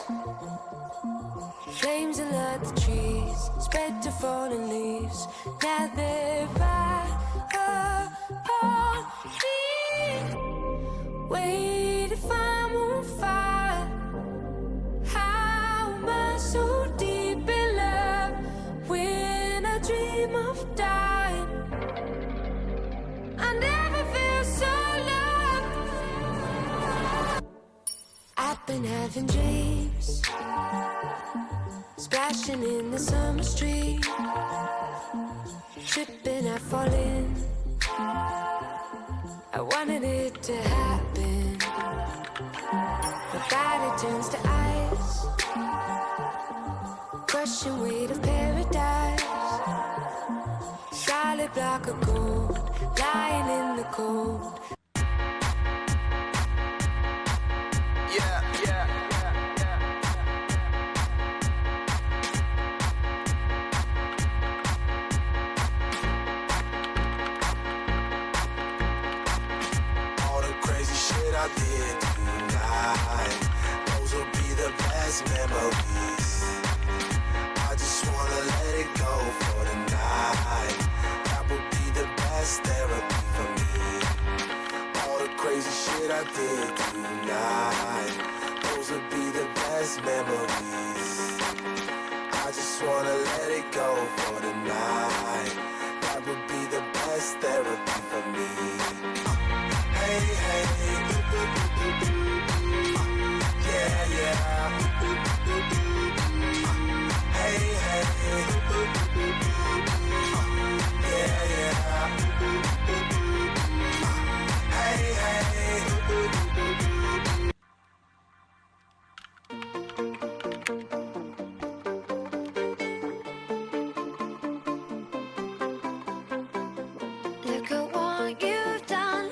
Flames alert the trees, spread to fallen leaves. Now they're by me. Wait, if I'm on fire, how am I so deep in love when I dream of dying? I never feel so loved. I've been having dreams, splashing in the summer stream, tripping, I fall in. I wanted it to happen, but body turns to ice, crushing weight of paradise. Solid block of gold, lying in the cold. Yeah, yeah. All the crazy shit I did tonight, those will be the best memories. I just wanna let it go for the night. That would be the best therapy for me. All the crazy shit I did tonight, those would be the best memories. I just wanna let it go for the night. That would be the best therapy for me. Hey, hey, yeah, yeah. Hey, hey, yeah, yeah. Hey, hey. Look at what you've done.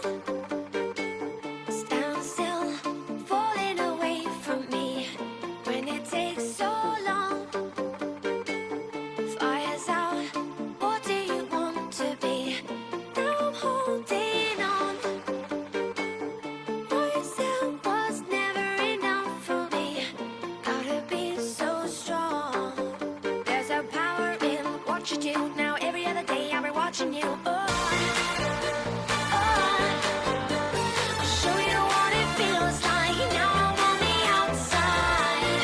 Stand still, falling away from me. When it takes so long, fire's out. What do you want to be? Now I'm holding on. What you said was never enough for me. Gotta be so strong. There's a power in what you do. Now every other day I'll be watching you. I'll show you what it feels like. Now I'm on the outside.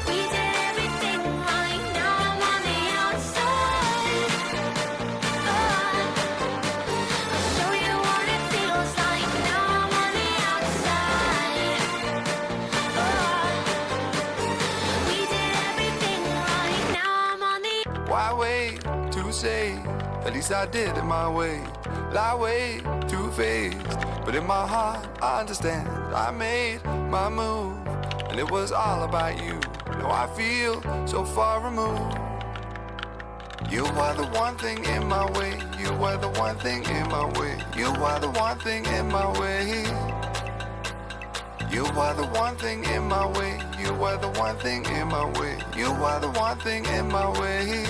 We did everything right. Now I'm on the outside. I'll show you what it feels like. Now I'm on the outside. We did everything right. Now I'm on the. Why wait to say? At least I did it my way. Lie way too faced, but in my heart I understand. I made my move, and it was all about you. Now I feel so far removed. You were the one thing in my way. You were the one thing in my way. You were the one thing in my way. You were the one thing in my way. You were the one thing in my way. You were the one thing in my way.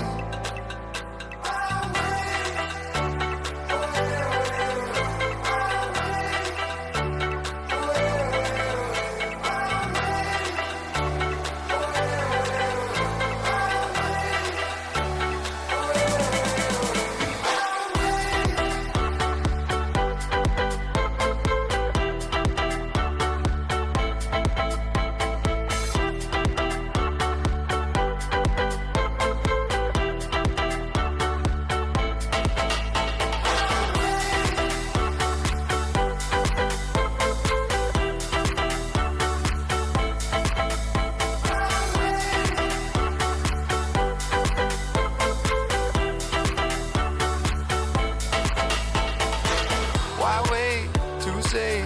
say,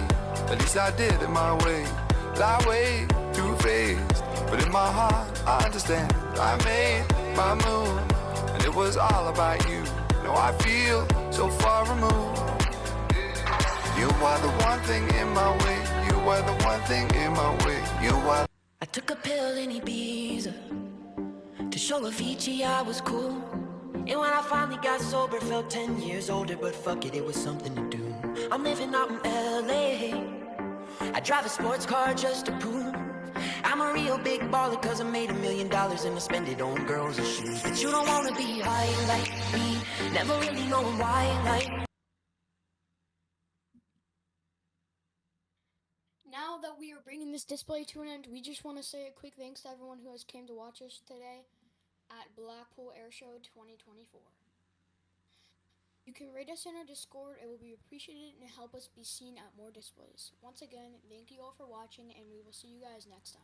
at least I did it my way. Lie way too faced, but in my heart I understand. I made my move, and it was all about you. Now I feel so far removed. You are the one thing in my way. You are the one thing in my way. You are. I took a pill in Ibiza to show Avicii I was cool. And when I finally got sober, felt 10 years older. But fuck it, it was something to do. I'm living out in LA. I drive a sports car just to prove I'm a real big baller, cause I made $1 million and I spend it on girls and shoes. But you don't wanna be high like me, never really knowing why like. Now that we are bringing this display to an end, we just want to say a quick thanks to everyone who has came to watch us today at Blackpool Airshow 2024. You can rate us in our Discord, it will be appreciated and help us be seen at more displays. Once again, thank you all for watching, and we will see you guys next time.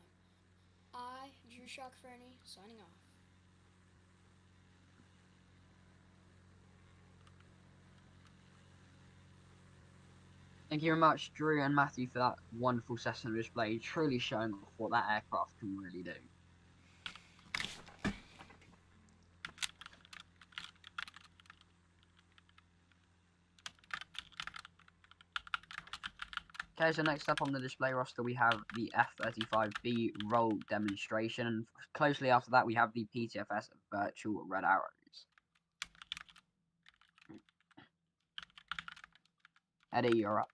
I, Drew Shock Fernie, signing off. Thank you very much, Drew and Matthew, for that wonderful session of display, truly showing off what that aircraft can really do. Okay, so next up on the display roster, we have the F-35B roll demonstration, and closely after that, we have the PTFS virtual red arrows. Eddie, you're up.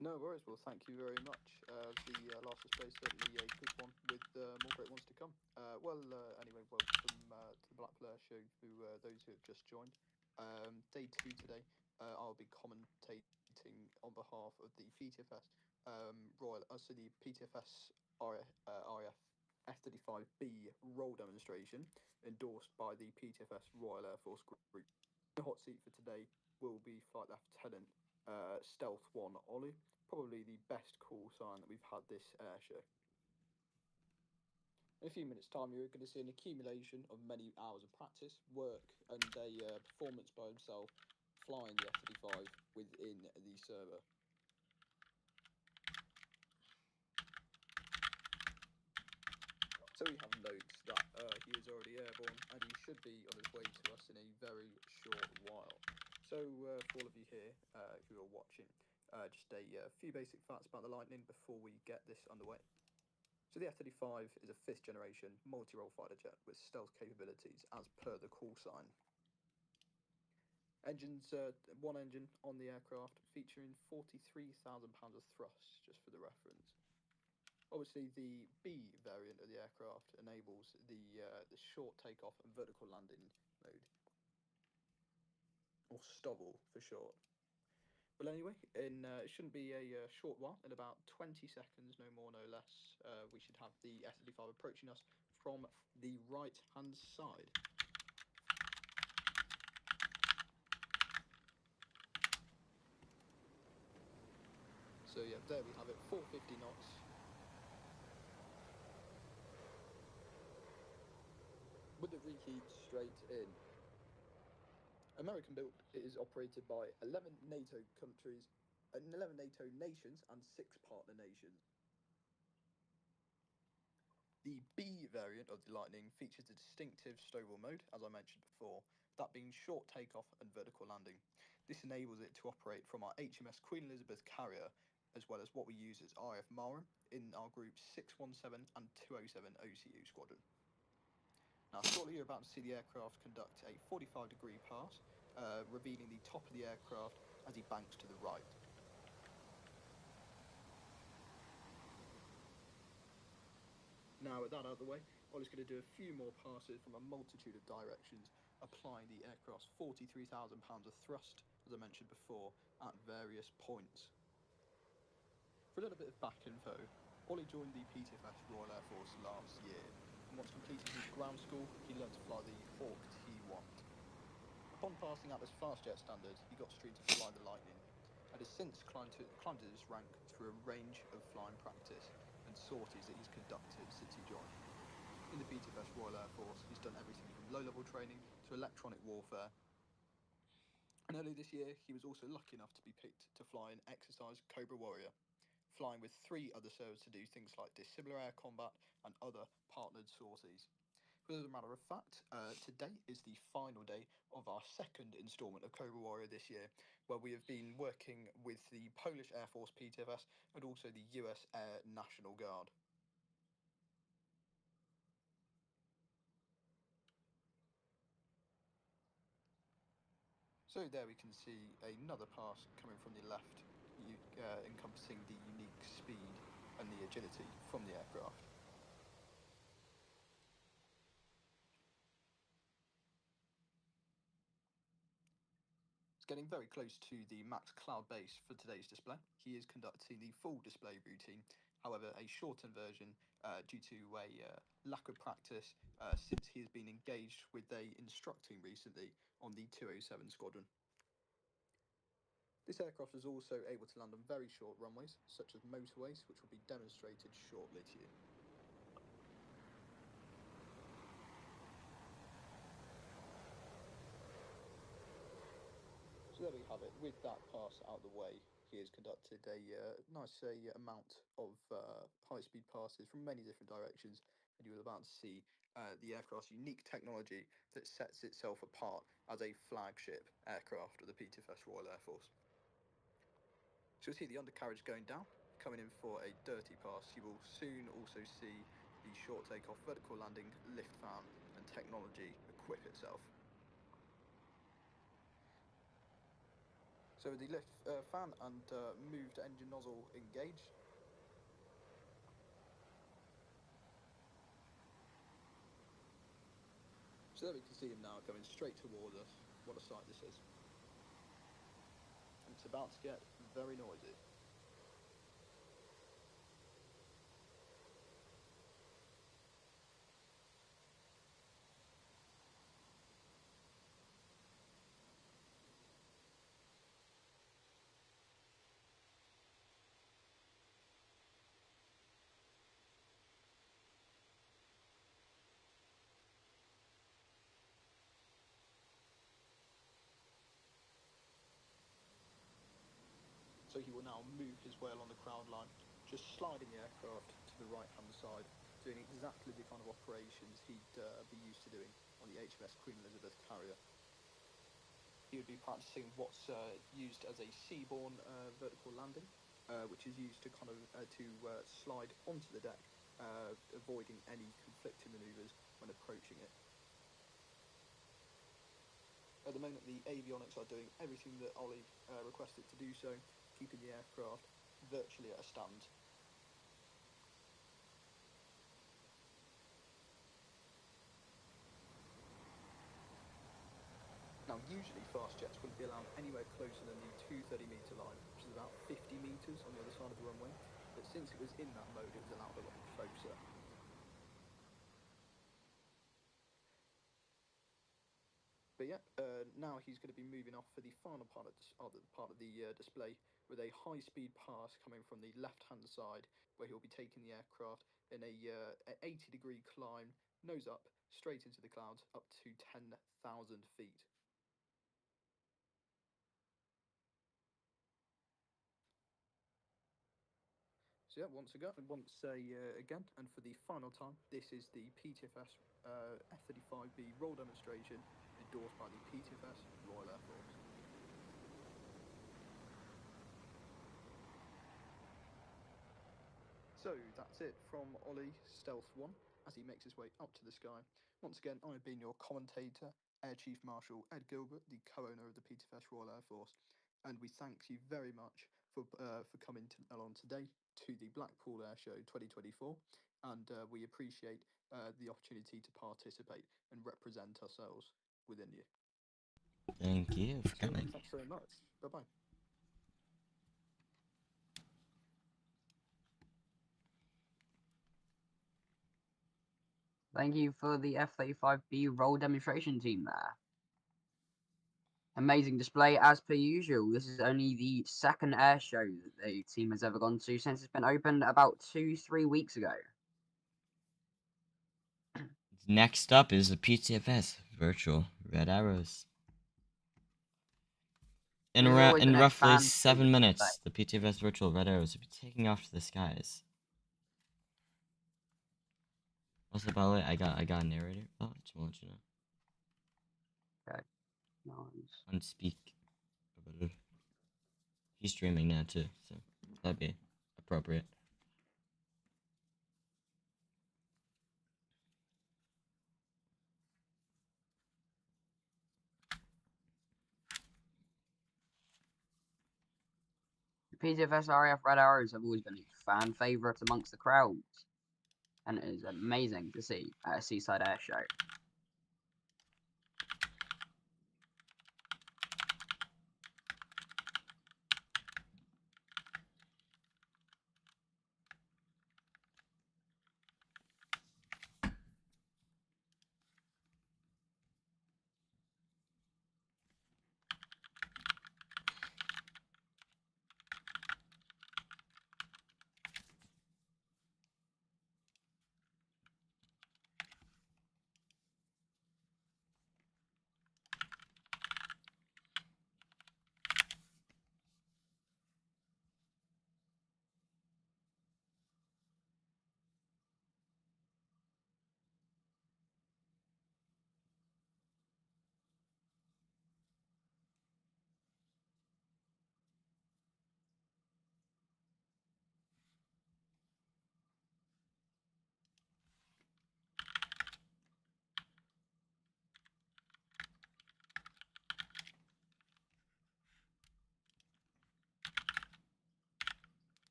No worries. Well, thank you very much. The last display is certainly a good one, with more great ones to come. Anyway, welcome to the Blackpool Airshow for those who have just joined. Day 2 today. I'll be commentating on behalf of the PTFS the PTFS RAF F-35B roll demonstration, endorsed by the PTFS Royal Air Force Group. The hot seat for today will be Flight Lieutenant Stealth 1 Ollie, probably the best call sign that we've had this air show. In a few minutes' time, you're going to see an accumulation of many hours of practice, work, and a performance by himself flying the F-35 within the server. So we have notes that he is already airborne, and he should be on his way to us in a very short while. So for all of you here who are watching, just a few basic facts about the Lightning before we get this underway. So the F-35 is a 5th generation multi-role fighter jet with stealth capabilities as per the call sign. Engines, one engine on the aircraft, featuring 43,000 pounds of thrust, just for the reference. Obviously, the B variant of the aircraft enables the short takeoff and vertical landing mode, or STOVL for short. Well, anyway, it shouldn't be a short while. In about 20 seconds, no more, no less, we should have the F-35 approaching us from the right-hand side. So yeah, there we have it, 450 knots. With the reheat straight in. American built, it is operated by 11 NATO countries, 11 NATO nations and 6 partner nations. The B variant of the Lightning features a distinctive STOVL mode, as I mentioned before, that being short takeoff and vertical landing. This enables it to operate from our HMS Queen Elizabeth carrier, as well as what we use as RAF Marham in our Group 617 and 207 OCU squadron. Now, shortly you're about to see the aircraft conduct a 45-degree pass, revealing the top of the aircraft as he banks to the right. Now, with that out of the way, Ollie's going to do a few more passes from a multitude of directions, applying the aircraft's 43,000 pounds of thrust, as I mentioned before, at various points. For a little bit of back info, Ollie joined the PTFS Royal Air Force last year, and once completing his ground school, he learned to fly the Hawk T1. Upon passing out this fast jet standard, he got straight to fly the Lightning, and has since climbed to this rank through a range of flying practice and sorties that he's conducted since he joined. In the PTFS Royal Air Force, he's done everything from low-level training to electronic warfare, And earlier this year, he was also lucky enough to be picked to fly an exercise Cobra Warrior, flying with 3 other servers to do things like dissimilar air combat and other partnered sorties. But as a matter of fact, today is the final day of our second instalment of Cobra Warrior this year, where we have been working with the Polish Air Force PTFS and also the US Air National Guard. So there we can see another pass coming from the left, encompassing the unique speed and the agility from the aircraft. It's getting very close to the max cloud base for today's display. He is conducting the full display routine, however a shortened version due to a lack of practice since he has been engaged with a instructing recently on the 207 squadron. This aircraft is also able to land on very short runways, such as motorways, which will be demonstrated shortly to you. So there we have it. With that pass out of the way, he has conducted a nice amount of high-speed passes from many different directions, and you will about to see the aircraft's unique technology that sets itself apart as a flagship aircraft of the PTFS Royal Air Force. So you'll see the undercarriage going down, coming in for a dirty pass. You will soon also see the short takeoff, vertical landing, lift fan, and technology equip itself. So the lift fan and moved engine nozzle engaged. So there we can see him now coming straight towards us. What a sight this is. And it's about to get very noisy. So he will now move his way along the crowd line, just sliding the aircraft to the right-hand side, doing exactly the kind of operations he'd be used to doing on the HMS Queen Elizabeth carrier. He would be practicing what's used as a seaborne vertical landing, which is used to kind of slide onto the deck, avoiding any conflicting manoeuvres when approaching it. At the moment, the avionics are doing everything that Ollie requested to do so, keeping the aircraft virtually at a stand. Now, usually fast jets wouldn't be allowed anywhere closer than the 230-metre line, which is about 50 metres on the other side of the runway, but since it was in that mode, it was allowed a lot closer. But yeah, now he's going to be moving off for the final part of the display with a high-speed pass coming from the left-hand side, where he'll be taking the aircraft in a 80-degree climb, nose up, straight into the clouds, up to 10,000 feet. So yeah, once again, and for the final time, this is the PTFS F-35B roll demonstration endorsed by the PTFS Royal Air Force. So that's it from Ollie Stealth 1 as he makes his way up to the sky. Once again, I've been your commentator, Air Chief Marshal Ed Gilbert, the co-owner of the PTFS Royal Air Force, and we thank you very much for coming along today to the Blackpool Airshow 2024, and we appreciate the opportunity to participate and represent ourselves within you. Thank you for So, coming. thanks very much. Bye-bye. Thank you for the F-35B roll demonstration team there. Amazing display as per usual. This is only the second air show that the team has ever gone to since it's been opened about 2-3 weeks ago. Next up is the PTFS Virtual Red Arrows. There's always in an roughly fan 7 favourite minutes, the PTFS virtual red arrows will be taking off to the skies. Also, by the way, I got a narrator. Oh, just want to let you know. Okay. Nice. On speak. He's streaming now too, so that'd be appropriate. The PTFS RAF Red Arrows have always been a fan favourite amongst the crowds, and it is amazing to see at a seaside air show.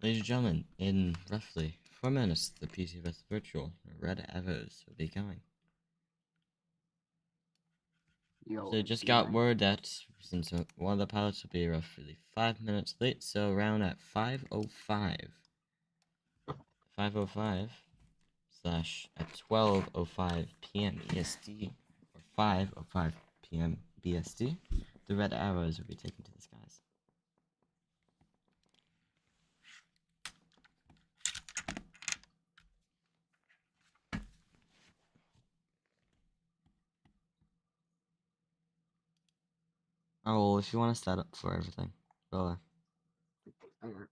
Ladies and gentlemen, in roughly 4 minutes, the PTFS virtual red arrows will be going. So just got word that since one of the pilots will be roughly 5 minutes late, so around at 5:05 slash at 12:05 p.m. EST or 5:05 p.m. BST, the red arrows will be taken to the skies. Oh, well, if you want to set up for everything, go ahead.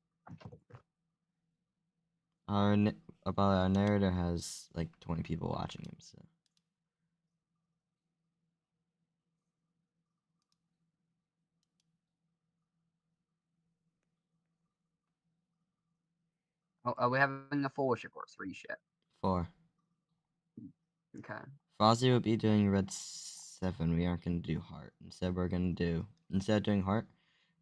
Our narrator has like 20 people watching him, so. Oh, are we having a 4 ship or a 3 ship? 4. Okay. Fozzie will be doing red 7. We aren't going to do heart. Instead of doing heart,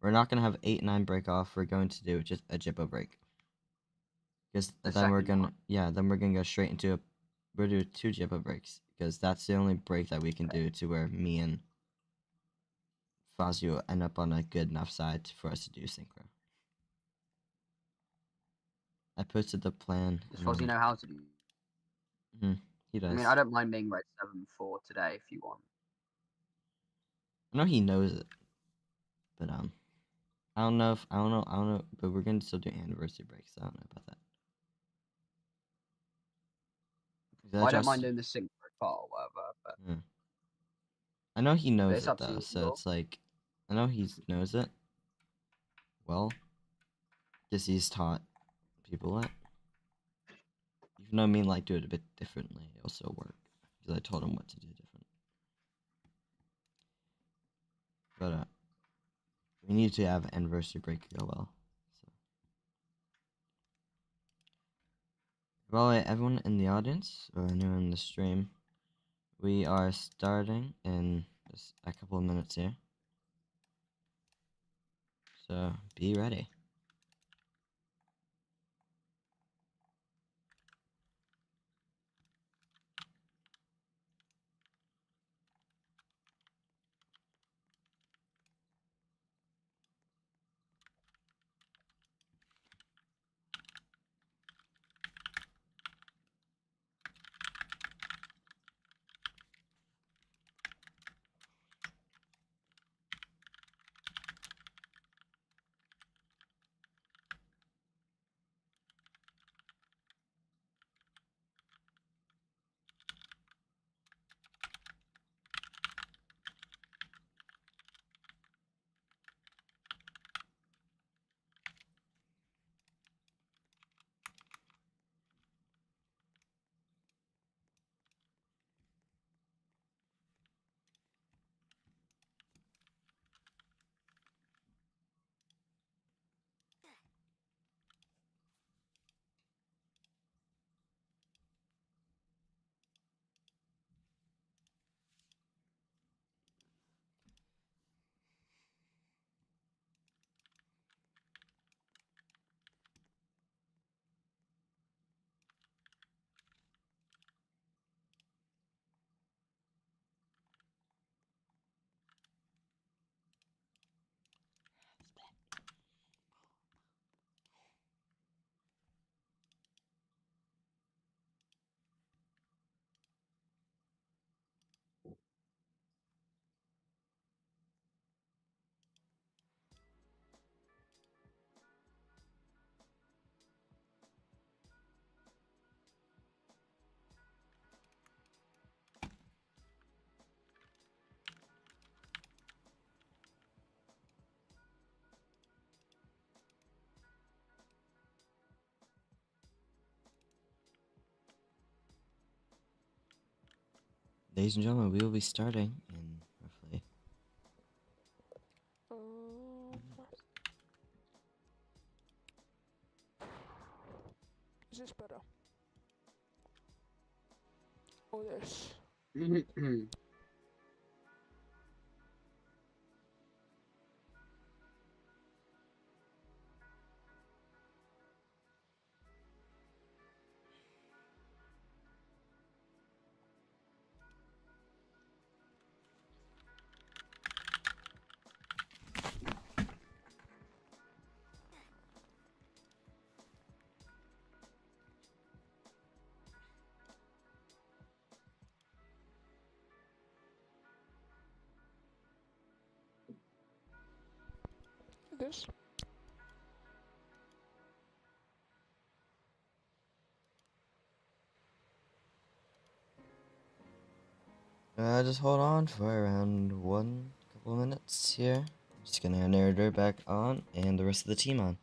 we're not going to have 8, 9 break off. We're going to do just a jippo break. Because then we're going to go straight into we'll do 2 jippo breaks. Because that's the only break that we can do to where me and Fozzie will end up on a good enough side for us to do synchro. I posted the plan. Does Fozzie know how to do? He does. I mean, I don't mind being red 7-4 today if you want. I know he knows it, but I don't know, but we're gonna still do anniversary breaks. So I don't know about that. I don't mind doing the sync part or whatever, but yeah. I know he knows it's it up to though, you, so bro. it's like I know he knows it well, because he's taught people it. Even though I mean, like, do it a bit differently, it also work because I told him what to do different. But we need to have anniversary break go well. So. Well, everyone in the audience or anyone in the stream, we are starting in just a couple of minutes here. So be ready. Ladies and gentlemen, we will be starting in roughly. Is this better? Or this? This? Just hold on for around one couple minutes here. Just gonna have narrator back on and the rest of the team on.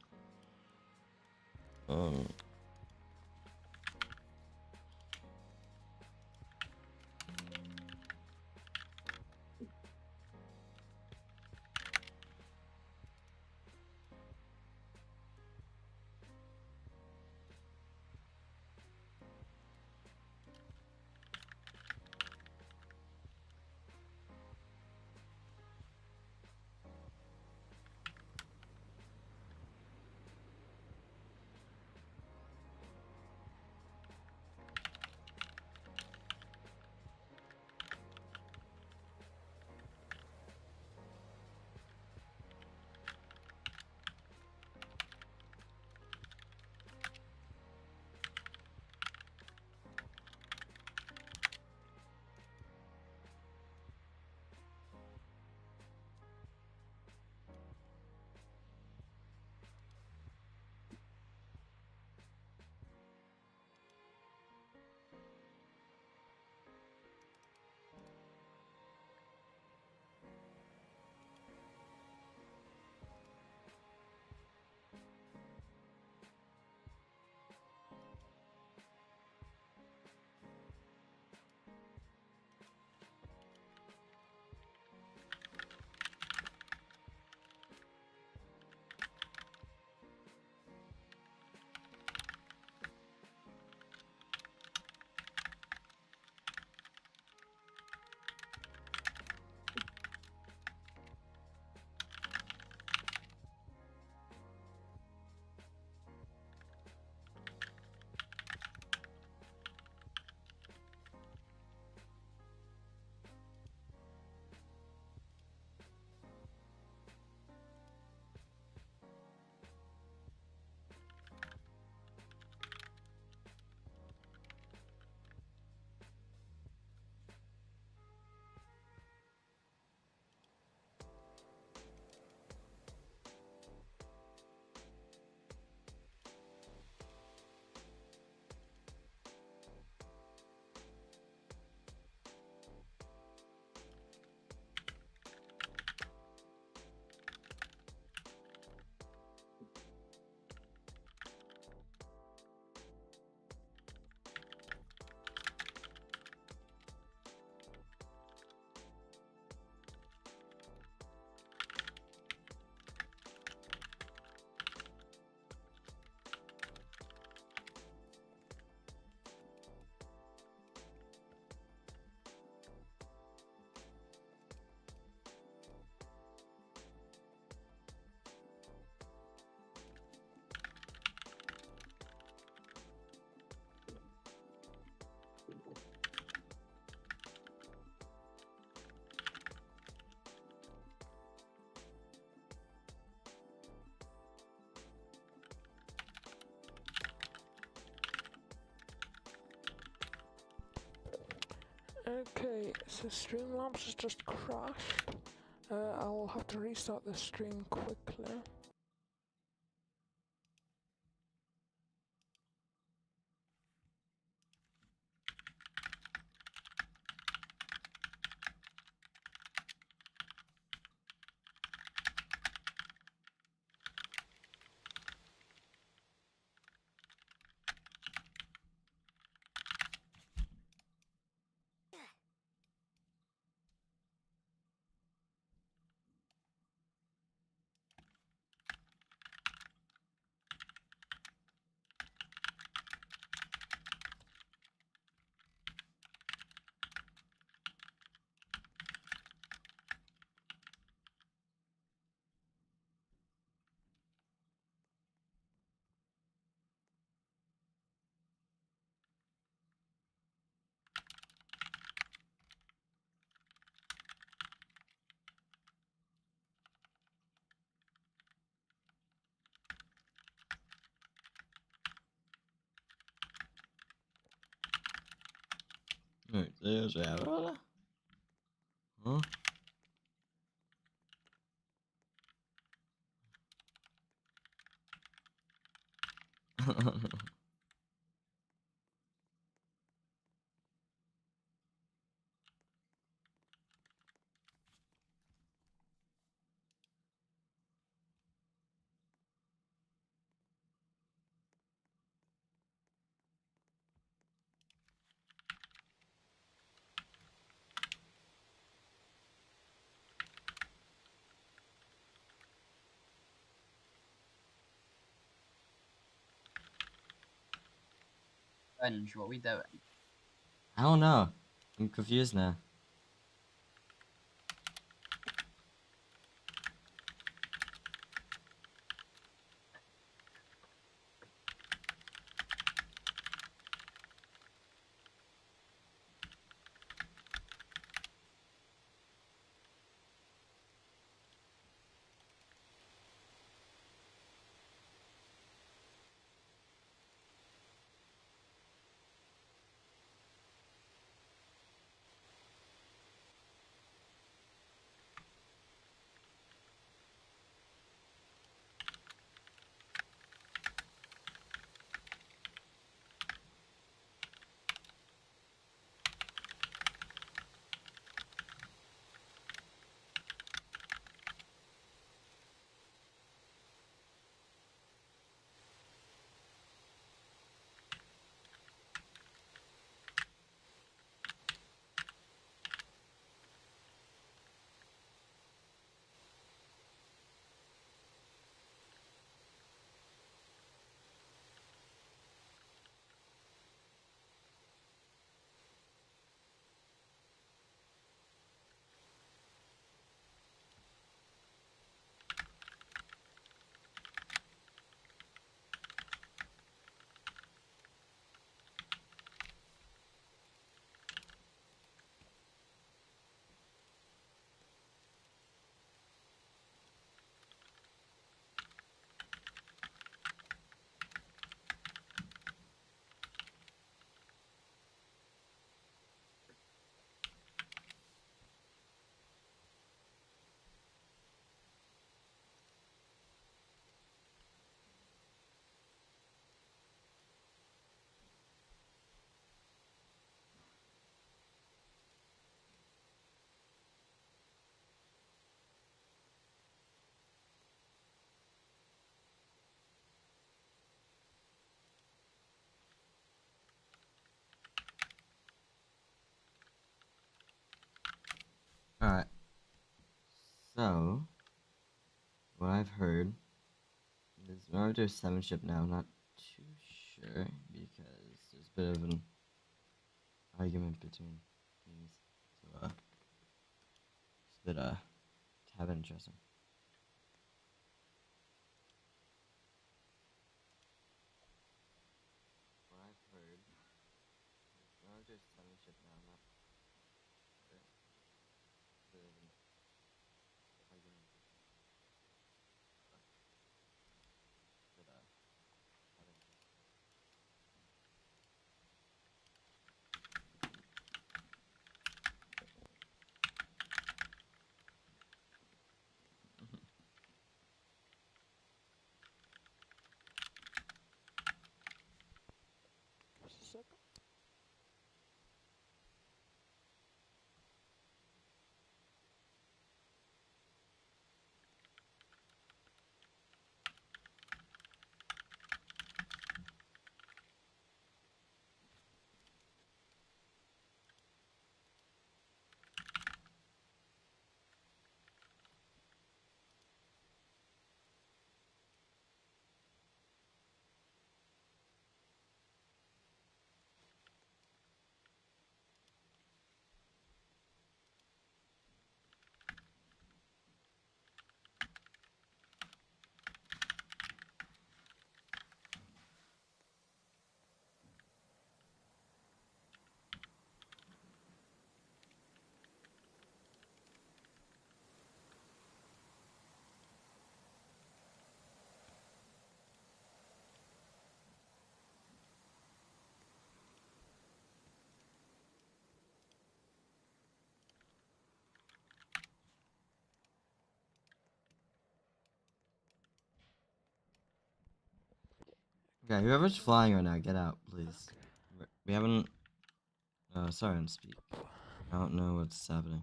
Okay, so Streamlabs has just crashed. I'll have to restart the stream quickly. Huh? Revenge, what are we doing? I don't know. I'm confused now. Alright. So, what I've heard is in order to 7 ship now, I'm not too sure because there's a bit of an argument between teams. So, it's a bit, tad bit interesting. What I've heard is in order to 7 ship now, I'm not sure. It's a bit of an argument between but tad bit interesting. Just a second. Okay, whoever's flying right now, get out, please. We haven't. Sorry, I'm speak. I don't know what's happening.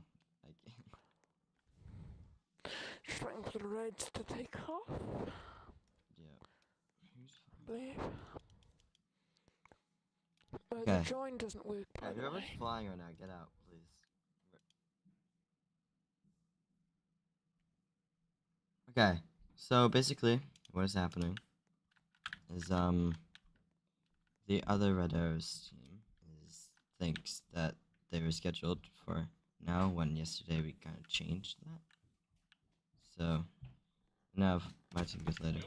Just waiting for the Reds to take off, Yeah. I believe. Okay. The join doesn't work, by Okay, the whoever's way. flying right now, get out, please. Okay, so basically, what is happening is the other Red Arrows team thinks that they were scheduled for now when yesterday we kind of changed that. So now my team gets later.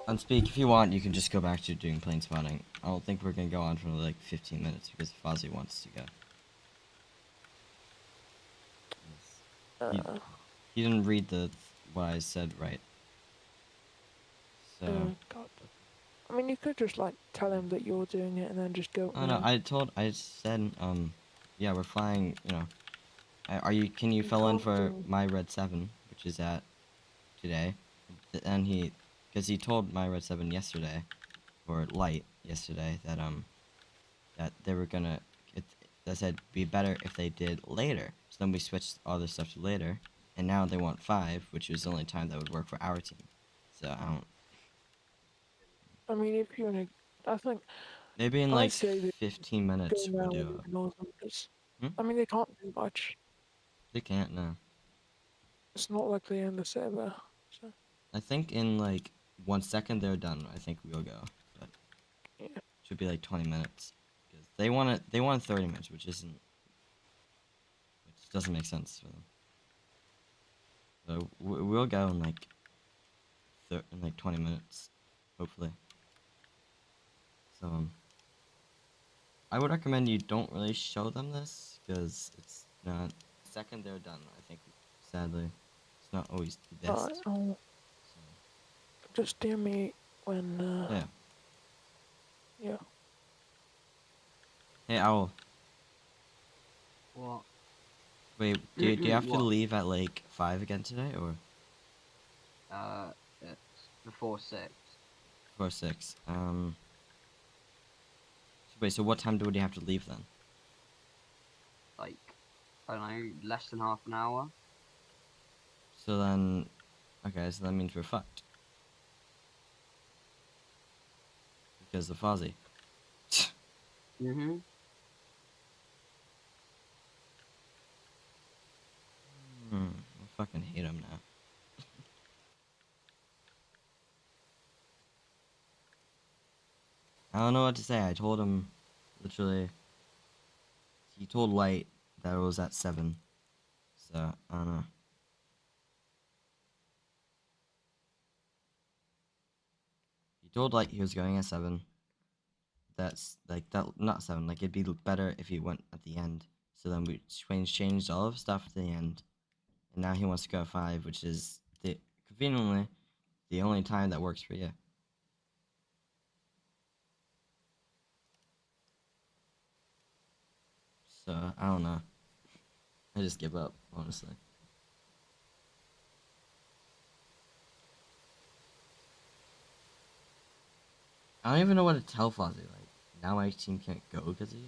Unspeak, if you want, you can just go back to doing plane spotting. I don't think we're gonna go on for like 15 minutes because Fozzie wants to go. He didn't read what I said right. So. Oh, God. I mean, you could just, like, tell him that you're doing it and then just go. Oh no, I said, yeah, we're flying, you know. Can you You fill in can't for do- my Red 7, which is at today? And because he told my Red 7 yesterday, or Light yesterday, that that they were gonna. They said be better if they did later. So then we switched all this stuff to later, and now they want 5, which was the only time that would work for our team. So I don't. I mean, if you're in a, I think Maybe in I like say that 15 go minutes we'll now do and it. ignore them because Hmm? I mean they can't do much. They can't now. It's not like they end the server. So I think in like 1 second they're done. I think we'll go, but yeah. should be like 20 minutes because they want it. They want 30 minutes, which doesn't make sense for them. So we'll go in like in like 20 minutes, hopefully. So I would recommend you don't really show them this because it's not. Second they're done, I think. Sadly, it's not always the best. Alright, I'll So, just DM me when yeah. yeah. Hey Owl. What? Wait, do you have to What? leave at like 5 again today or It's before 6. before 6? Wait, so what time would you have to leave then? Like, I don't know, less than half an hour. So then, okay, so that means we're fucked. Because of Fozzie. Mm-hmm. I fucking hate him now. I don't know what to say. I told him, literally, he told Light that it was at 7. So, I don't know. He told Light he was going at 7. That's, like, that, not 7. Like, it'd be better if he went at the end. So then we changed all of stuff at the end. And now he wants to go at 5, which is, conveniently, the only time that works for you. So, I don't know. I just give up, honestly. I don't even know what to tell Fozzie. Like, now my team can't go because of you?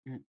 Mm.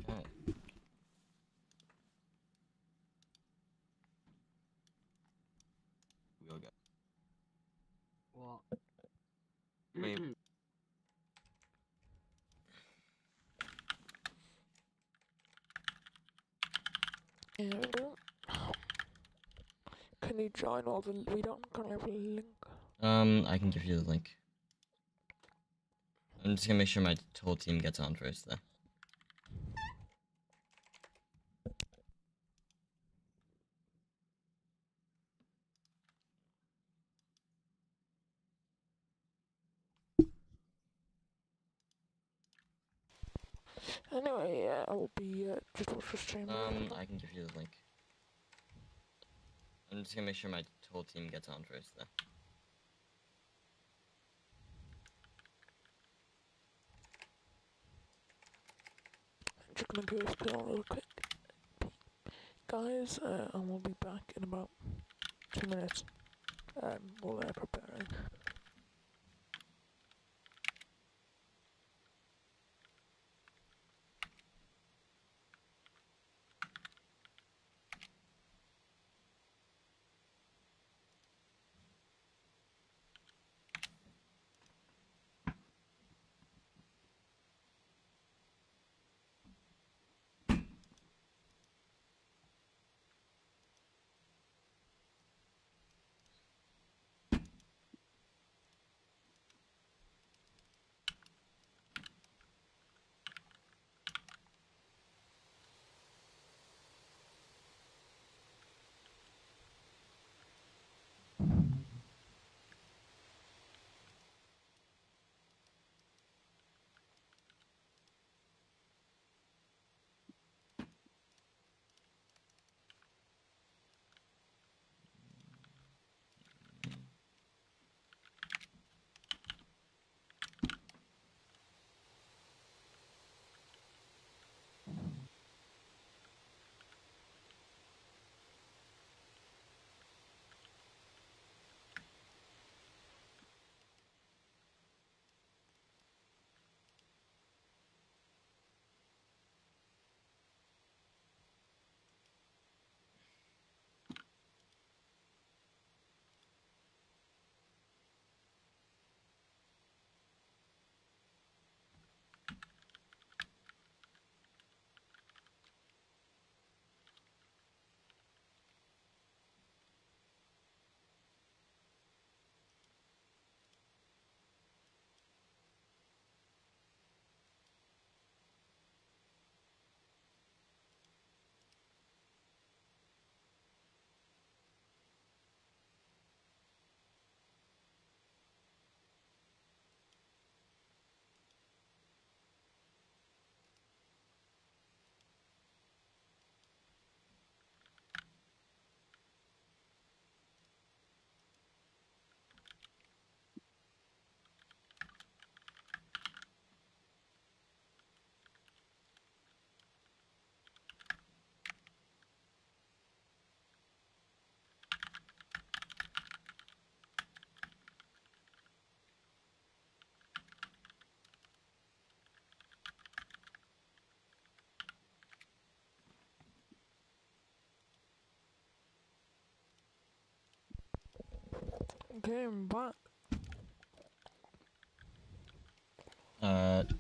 Okay. We all got. What? Wait. Yeah, we don't. Can you join all the? We don't currently have a link. I can give you the link. I'm just gonna make sure my whole team gets on first, though. Anyway, yeah, I will be just watch the stream. I can give you the link. I'm just gonna make sure my whole team gets on first, though. Just gonna go spill real quick, guys. And we'll be back in about 2 minutes. While they're preparing. Okay, I'm back.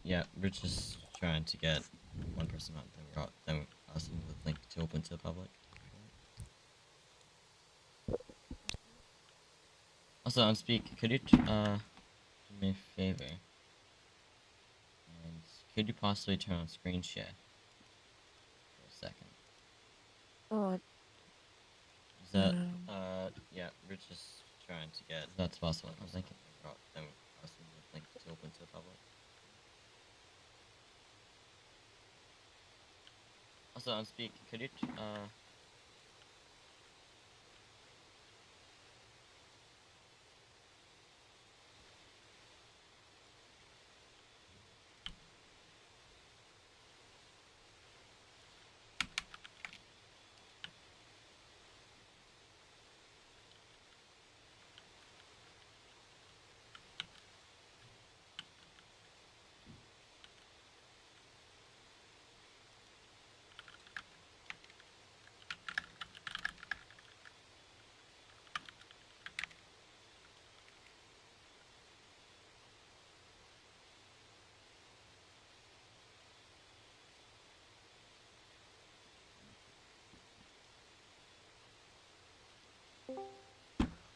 Yeah, we're just trying to get one person on. Then we're asking the link to open to the public. Also, Could you do me a favor? And could you possibly turn on screen share for a second? Alright. Is that, Um, yeah, we're just trying to get, that's possible. I was thinking about them possibly like to open to the public. Also, on speak, could you,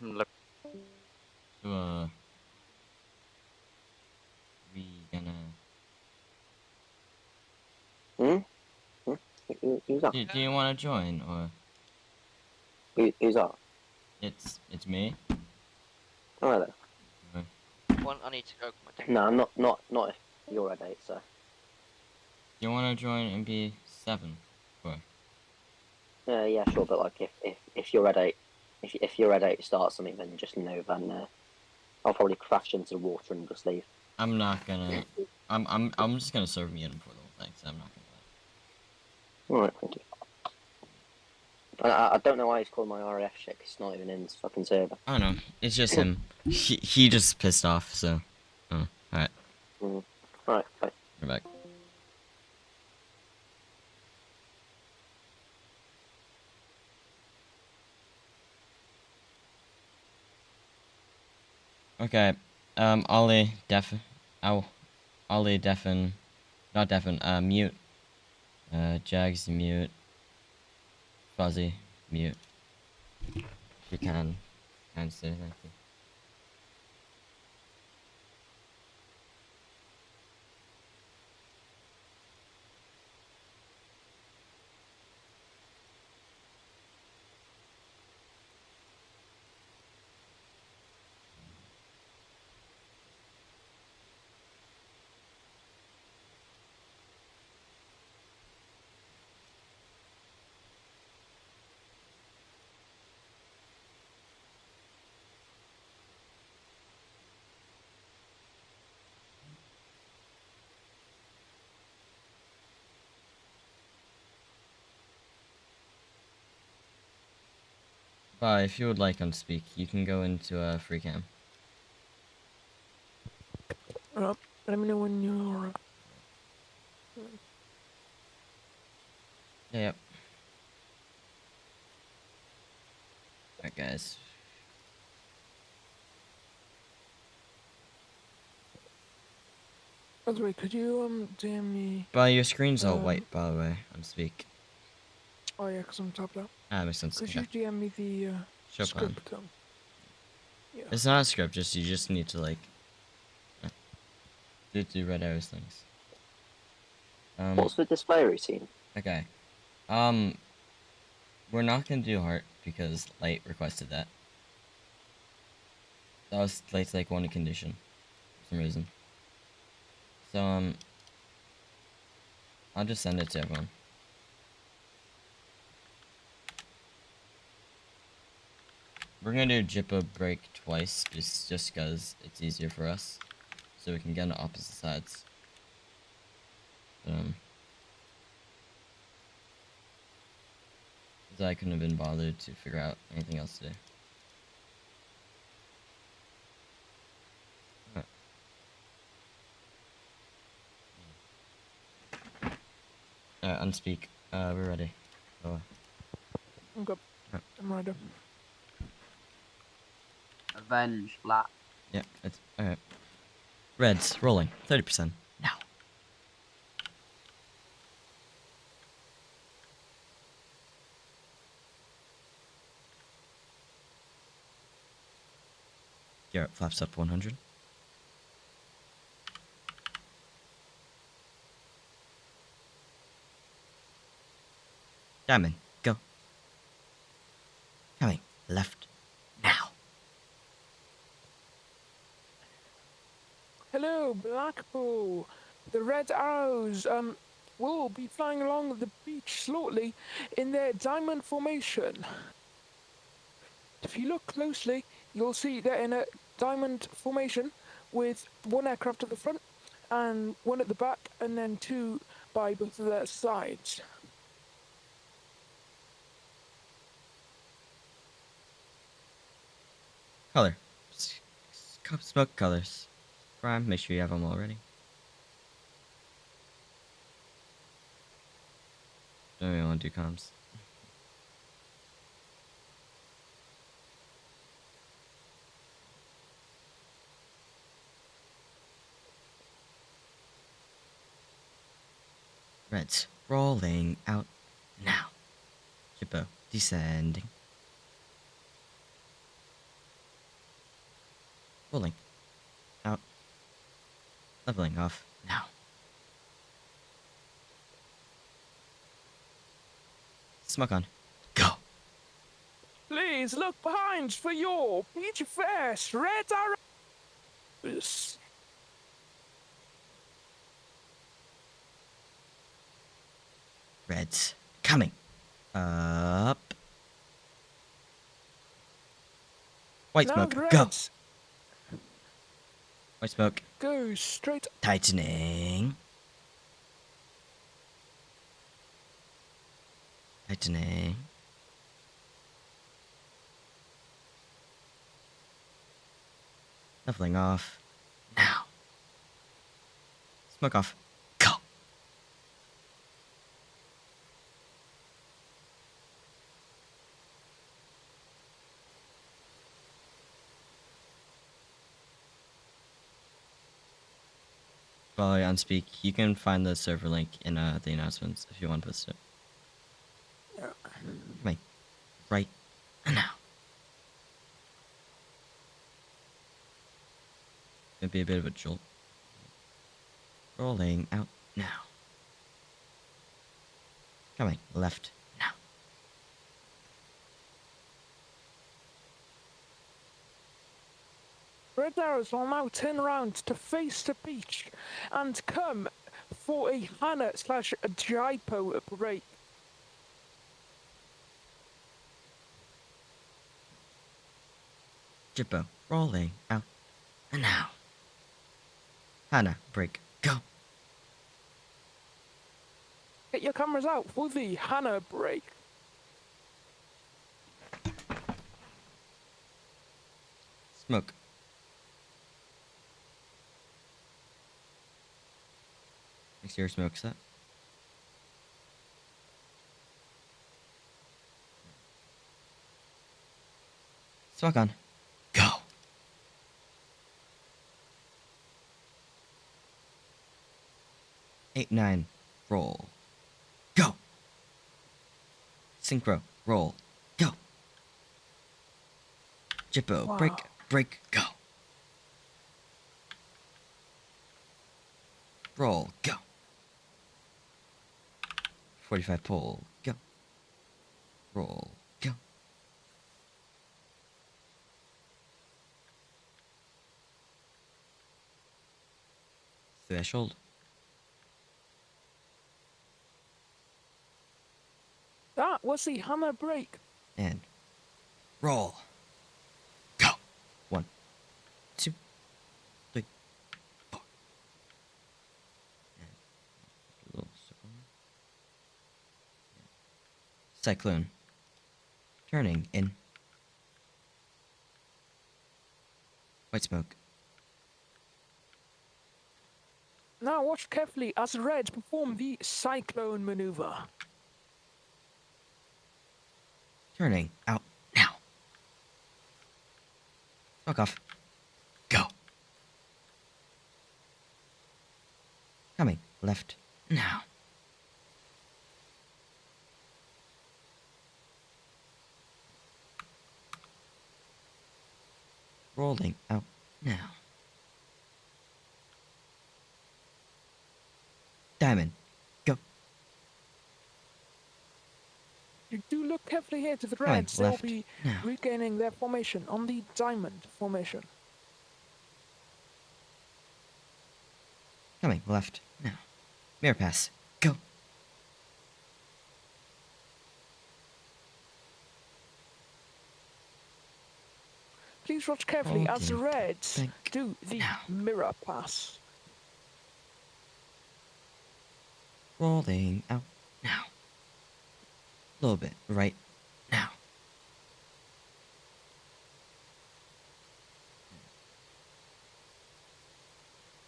Look, so, we gonna, who's that? do you wanna join, or? Who's that? It's me. Oh, hello. One, I need to go. No, not if you're at 8, so. Do you wanna join and be 7? Or? Yeah, sure, but like if you're at 8, if you're at 8 start something, then just know then I'll probably crash into the water and just leave. I'm not gonna, I'm just gonna serve me in for the whole thing, so I'm not gonna. Alright, thank you. I don't know why he's called my RAF shit, 'cause it's not even in his fucking server. I don't know. It's just him. He just pissed off. So, oh, all right. Alright, bye. We're back. Okay. Ollie, Ollie, not mute. Jags, mute. Fuzzy, mute. If you can say thank you. But if you would like on speak, you can go into free cam. Let me know when you're. Yep. Alright, guys. By the way, could you DM me? Well, your screen's all white, by the way, on speak. Oh yeah, cause I'm topped out. Ah, makes sense. Could Okay. you DM me the Show plan. script? Yeah. It's not a script. You just need to like do red arrows things. What's the display routine? Okay. We're not gonna do heart because Light requested that. That was Light's like one condition for some reason. So I'll just send it to everyone. We're gonna do Jippo break twice just because it's easier for us, so we can get on opposite sides. Because I couldn't have been bothered to figure out anything else today. Unspeak. We're ready. Go. I'm good. I'm ready. Avenge, Black. Yeah, it's alright. Reds, rolling. 30%. Now. Garrett flaps up 100. Diamond, go. Coming left now. Hello, Blackpool. The Red Arrows will be flying along the beach shortly in their diamond formation. If you look closely, you'll see they're in a diamond formation with one aircraft at the front and one at the back, and then two by both of their sides. Color. Smoke colors. Prime, make sure you have them already. Don't even want to do comms. Reds rolling out now. Jippo descending. Rolling out. Leveling off now. Smoke on. Go. Please look behind for your PTFS Red Arrows. Reds coming up. White Now smoke, the go. Reds White smoke, go straight. tightening. Tightening. Leveling off now. Smoke off. Go. While you're on speak, you can find the server link in the announcements if you want to post it. Yeah. Coming right now. Gonna be a bit of a jolt. Rolling out now. Coming left now. Red Arrows will now turn around to face the beach and come for a Hana / a Jaipo break. Jippo rolling out now. Hana break go. Get your cameras out for the Hana break. Smoke. Make sure your smoke's set. Smoke on. Go. Eight, 9, roll. Go. Synchro, roll. Go. Jippo, Wow. break, go. Roll, go. 45 pull, go. Roll, go. Threshold. That was the Hana break. And roll. Go. 1, 2, 3, 4. And a little circle. Cyclone. Turning in. White smoke. Now watch carefully as the Reds perform the Cyclone maneuver. Turning out now. Smoke off. Go. Coming left now. Rolling out now. Diamond, go. Do look carefully here to the Coming Reds. They'll left be now. regaining their formation on the diamond formation. Coming left now. Mirror pass. Go. Please watch carefully as the Holding Reds back do the now. mirror pass. Rolling out now. A little bit right now.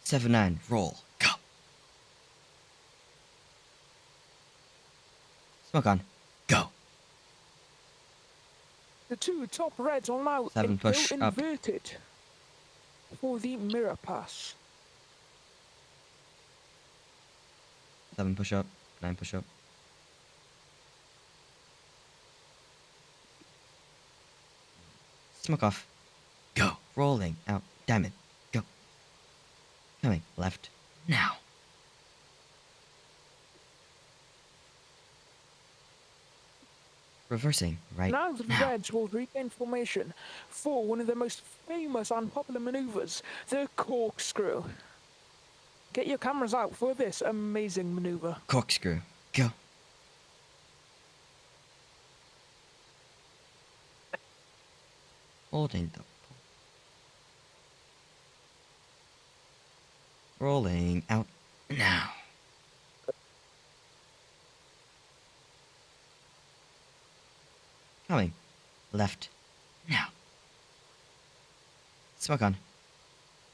Seven nine. Roll. Go. Smoke on. Go. The two top Reds are now Seven push go up. inverted for the mirror pass. 7 push up. 9 push up. Smoke off. Go. Rolling out. Diamond. Go. Coming left now. Reversing right Now the now. Reds will regain formation for one of the most famous and popular maneuvers, the corkscrew. Get your cameras out for this amazing maneuver. Corkscrew. Go. Holding the rolling out now. Coming left now. Smoke on.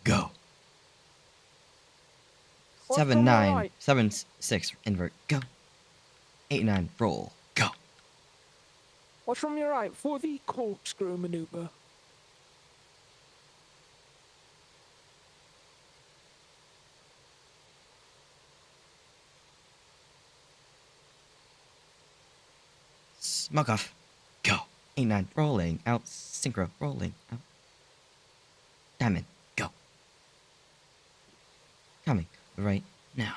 Go. Watch 7 from your 9 right. 7 6 invert. Go. 8 9 roll. Go. Watch from your right for the corkscrew maneuver. Smoke off. Go. 8 9 rolling out. Synchro rolling out. Diamond. Go. Coming right now.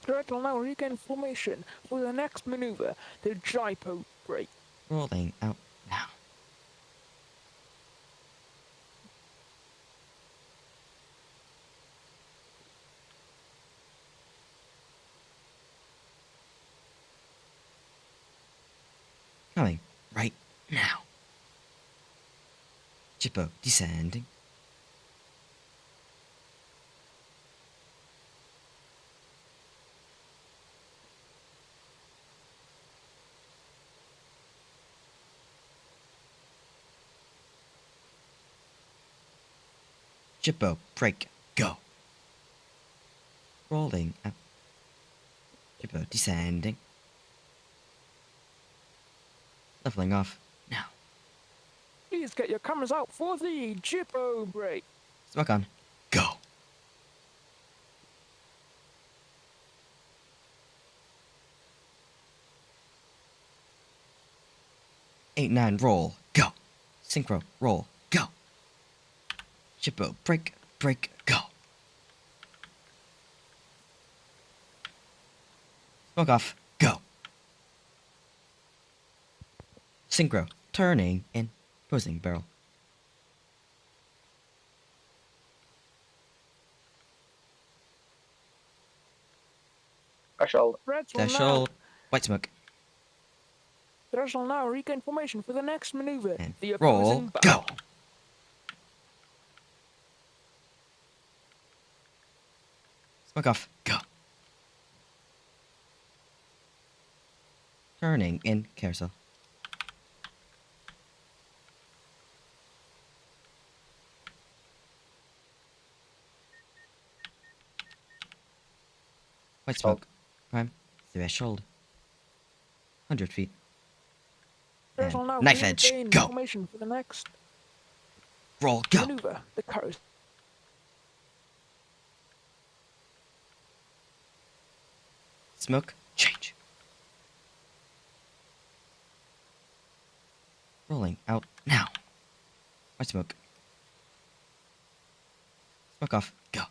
The Reds will now regain formation for the next maneuver, the gypo break. Rolling out now. Coming right now. Jippo descending. Jippo break. Go. Rolling out. Jippo descending. Leveling off now. Please get your cameras out for the gypo break. Smoke on. Go. Eight nine roll. Go. Synchro roll. Go. Jippo break. Break. Go. Smoke off. Go. Synchro turning in posing barrel. Threshold. Reds will now, Threshold. White smoke. the Reds will now regain formation for the next maneuver, And the roll. opposing Go. barrel. Smoke off. Go. Turning in carousel. White smoke. Prime. Threshold. 100 feet. The Reds And will now knife edge. regain Go. formation for the next Roll. Go. maneuver, the carousel. Smoke. Change. Rolling out now. White smoke. Smoke off. Go.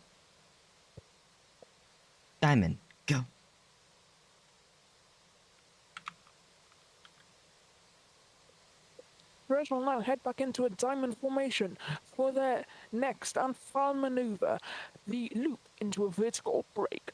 Diamond. Go. Red will now head back into a diamond formation for their next and final maneuver, the loop into a vertical break.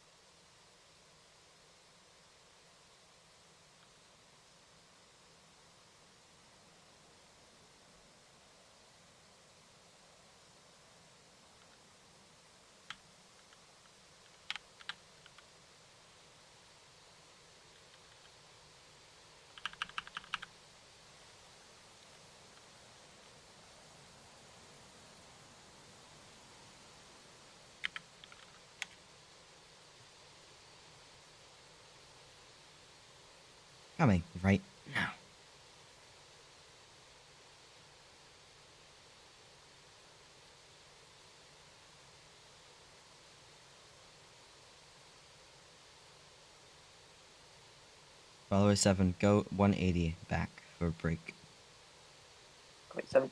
Coming right now. Follower 7, go 180 back for break. Wait, 7.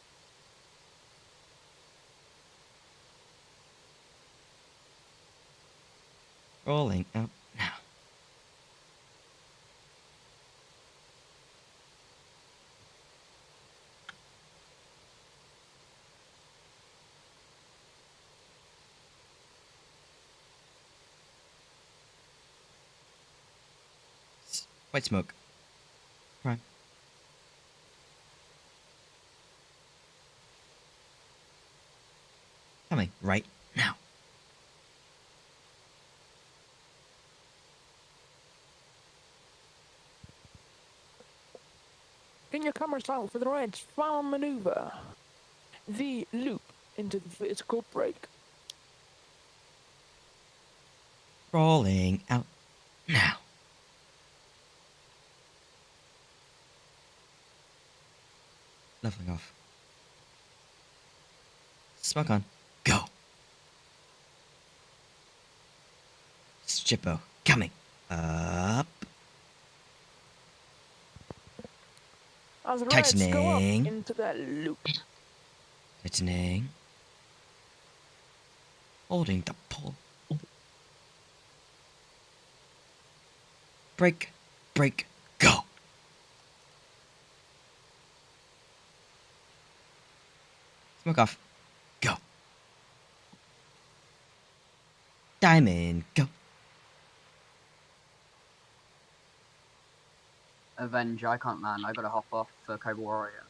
Rolling out now. White smoke. Prime. Coming right now. Get your cameras out for the Reds' final maneuver, the loop into the vertical break. Rolling out now. Leveling off. Smoke on. Go. Schippo. Coming. Up. As the Reds go up Tightening. into that loop. Tightening. Holding the pull. Break. Break. Go. Smoke off. Go. Diamond. Go. Avenger, I can't land. I gotta hop off for Cobra Warrior.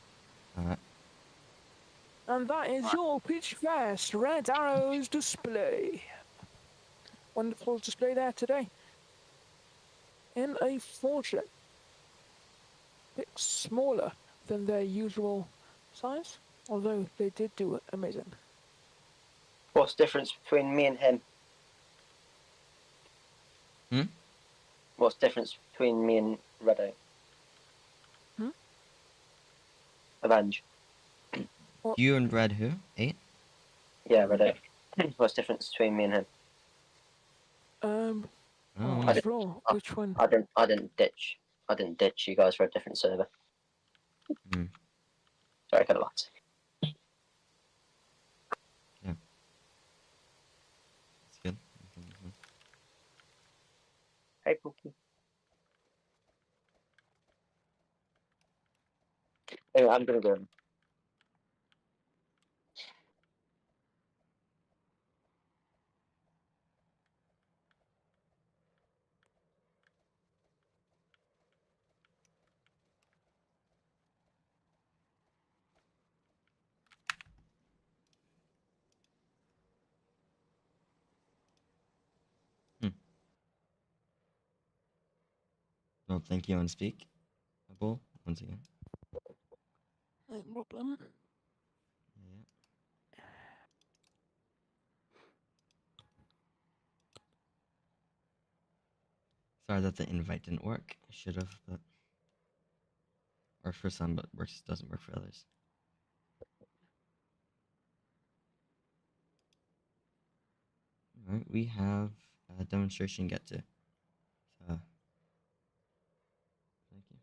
And that is your PTFS Red Arrows display. Wonderful display there today. In a fortune. A bit smaller than their usual size, although they did do amazing. What's the difference between me and him? Hmm? What's the difference between me and Redo? Avenge. You and Red who? 8? Yeah, Redo. What's the difference between me and him? Oh, I'm wow. not sure which one. I didn't ditch you guys for a different server. Hmm. Sorry, I could have laughed. Yeah. That's good. Hey, Pookie. Anyway, I'm gonna go. Well, thank you and speak. Bull, once again. No problem. Yeah. Sorry that the invite didn't work. Should have, but works for some, but doesn't work for others. All right, we have a demonstration get to. So, thank you.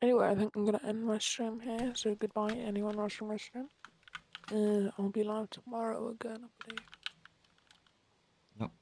Anyway, I think I'm gonna end my stream here. So goodbye, anyone watching my stream. I'll be live tomorrow again, I believe. Nope.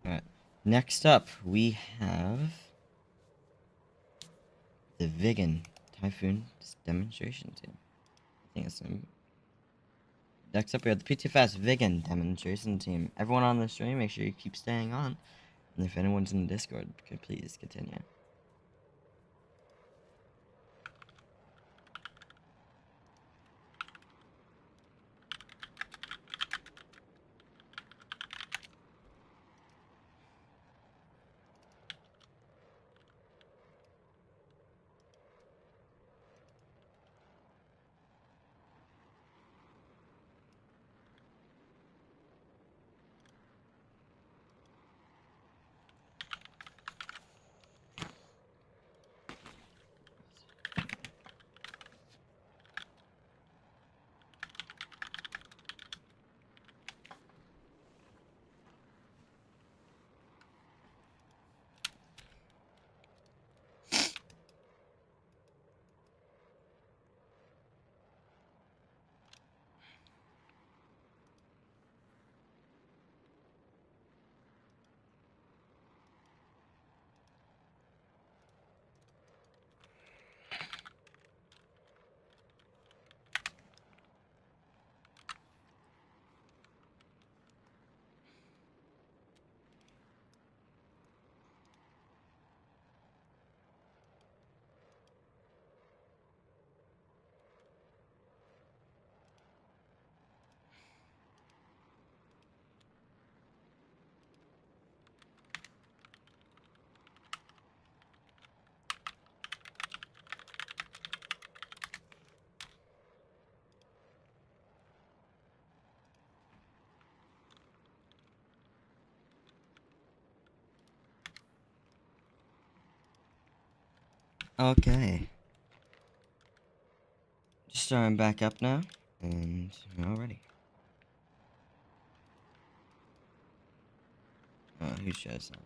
Alright. Next up, we have the Vegan Typhoon Demonstration Team. I think it's them. Next up, we have the PTFS Vegan Demonstration Team. Everyone on the stream, make sure you keep staying on. And if anyone's in the Discord, could please continue. Okay. Just starting back up now, and we're all ready. Who shows that?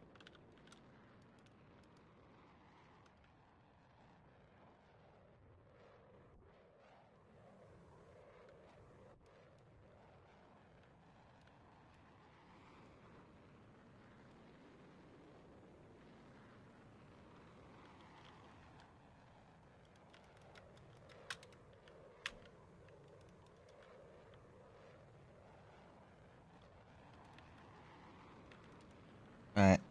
Alright.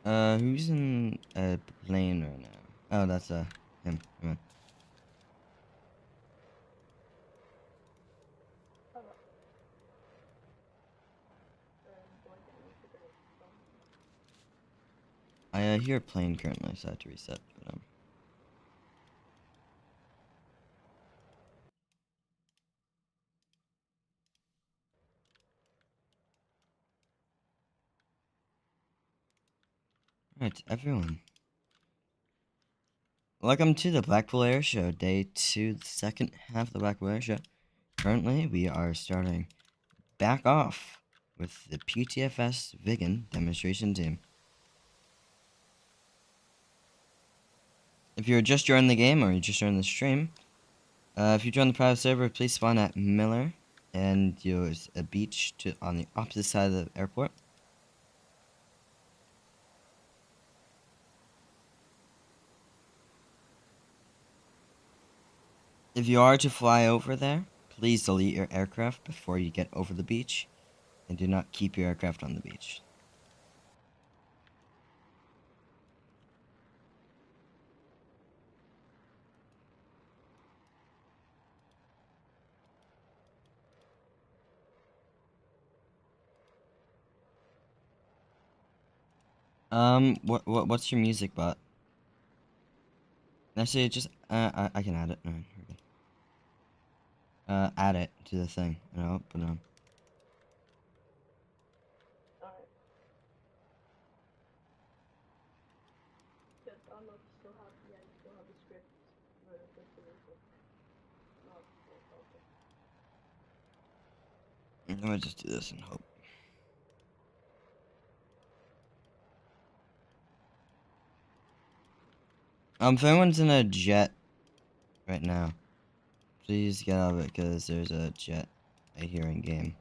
Who's in a plane right now? Oh, that's him. Come on. I hear a plane currently, so I have to reset for them. Alright, everyone. Welcome to the Blackpool Airshow, day 2, the second half of the Blackpool Airshow. Currently, we are starting back off with the PTFS Vegan demonstration team. If you're just joining the game or you just joined the stream, if you join the private server, please spawn at Miller, and there's a beach on the opposite side of the airport. If you are to fly over there, please delete your aircraft before you get over the beach, and do not keep your aircraft on the beach. What's your music bot? Actually, just, I can add it. No, we're good. Add it to the thing, and I'll put it on. Alright. Good. I don't know if you still have, yeah, you still have the script with the music. No, good, okay. I'm gonna just do this and hope. If anyone's in a jet right now, please get out of it, because there's a jet I hear in game.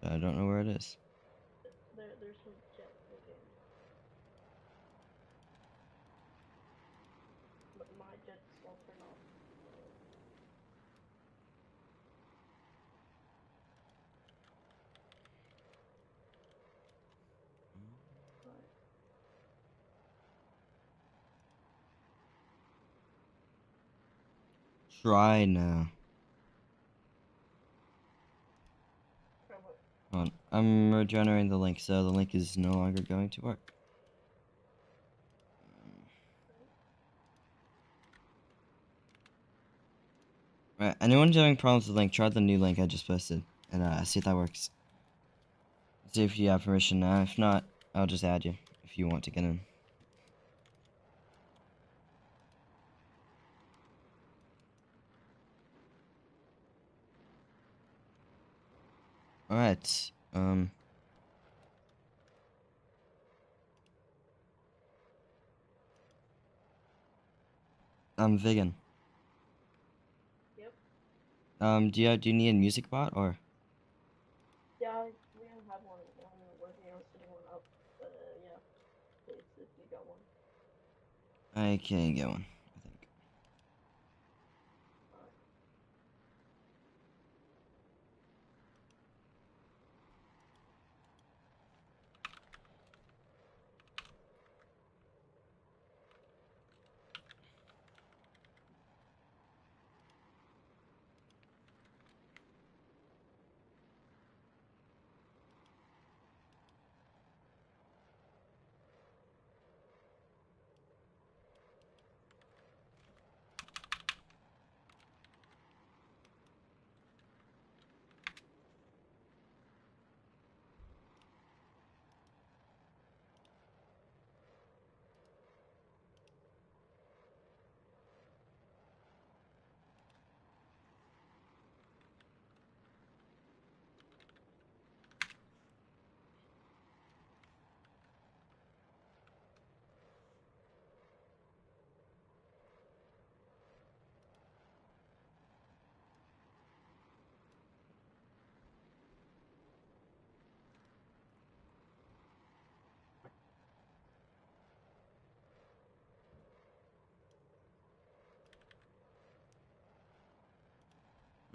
But I don't know where it is. There's no jet in game. But my jet's all turned off. Alright. Try now. Try what? Hold on. I'm regenerating the link, so the link is no longer going to work. Right, anyone having problems with the link, try the new link I just posted, and see if that works. See if you have permission now. If not, I'll just add you if you want to get in. Alright, I'm vegan. Yep. Do you need a music bot, or? Yeah, we don't have one. I'm working on setting one up. But yeah, please, if you got one. I can't get one, I think.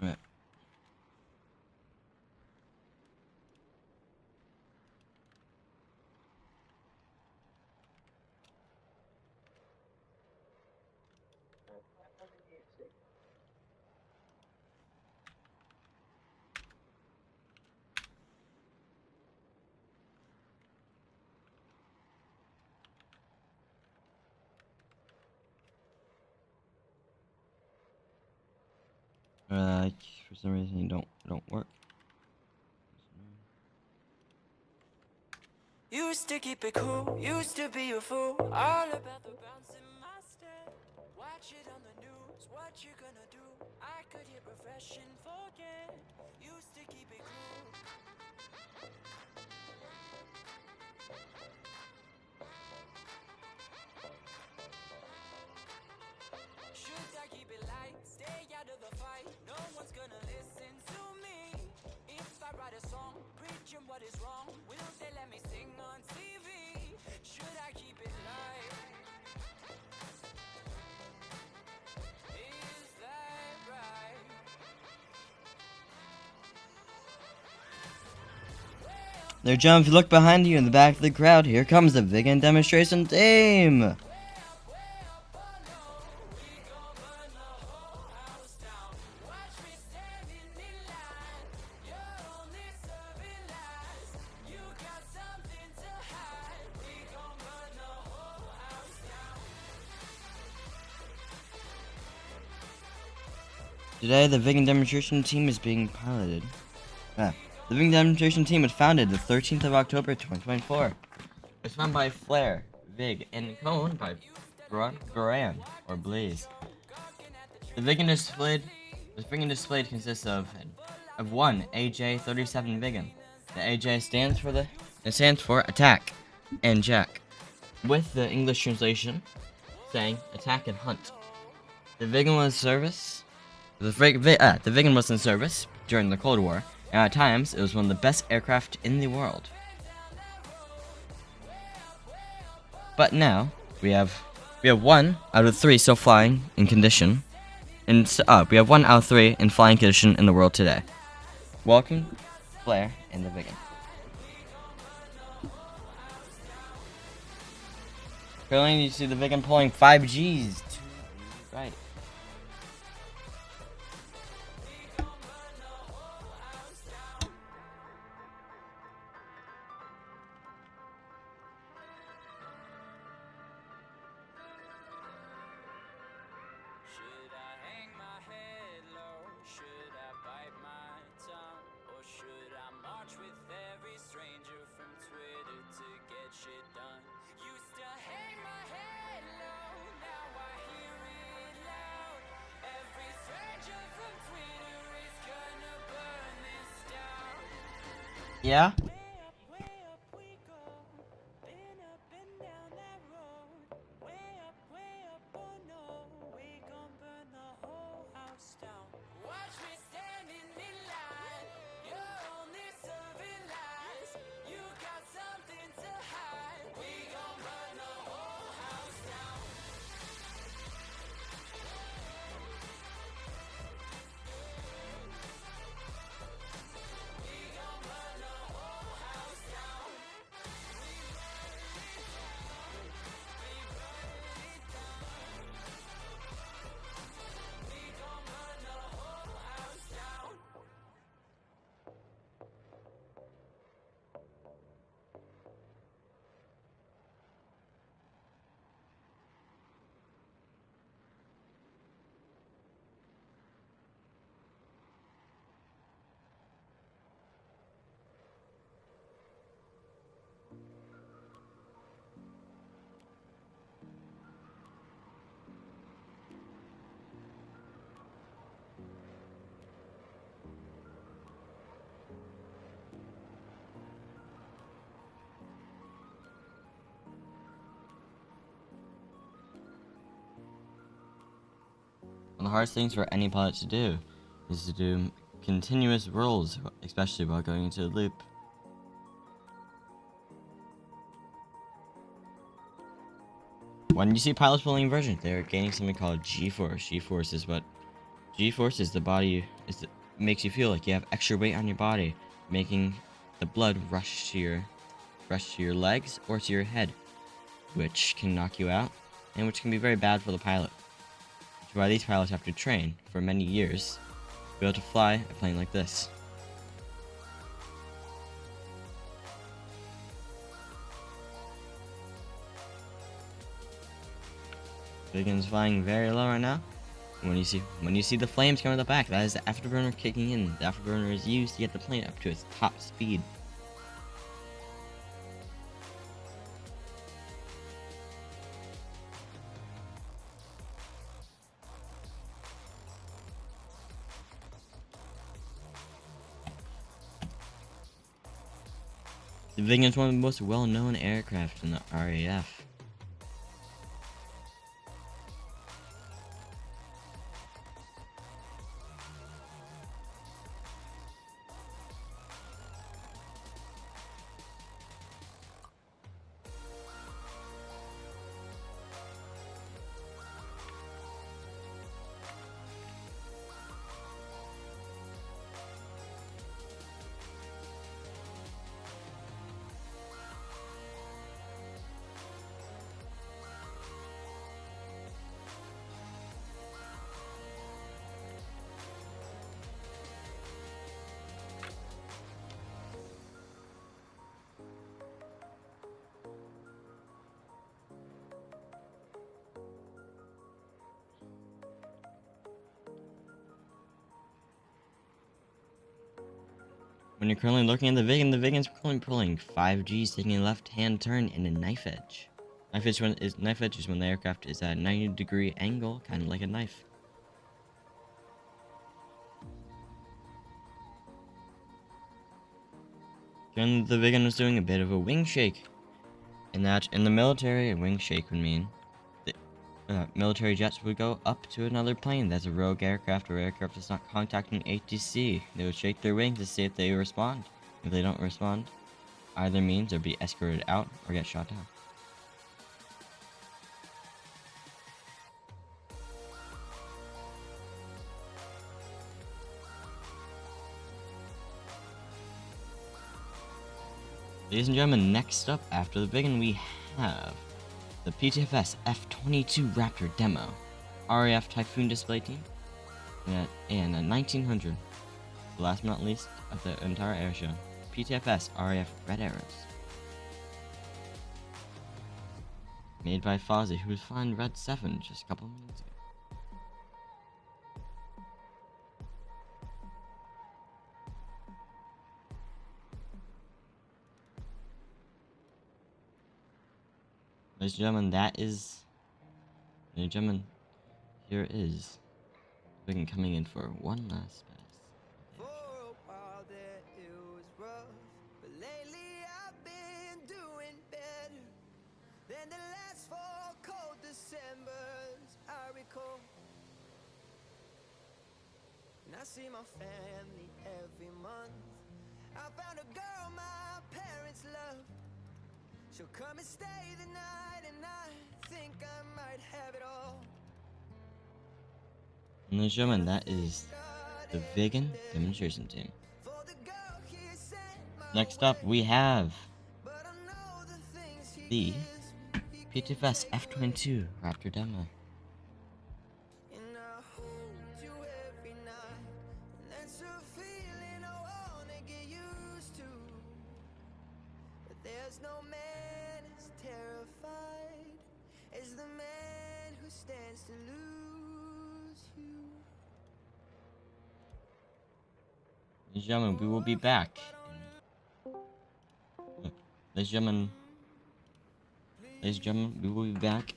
Alright. Right. Other music. For some reason you don't work. You Used to keep it cool, used to be a fool. All about the bounce in my step. Watch it on the news, what you gonna do? I could hit refresh and forget. Used to keep it cool. Should I keep it light? Stay out of the fight. No one's gonna listen to me. If I write a song, preaching what is wrong, will they let me sing on TV? Should I keep it light? Is that right? There, John, if you look behind you in the back of the crowd, here comes the vegan demonstration team. Today, the vegan demonstration team is being piloted. The vegan demonstration team was founded the 13th of October, 2024. It was founded by Flair, Vig, and co-owned by Baran, or Blaze. The vegan displayed consists of one AJ37 vegan. The AJ stands for attack and Jack, with the English translation saying attack and hunt. The vegan was the vegan was in service during the Cold War, and at times it was one of the best aircraft in the world. But now we have 1 out of 3 still flying in condition, and we have 1 out of 3 in flying condition in the world today. Welcome, Flair and the vegan. Currently, you see the vegan pulling 5 Gs to the right. Should I hang my head low? Should I bite my tongue? Or should I march with every stranger from Twitter to get shit done? Used to hang my head low, now I hear it loud. Every stranger from Twitter is gonna burn this down. Yeah? Way up we go. Been up and down that road. Way up, oh no. We gon' burn the whole house down. Watch me standing in line. You're only serving lies. You got something to hide. We gon' burn the whole house down. We gon' burn the whole house down. We burn it down. We burn it down. We gon' burn the whole house down. One of the hardest things for any pilot to do is to do continuous rolls, especially while going into a loop. When you see pilots pulling inversion, they're gaining something called G-force. G-force is the body makes you feel like you have extra weight on your body, making the blood rush to your legs or to your head, which can knock you out and which can be very bad for the pilot. Which is why these pilots have to train for many years to be able to fly a plane like this. Vegan's flying very low right now. When you see the flames coming at the back, that is the afterburner kicking in. The afterburner is used to get the plane up to its top speed. The Vigan is one of the most well-known aircraft in the RAF. When you're currently looking at the Vigan's currently pulling 5 Gs, taking a left-hand turn in a knife edge. Knife edge is when the aircraft is at a 90-degree angle, kind of like a knife. Then the Vigan was doing a bit of a wing shake. In the military, a wing shake would mean military jets would go up to another plane that's a rogue aircraft or aircraft that's not contacting ATC. They would shake their wings to see if they respond. If they don't respond, either means they'll be escorted out or get shot down. Ladies and gentlemen, next up after the Vigan we have the PTFS F-22 Raptor demo, RAF Typhoon display team, and a 1900, last but not least of the entire airshow, PTFS RAF Red Arrows. Made by Fozzie, who was flying Red 7 just a couple of minutes ago. Ladies and gentlemen, ladies and gentlemen, here is Vigan coming in for one last pass. For a while there it was rough, but lately I've been doing better than the last 4 cold Decembers I recall. And I see my family every month. I found a girl my parents love. She'll come and stay the night, and I think I might have it all. Ladies and gentlemen, that is the Vigan demonstration team. Next up, we have the PTFS F-22 Raptor demo. And I hold you every night, and that's a feeling I wanna get used to. But there's no man as terrified as the man who stands to lose you. Ladies and gentlemen, we will be back. Ladies and gentlemen, we will be back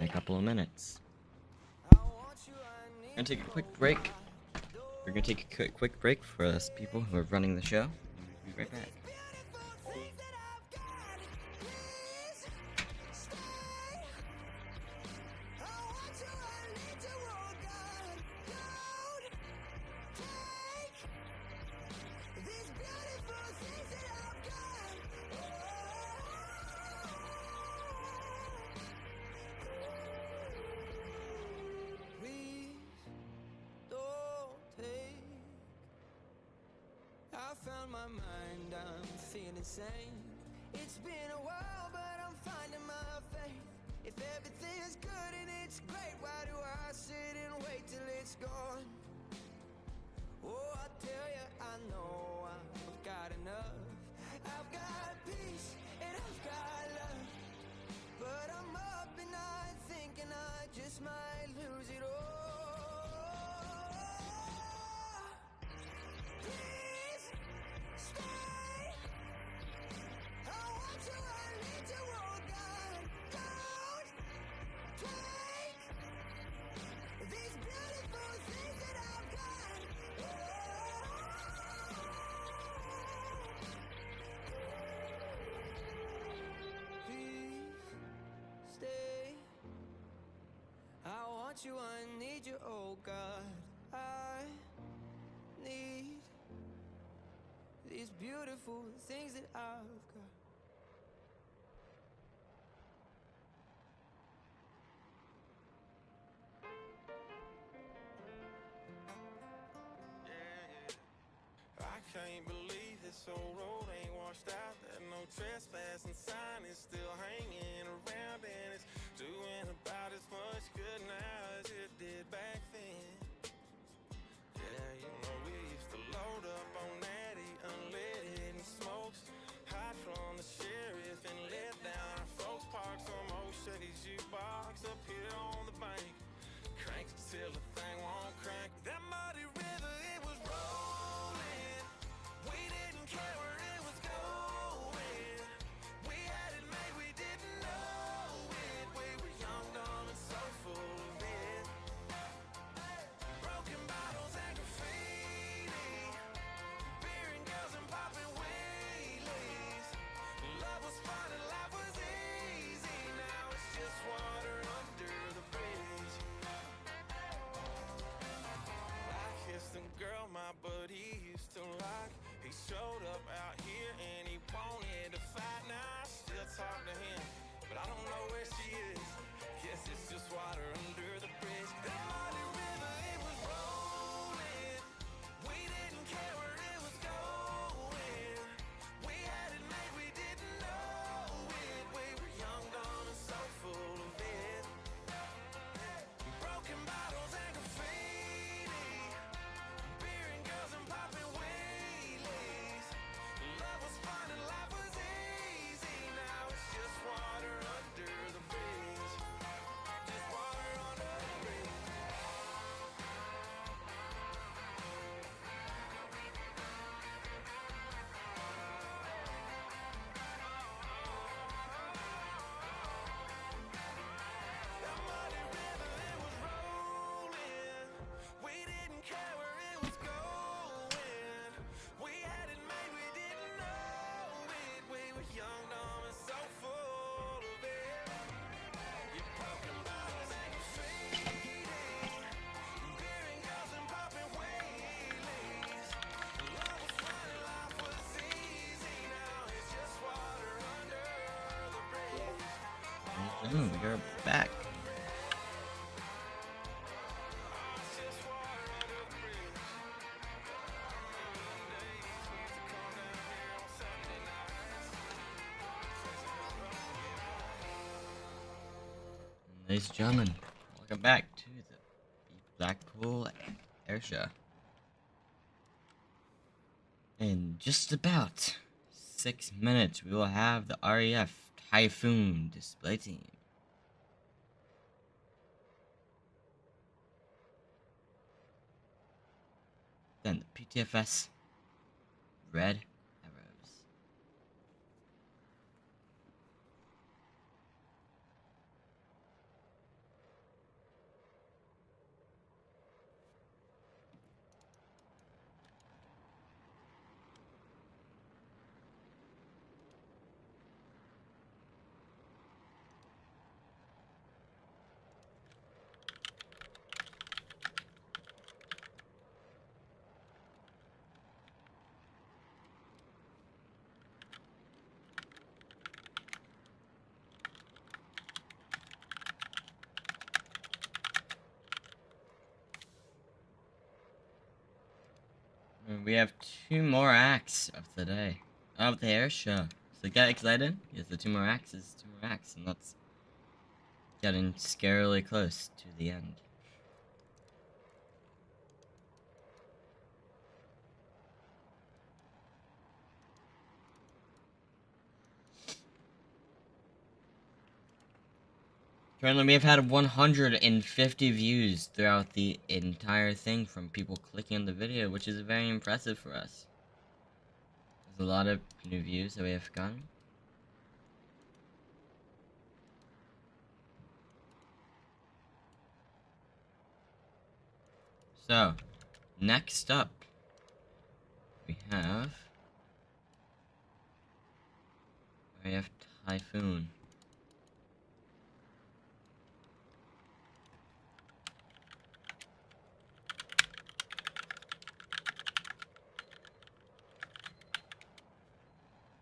in a couple of minutes. We're gonna take a quick break. We're gonna take a quick break for us people who are running the show. We'll be right back. I found my mind, I'm feeling sane. It's been a while, but I'm finding my faith. If everything's good and it's great, why do I sit and wait till it's gone? Oh, I tell you, I know I've got enough. I've got peace and I've got love, but I'm up at night thinking I just might lose it all. Please stay. I want you, I need you, oh God. Don't take these beautiful things that I've got. want you, I need you, oh God. I need these beautiful things that I've got. I can't believe this old road ain't washed out. That no trespassing sign is still hanging around, and it's doing about as much good now as it did back then. Yeah, you know we used to load up on natty, unleaded and smokes, hide from the sheriff and let down our folks. Park some old Chevy jukebox up here on the bank, crank it till the thing won't crank. That muddy river, it was rolling. We didn't care where it was going. We had it made, we didn't know it. We were young, dumb, and so full of it. Broken bottles and graffiti, beer and girls and popping wheelies. Love was fun and life was easy. Now it's just water under the bridge. I kissed a girl my buddy used to like. He showed up out here and he wanted to fight. Now I still talk to him, but I don't know where she is. Guess it's just water under the bridge. That mighty river, it was rolling. We didn't care where it was going. We had it made, we didn't know it. We were young, dumb, and so full of it. Broken bottles and graffiti, beer and girls and popping wheelies. Love was fun and life was easy. Now it's just water under the bridge. Just water under the bridge. That muddy river, it was rolling. We didn't care where it was going. We had it made, we didn't know it. We were young, dumb, and so full of it. You broken bottles and graffiti, beer and girls and popping wheelies. Love was fun and life was easy. Now it's just water under the bridge. We are back. It's just water under the bridge. Mondays used to come down here on Saturday nights. Ladies and gentlemen, welcome back to the Blackpool Airshow. In just about 6 minutes, we will have the RAF Typhoon display team. Then the PTFS Red Arrows. And we have 2 more acts of the day, of the air show. So get excited, because the 2 more acts is 2 more acts, and that's getting scarily close to the end. Currently, we have had 150 views throughout the entire thing from people clicking on the video, which is very impressive for us. There's a lot of new views that we have gotten. So, next up, we have Typhoon.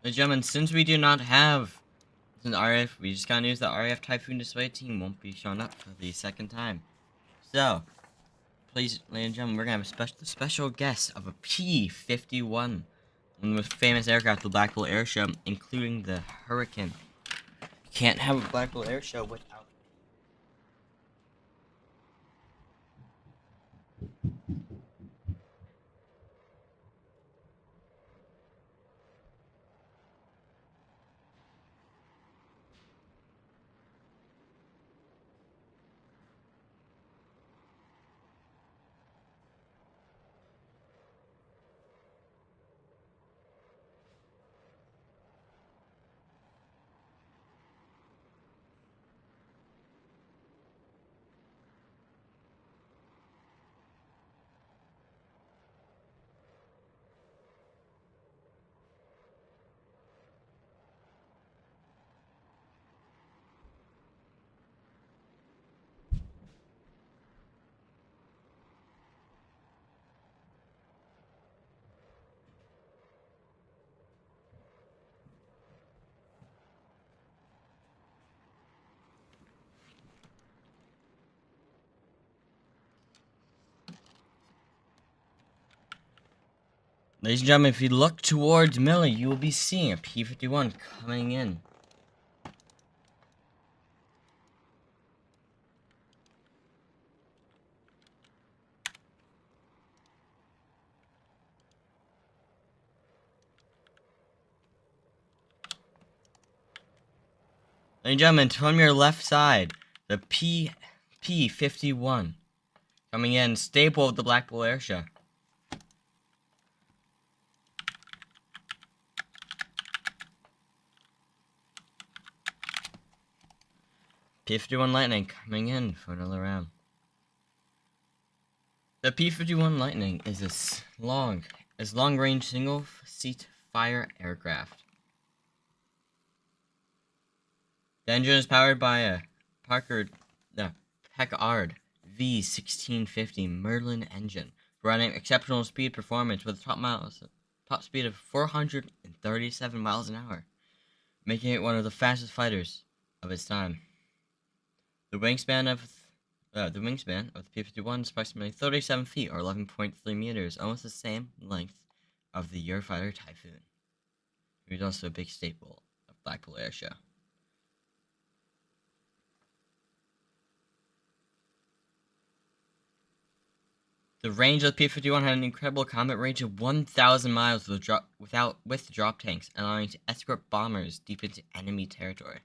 and gentlemen, since we do not have an RF, we just got news that RF Typhoon display team won't be showing up for the second time. So, please, ladies and gentlemen, we're gonna have a special guest of a P-51, one of the most famous aircraft of the Blackpool Airshow, including the Hurricane. You can't have a Blackpool Airshow without. Ladies and gentlemen, if you look towards Miller, you will be seeing a P-51 coming in. Ladies and gentlemen, from your left side, the P-51 coming in, staple of the Blackpool Airshow. P-51 Lightning coming in for another round. The P-51 Lightning is a long-range single-seat fire aircraft. The engine is powered by a Packard V1650 Merlin engine, providing exceptional speed performance with top speed of 437 miles an hour, making it one of the fastest fighters of its time. The wingspan of the P-51 is approximately 37 feet or 11.3 meters, almost the same length of the Eurofighter Typhoon. It is also a big staple of Blackpool Airshow. The range of the P-51 had an incredible combat range of 1,000 miles with drop tanks, allowing it to escort bombers deep into enemy territory.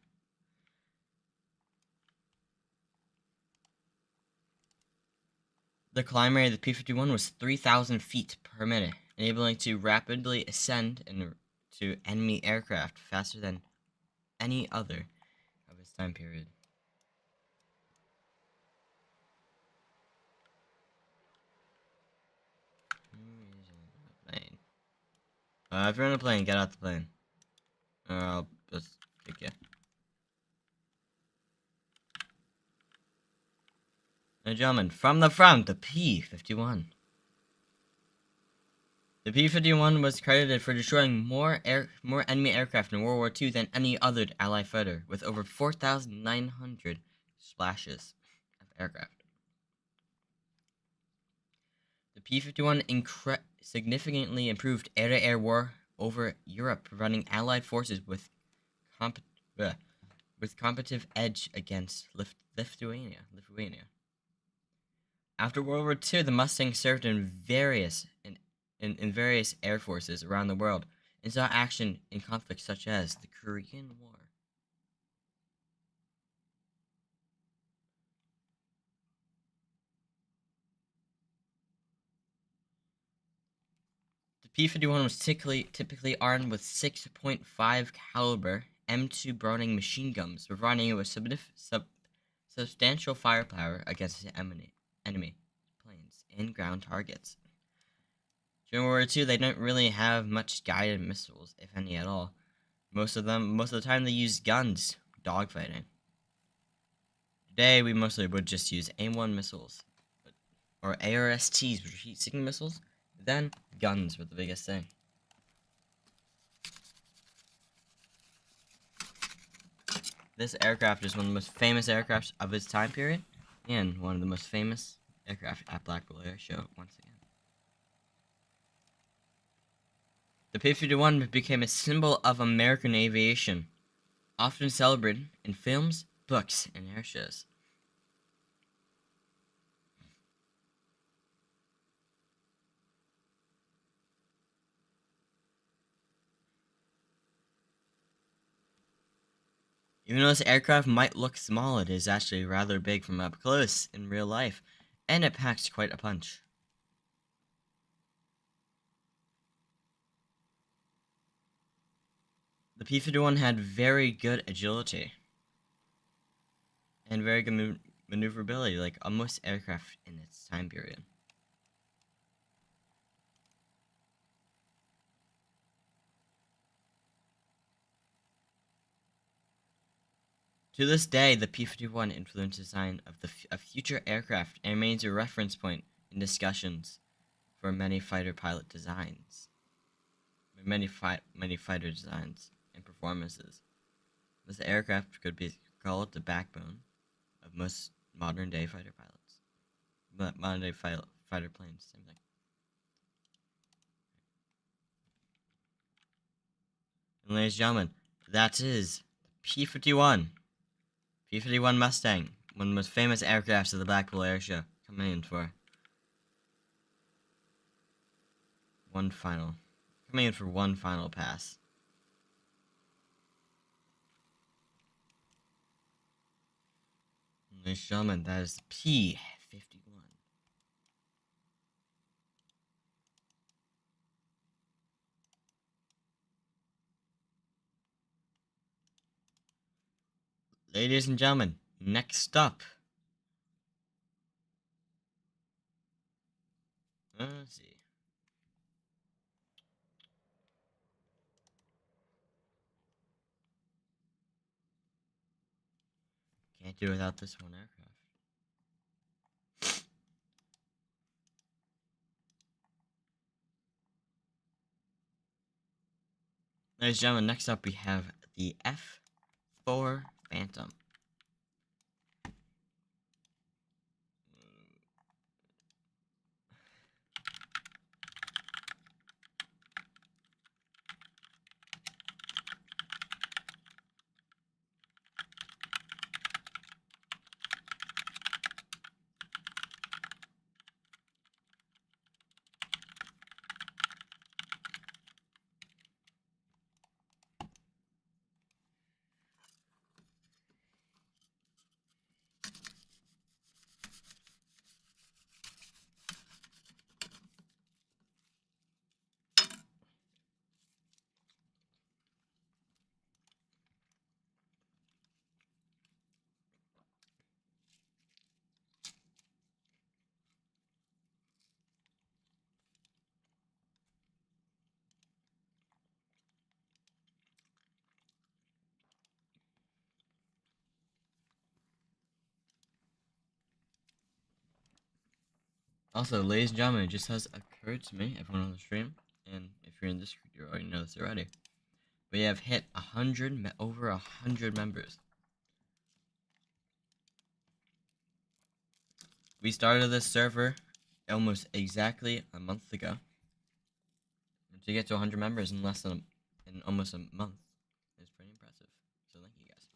The climb rate of the P-51 was 3,000 feet per minute, enabling it to rapidly ascend to enemy aircraft faster than any other of its time period. Plane. If you're on a plane, get out the plane. Or I'll just kick you. Ladies and gentlemen, from the front, the P-51. The P-51 was credited for destroying more enemy aircraft in World War II than any other Allied fighter, with over 4,900 splashes of aircraft. The P-51 significantly improved air-to-air war over Europe, providing Allied forces with competitive edge against Lithuania. After World War II, the Mustang served in various air forces around the world and saw action in conflicts such as the Korean War. The P-51 was typically armed with 6.5 caliber M2 Browning machine guns, providing it with substantial firepower against enemy planes and ground targets. During World War II, they didn't really have much guided missiles, if any at all. Most of the time, they used guns, dogfighting. Today, we mostly would just use AIM-1 missiles, or ARSTs, which are heat-seeking missiles. Then, guns were the biggest thing. this aircraft is one of the most famous aircrafts of its time period, and one of the most famous aircraft at Blackpool Airshow once again. The P-51 became a symbol of American aviation, often celebrated in films, books, and air shows. Even though this aircraft might look small, it is actually rather big from up close in real life, and it packs quite a punch. The P-51 had very good agility and very good maneuverability, like most aircraft in its time period. To this day, the P-51 influenced the design of future aircraft and remains a reference point in discussions for many fighter pilot designs, many fighter designs and performances. This aircraft could be called the backbone of most modern-day fighter pilots. Modern-day fighter planes, same thing. And ladies and gentlemen, that is P-51. P-51 Mustang, one of the most famous aircrafts of the Blackpool Airshow, coming in for one final pass. Ladies and gentlemen, that is P-51. Ladies and gentlemen, next up. Let's see. Can't do without this one aircraft. Ladies and gentlemen, next up we have the F-4 Phantom. Also, ladies and gentlemen, it just has occurred to me, everyone on the stream, and if you're in this, you already know this already. We have hit over 100 members. We started this server almost exactly a month ago. And to get to 100 members in almost a month is pretty impressive. So thank you guys.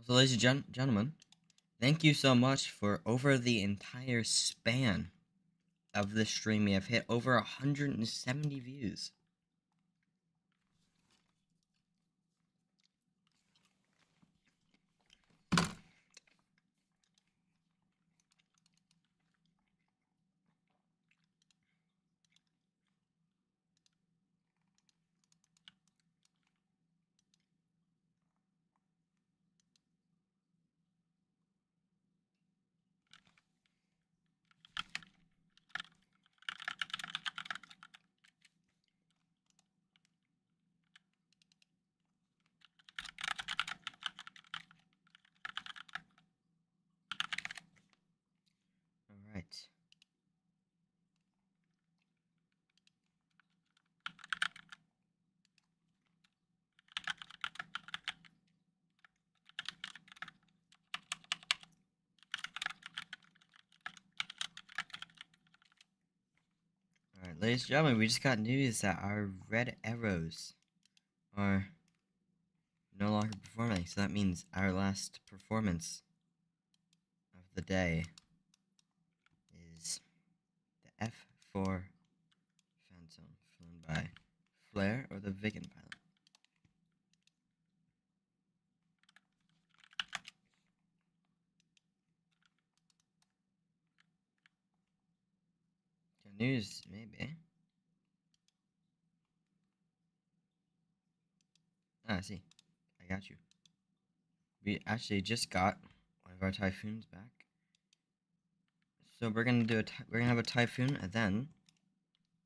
So, ladies and gentlemen, thank you so much for over the entire span of this stream. We have hit over 170 views. ladies and gentlemen, we just got news that our red arrows are no longer performing. So that means our last performance of the day is the F4 Phantom, flown by Flair or the Vigan pilot. Good news, maybe. Ah, I see. I got you. We actually just got one of our typhoons back. So we're gonna do we're gonna have a typhoon and then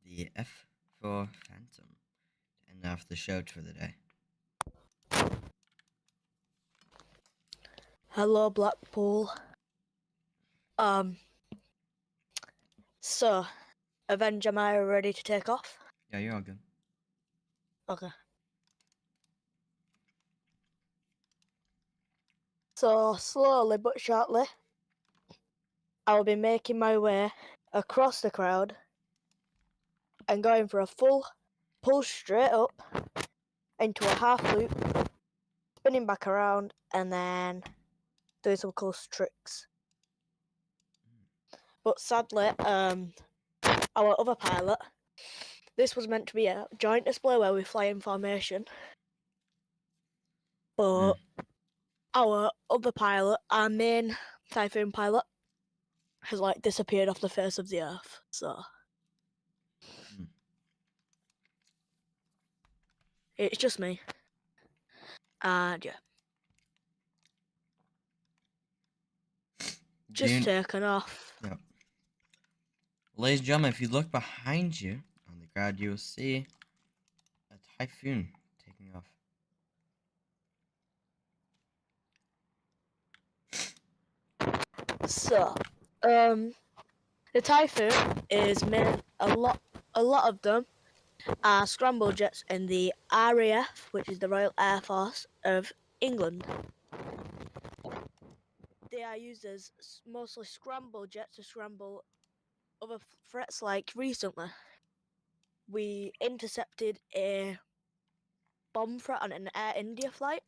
the F4 Phantom to end off the show for the day. Hello, Blackpool. So, Avenger, am I ready to take off? Yeah, you're all good. Okay. So, slowly but surely, I will be making my way across the crowd and going for a full pull straight up into a half loop, spinning back around, and then doing some cool tricks. But sadly, our other pilot, this was meant to be a joint display where we fly in formation, but our other pilot, our main typhoon pilot, has like disappeared off the face of the earth. So it's just me, and yeah, just taken off. Yep. Ladies and gentlemen, if you look behind you on the ground, you will see a typhoon taking off. So, the typhoon is made a lot of them are scramble jets in the RAF, which is the Royal Air Force of England. They are used as mostly scramble jets to scramble other threats. Like recently, we intercepted a bomb threat on an Air India flight,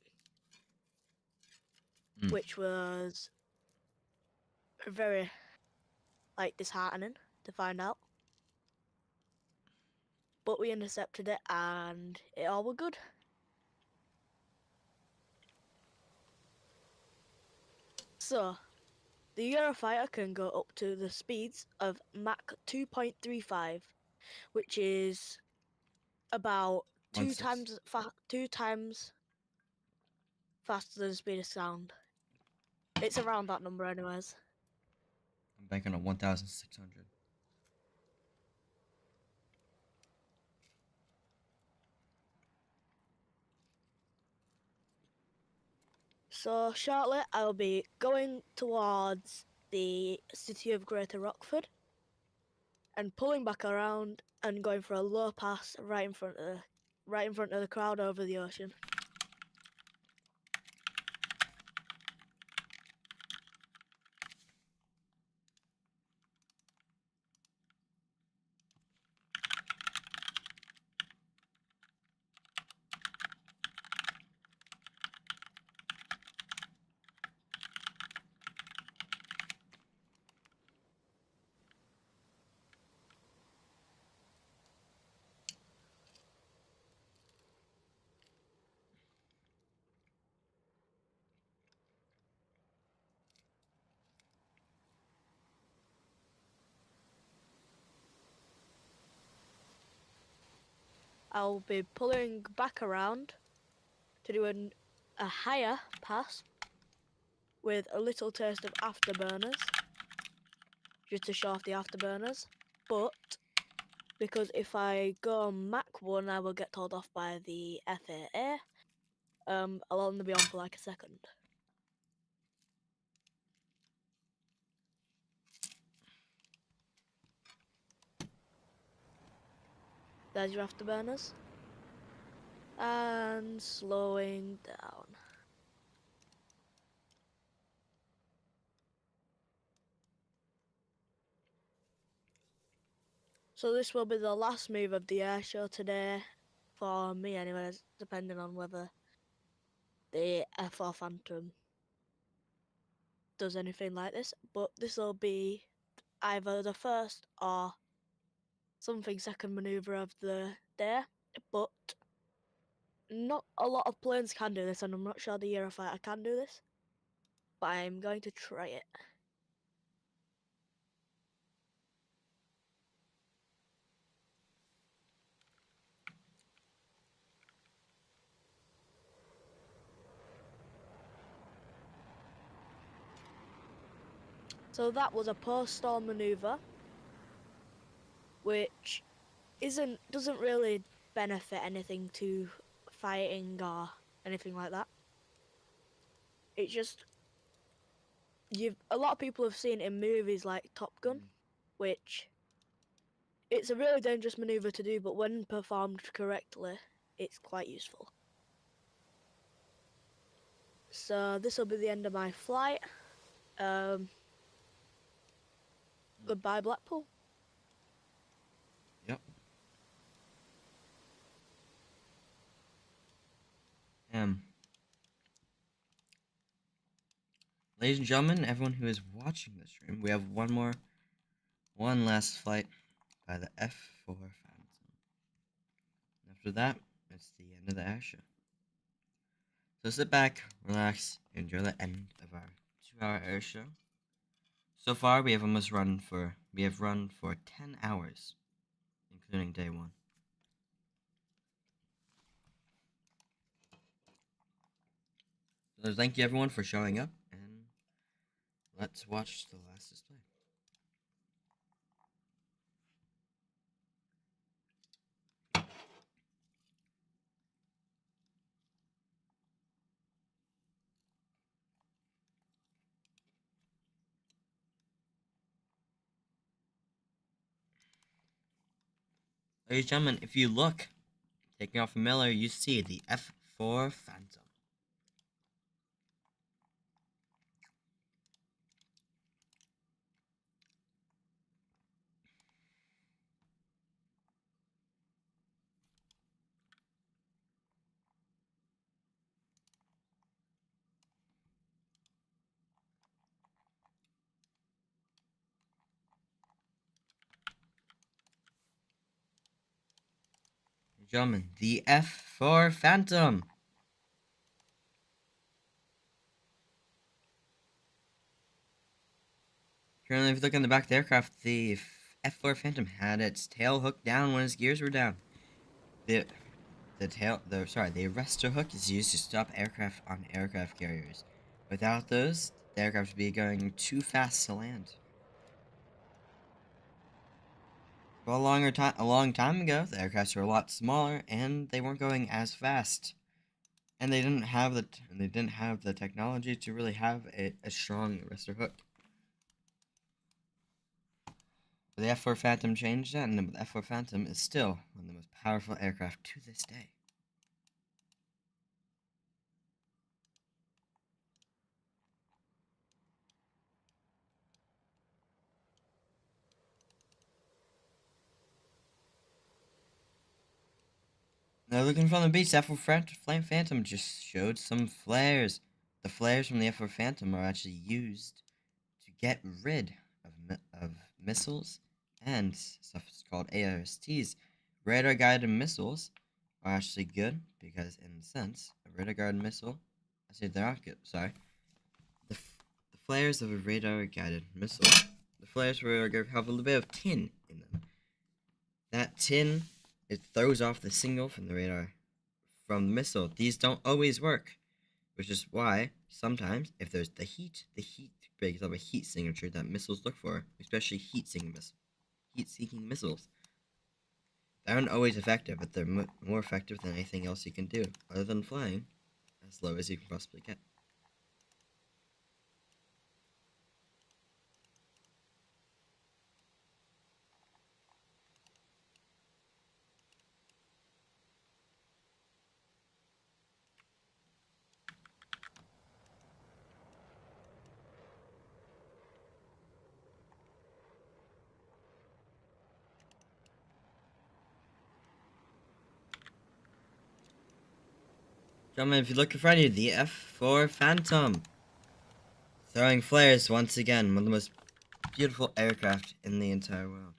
which was very disheartening to find out. But we intercepted it and it all was good. So, the Eurofighter can go up to the speeds of Mach 2.35, which is about two times faster than the speed of sound. It's around that number anyways. I'm banking on 1,600. So shortly I'll be going towards the city of Greater Rockford and pulling back around and going for a low pass right in front of the crowd over the ocean. I'll be pulling back around to do a higher pass with a little taste of afterburners, just to show off the afterburners. But because if I go Mach 1, I will get told off by the FAA. I'll only be on for like a second. There's your afterburners. And slowing down. So this will be the last move of the air show today, for me anyways, depending on whether the F4 Phantom does anything like this. But this will be either the first or something second manoeuvre of the day. But not a lot of planes can do this, and I'm not sure the Eurofighter can do this. But I'm going to try it. So that was a post-storm manoeuvre, which doesn't really benefit anything to fighting or anything like that. It's just a lot of people have seen it in movies like Top Gun, which it's a really dangerous manoeuvre to do, but when performed correctly, it's quite useful. So this will be the end of my flight. Goodbye, Blackpool. Yep. Ladies and gentlemen, everyone who is watching this stream, we have one last flight by the F4 Phantom. After that, it's the end of the air show. So sit back, relax, enjoy the end of our 2-hour air show. So far, we have run for 10 hours, including day 1. So thank you everyone for showing up, and let's watch the last display. Ladies and gentlemen, if you look, taking off from Miller, you see the F4 Phantom. Ladies and gentlemen, the F4 Phantom. Currently, if you look on the back of the aircraft, the F4 Phantom had its tail hooked down when its gears were down. The arrestor hook is used to stop aircraft on aircraft carriers. Without those, the aircraft would be going too fast to land. For a long time ago, the aircrafts were a lot smaller and they weren't going as fast. And they didn't have the technology to really have a strong arrestor hook. But the F4 Phantom changed that, and the F4 Phantom is still one of the most powerful aircraft to this day. Now looking from the beach, the F4 Phantom just showed some flares. The flares from the F4 Phantom are actually used to get rid of missiles and stuff called ARSTs. Radar-guided missiles are actually good because, in a sense, a radar-guided missile... Actually, they're not good, sorry. The flares of a radar-guided missile... The flares have a little bit of tin in them. That tin... It throws off the signal from the radar from the missile. These don't always work, which is why sometimes if there's the heat breaks up a heat signature that missiles look for, especially heat-seeking missiles. They aren't always effective, but they're more effective than anything else you can do, other than flying as low as you can possibly get. Gentlemen, if you look in front of you, the F4 Phantom. Throwing flares once again, one of the most beautiful aircraft in the entire world.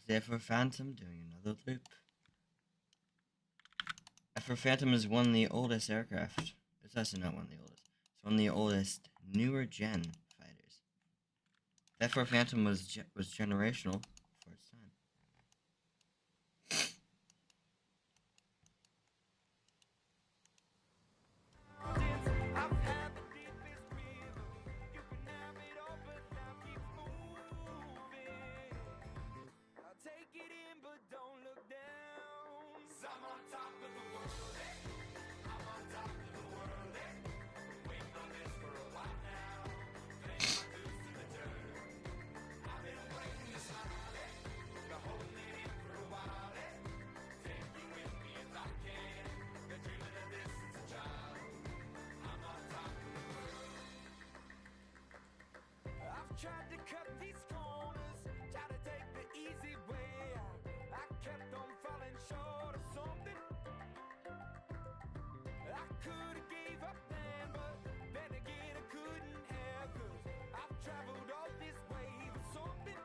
There's the F4 Phantom doing another loop. F4 Phantom is one of the oldest aircraft. It's actually not one of the oldest. It's one of the oldest newer gen fighters. The F4 Phantom was generational for its time. Take it in, but don't look down. 'Cause I'm on top of the world, I'm on top of the world, waiting on this for a while now. Paying my dues to the dirt. I've been waiting this long, been holding it in for a while, Take you with me if I can. Been dreaming of this since a child. I'm on top of the world. I've tried to cut these corners, try to take the easy way out. I kept on falling short of something. I could've gave up then, but then again I couldn't have. 'Cause I've traveled all this way for something.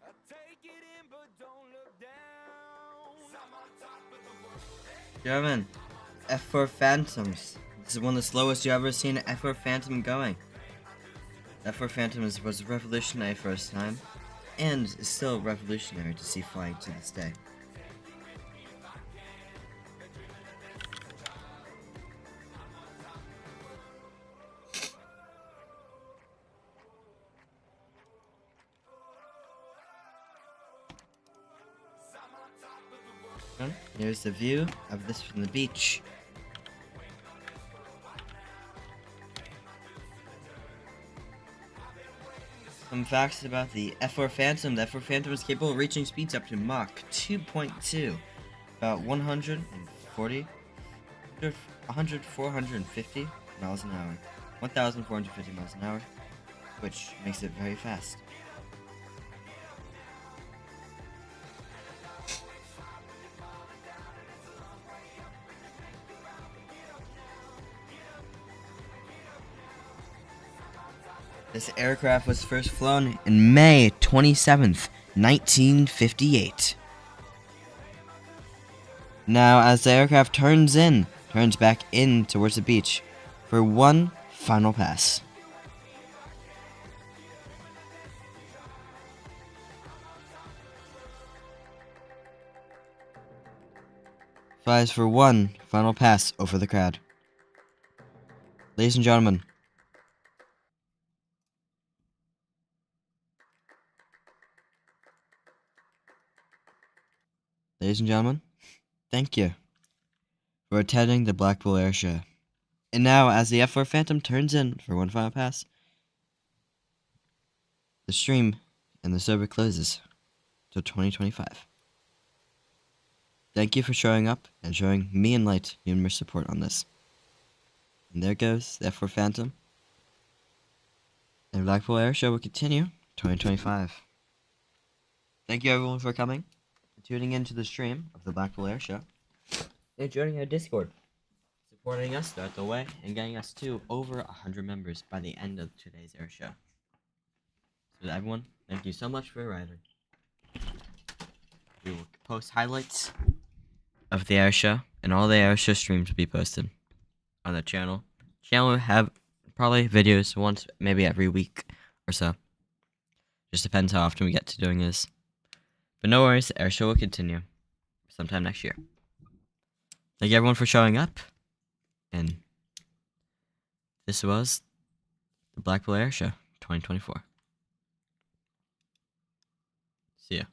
I take it in, but don't look down. 'Cause I'm on top of the world. Gentlemen, F4 Phantoms. This is one of the slowest you've ever seen an F4 Phantom going. F4 Phantom was revolutionary for its time, and is still revolutionary to see flying to this day. Here's the view of this from the beach. Some facts about the F4 Phantom. The F4 Phantom is capable of reaching speeds up to Mach 2.2, about 450 miles an hour. 1,450 miles an hour, which makes it very fast. This aircraft was first flown in May 27th, 1958. Now, as the aircraft turns back in towards the beach for one final pass. Flies for one final pass over the crowd. Ladies and gentlemen, thank you for attending the Blackpool Airshow. And now, as the F4 Phantom turns in for one final pass, the stream and the server closes till 2025. Thank you for showing up and showing me and Light numerous support on this. And there goes the F4 Phantom. And Blackpool Airshow will continue 2025. Thank you everyone for coming, tuning into the stream of the Blackpool Airshow, and joining our Discord, supporting us throughout the way, and getting us to over 100 members by the end of today's airshow. So everyone, thank you so much for arriving. We will post highlights of the airshow, and all the airshow streams will be posted on the channel. Channel will have probably videos once, maybe every week or so. Just depends how often we get to doing this. But no worries, the airshow will continue sometime next year. Thank you everyone for showing up, and this was the Blackpool Airshow 2024. See ya.